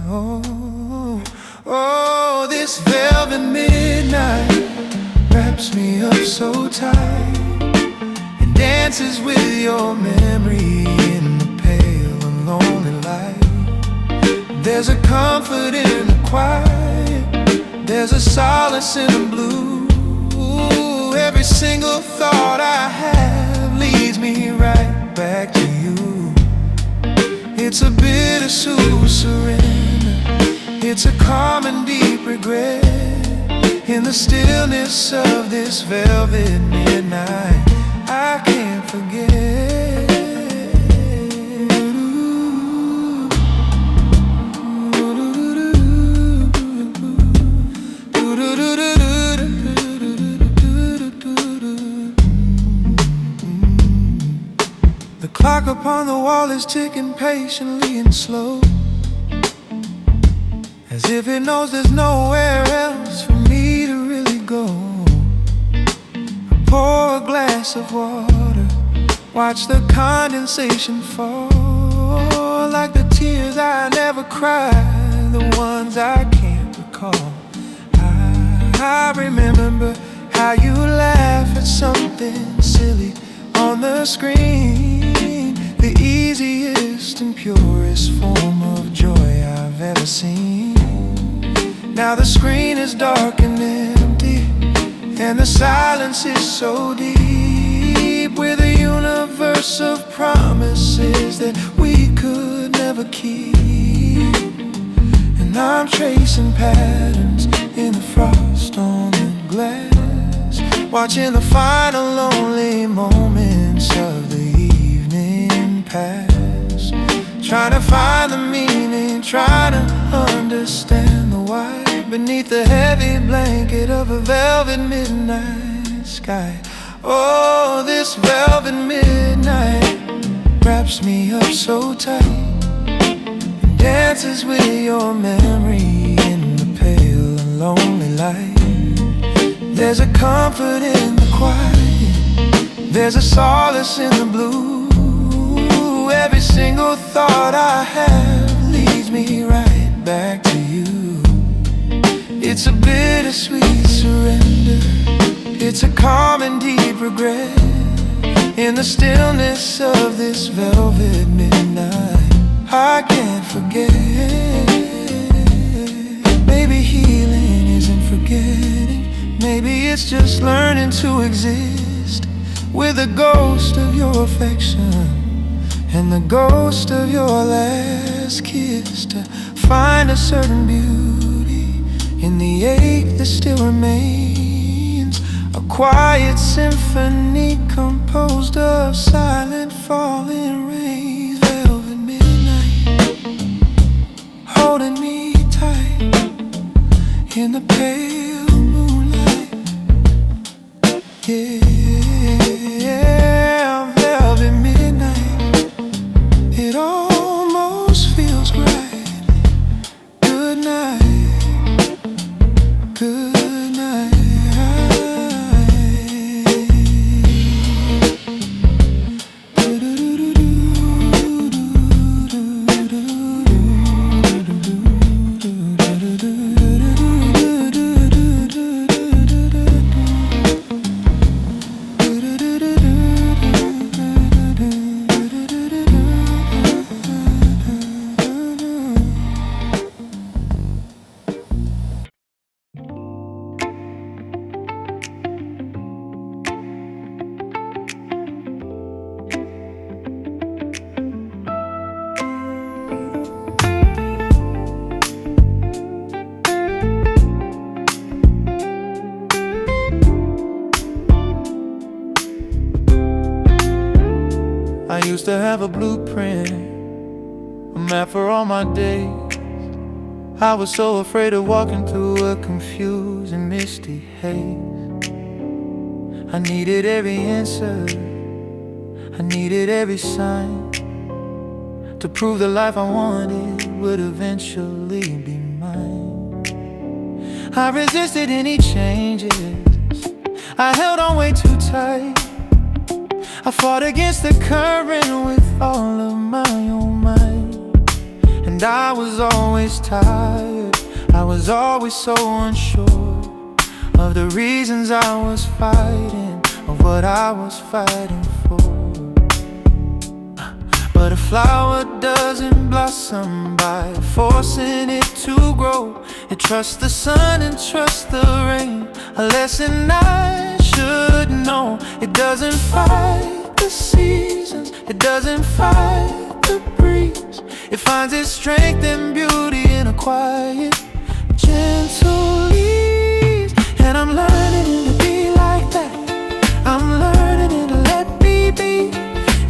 Oh, oh, this velvet midnight wraps me up so tight and dances with your memory in the pale and lonely light. There's a comfort in the quiet, there's a solace in the blue. Every single thought I have leads me right back to you. It's a bittersweet surrender, it's a calm and deep regret. In the stillness of this velvet midnight, I can't forget. The clock upon the wall is ticking patiently and slow, as if it knows there's nowhere else for me to really go. I pour a glass of water, watch the condensation fall, like the tears I never cried, the ones I can't recall. I remember how you laugh at something silly on the screen, the easiest and purest form of joy I've ever seen. Now the screen is dark and empty, and the silence is so deep, with a universe of promise promises that we could never keep. And I'm tracing patterns in the frost on the glass, watching the final lonely moments of the evening pass, trying to find the meaning, trying to understand the why beneath the heavy blanket of a velvet midnight sky. Oh, this velvet midnight wraps me up so tight and dances with your memory in the pale and lonely light. There's a comfort in the quiet, there's a solace in the blue. Every single thought I have leads me right back to you. It's a bittersweet surrender, it's a calm and deep regret in the stillness of this velvet midnight. I can't forget. Maybe healing isn't forgetting, maybe it's just learning to exist with the ghost of your affection and the ghost of your last kiss, to find a certain beauty in the ache that still remains, a quiet symphony composed of silent falling rains. Velvet midnight holding me tight in the pale moonlight. Yeah, velvet midnight, it almost feels right. Good night, good night. I used to have a blueprint, a map for all my days. I was so afraid of walking through a confusing, misty haze. I needed every answer, I needed every sign, to prove the life I wanted would eventually be mine. I resisted any changes, I held on way too tight. I fought against the current with all of my own might. And I was always tired, I was always so unsure of the reasons I was fighting, of what I was fighting for. But a flower doesn't blossom by forcing it to grow. It trusts the sun and trusts the rain, a lesson I should know. It doesn't fight the seasons, it doesn't fight the breeze. It finds its strength and beauty in a quiet, gentle ease. And I'm learning to be like that, I'm learning to let me be,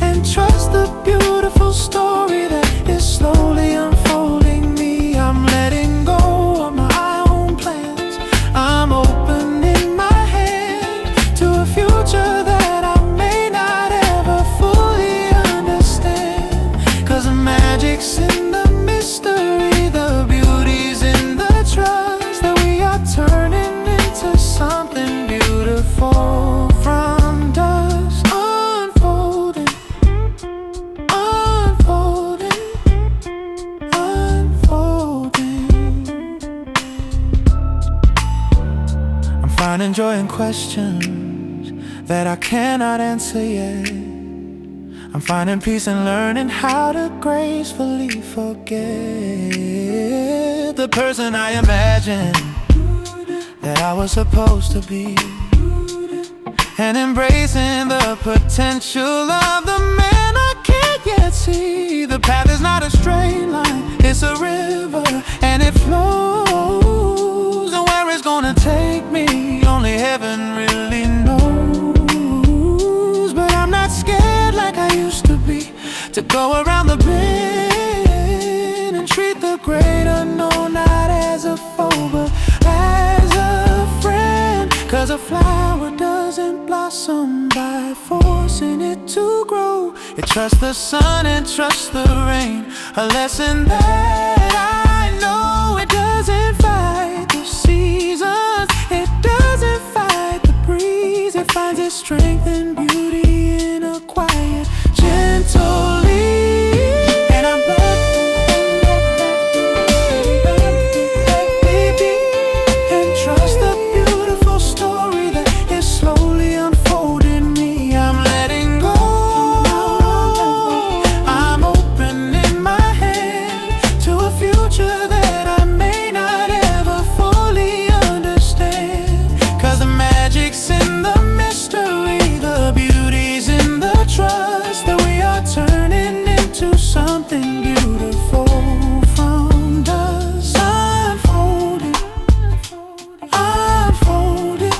and trust the beautiful story that is slowly unfolding me. I'm letting go of my own plans, I'm opening my hand to a future that I may not ever fully understand. 'Cause the magic's in the mystery, the beauty's in the trust that we are turning into something beautiful from dust. Unfolding, unfolding, unfolding. I'm finding joy in questions that I cannot answer yet. I'm finding peace in learning how to gracefully forget the person I imagined that I was supposed to be, and embracing the potential of the man I can't yet see the path is not a straight line, it's a river, and it flows. And where it's gonna take me, only heaven really knows. But I'm not scared like I used to be, to go around the bend and treat the great unknown not as a foe, but as a friend. 'Cause a flower doesn't blossom by forcing it to grow. It trusts the sun and trusts the rain, a lesson that I know. It doesn't fight the seasons, it doesn't fight the breeze. It finds its strength and beauty in a quiet, gentle leaf. And I'm baby, and trust the beautiful story that is slowly unfolding me. I'm letting go, I'm opening my hand to a future that I may not ever fully understand. 'Cause the magic's in the mystery, the beauty's in the trust, that we are turning into something beautiful from dust. Unfolding, unfolding,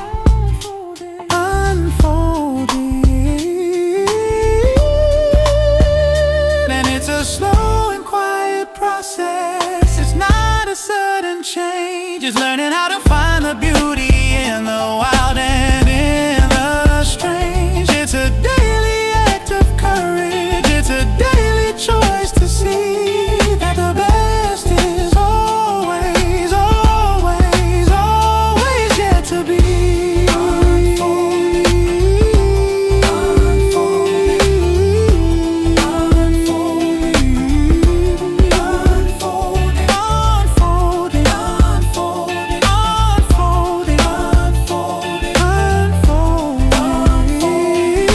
unfolding. And it's a slow and quiet process, it's not a sudden change. It's learning how to find the beauty in the wild and in the strange. It's a daily act of courage, it's a daily choice to see that the best is always, always, always yet to be. Unfolding, unfolding, unfolding, unfolding, unfolding, unfolding, unfolding, unfolding.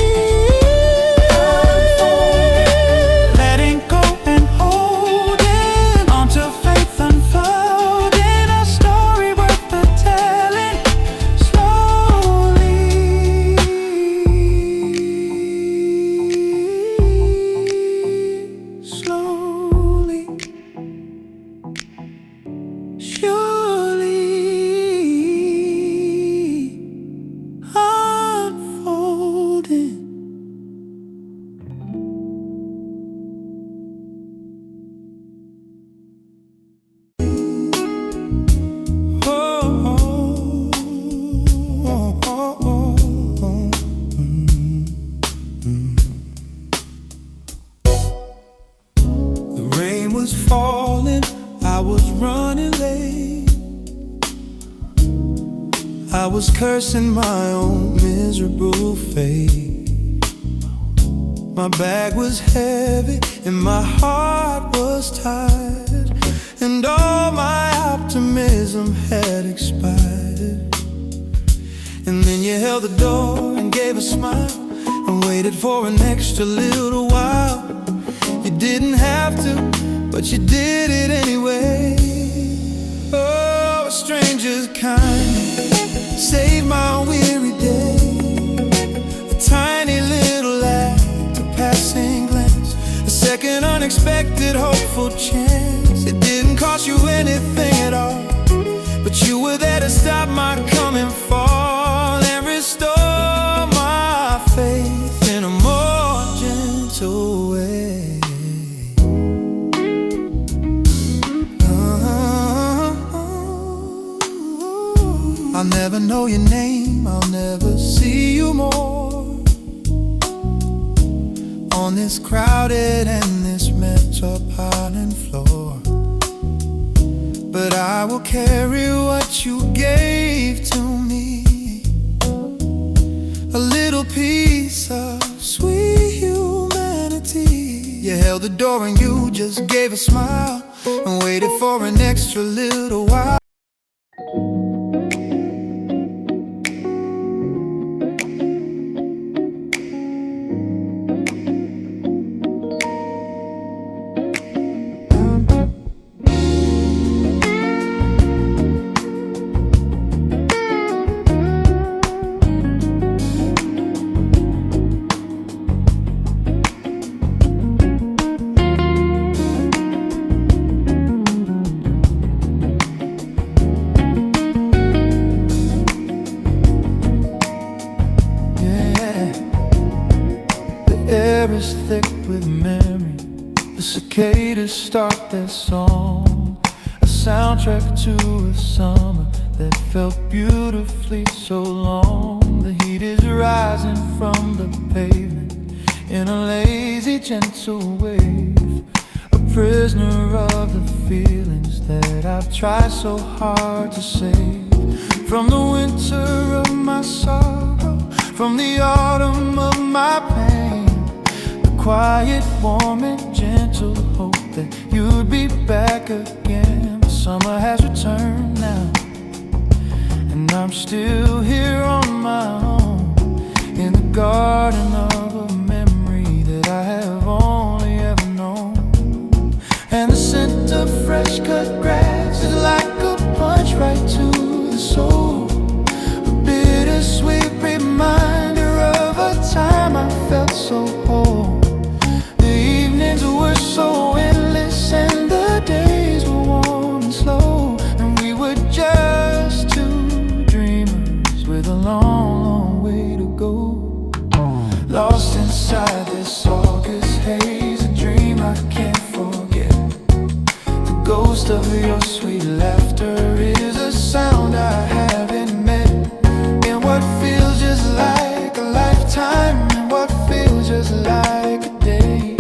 Letting go and holding onto faith unfolding, a story worth the telling slowly, slowly, surely unfolding. The rain was falling, I was running late. I was cursing my own miserable fate. My bag was heavy and my heart was tired, and all my optimism had expired. And then you held the door and gave a smile and waited for an extra little while. You didn't have to, but you did it anyway. Oh, a stranger's kindness saved my weary day. A tiny little act, a passing glance, a second unexpected hopeful chance. It didn't cost you anything at all, but you were there to stop my coming fall and restore my faith in a more gentle way. I'll never know your name, I'll never see you more on this crowded and this metropolitan floor. But I will carry what you gave to me, a little piece of sweet humanity. You held the door and you just gave a smile and waited for an extra little while. air is thick with memory. The cicadas start their song, a soundtrack to a summer that felt beautifully so long. The heat is rising from the pavement in a lazy, gentle wave, a prisoner of the feelings that I've tried so hard to save. From the winter of my sorrow, from the autumn of my pain, the quiet, warm and gentle hope that you'd be back again. The summer has returned now, and I'm still here on my own, in the garden of a memory that I have only ever known. And the scent of fresh cut grass is like a punch right to the soul, a bittersweet reminder of a time I felt so whole. The evenings were so endless and the days were warm and slow, and we were just two dreamers with a long, long way to go. Lost inside this August haze, a dream I can't forget. The ghost of your sweet laughter is a sound I haven't met, in what feels just like a lifetime, and what feels just like a day.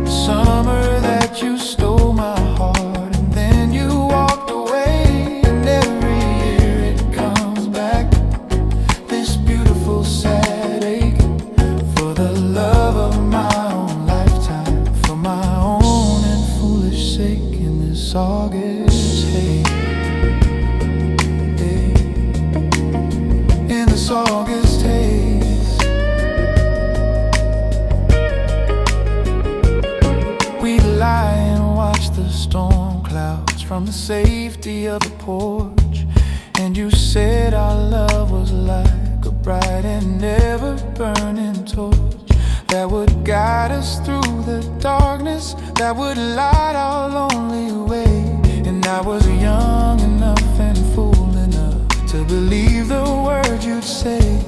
The summer that you stole my heart and then you walked away, and every year it comes back, this beautiful sad ache, for the love of my own lifetime, for my own and foolish sake, in this August haze. In this August haze, we lie and watch the storm clouds from the safety of the porch, and you said our love was like a bright and never burning torch that would guide us through the darkness, that would light our lonely way. And I was young enough and fool enough to believe the words you'd say.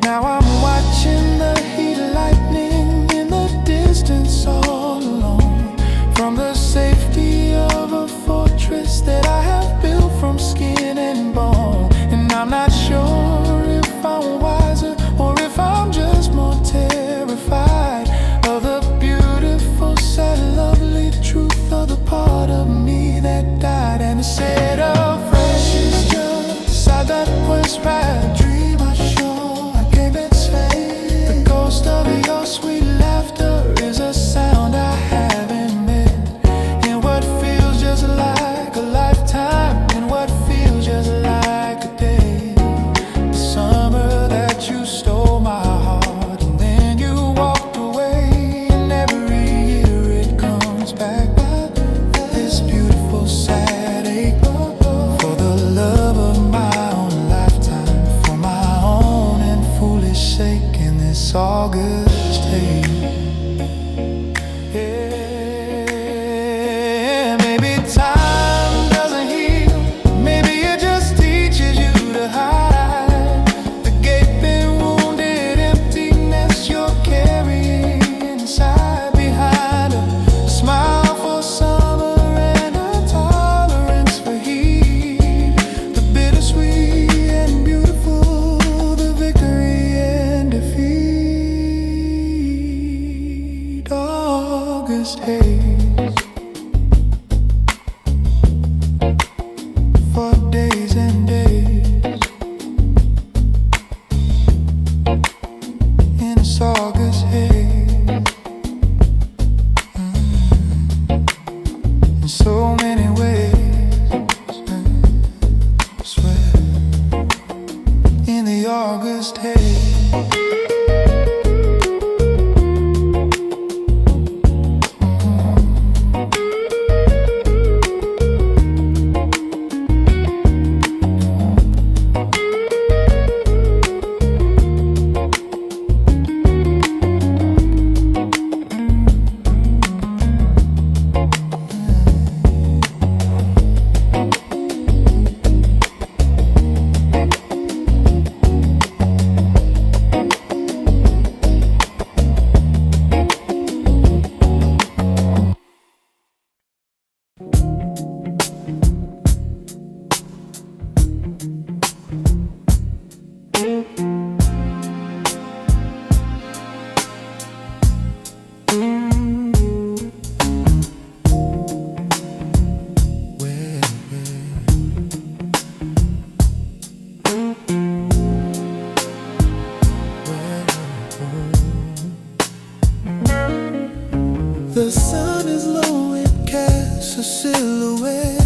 Now I'm watching the heat lightning in the distance all alone, from the safety of a fortress that I have built from skin and bone. And I'm not sure if I'm wiser or if I'm just more terrified of the beautiful, sad, lovely truth of the part of me that died. And instead of fresh is just beside that was right dream I sure I can't say. The ghost of your sweet laughter is a sound I haven't met, in what feels just like a lifetime, in what feels just like a day. The summer that you stole my heart and then you walked away, and every year it comes back, this beautiful sad ache, for the love of my own lifetime, for my own and foolish sake, in this August haze. Yeah, maybe time doesn't heal, maybe it just teaches you to hide the gaping, wounded emptiness you're carrying inside, behind a smile for summer and a tolerance for heat, the bittersweet and beautiful, the victory and defeat. August haze, for days and days, in this August haze. In so many ways, I swear, in the August haze. The sun is low and casts a silhouette,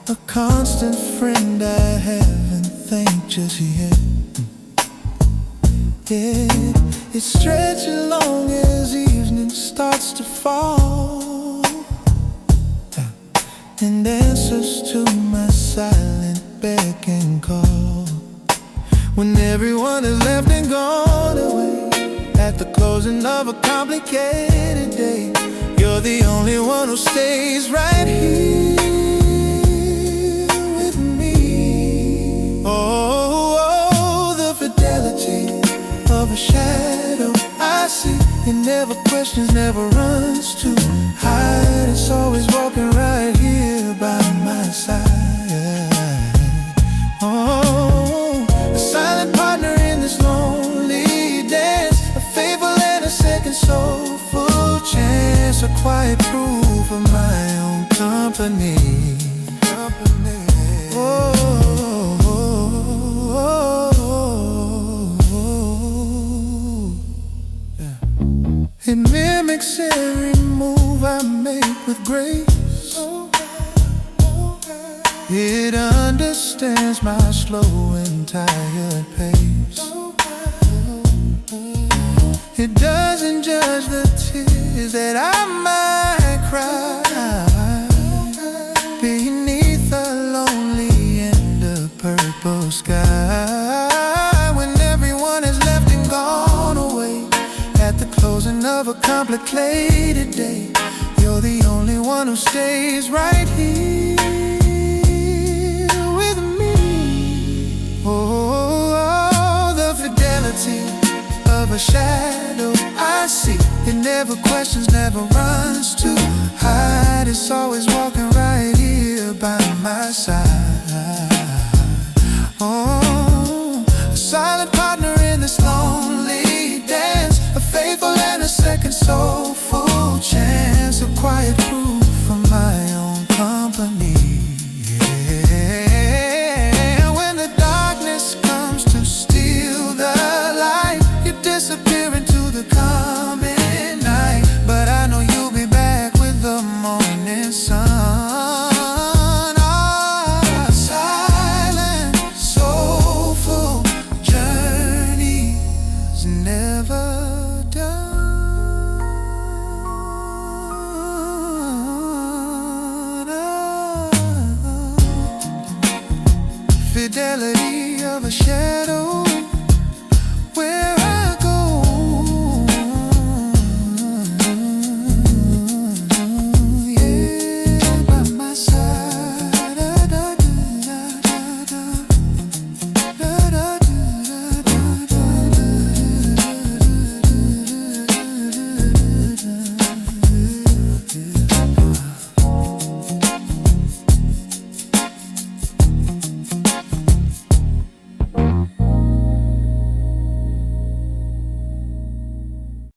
a constant friend I haven't thanked just yet. Yeah, it's stretching long as evening starts to fall, and answers to my silent beck and call. When everyone is left and gone away, at the closing of a complicated day, you're the only one who stays right here with me. Oh, the fidelity of a shadow I see. It never questions, never runs to hide. It's always walking right here by my side. Oh, a silent partner in this lonely dance, a faithful and a second soulful chance, a quiet proof of my own company. It mimics every move I make with grace. It understands my slow and tired pace. It doesn't judge the tears that I might cry beneath a lonely and a purple sky. When everyone is left and gone away, at the closing of a complicated day, you're the only one who stays right here with me. Oh, the fidelity of a shadow I see. It never questions, never runs to hide. It's always walking right here by my side. Oh, a silent partner in this lonely dance, a faithful and a second soulful chance, a quiet proof of my own company. Yeah. When the darkness comes to steal the light, you disappear into the coming night, but I know you'll be back with the morning sun. Our silent, soulful journey is never done. Fidelity of a shadow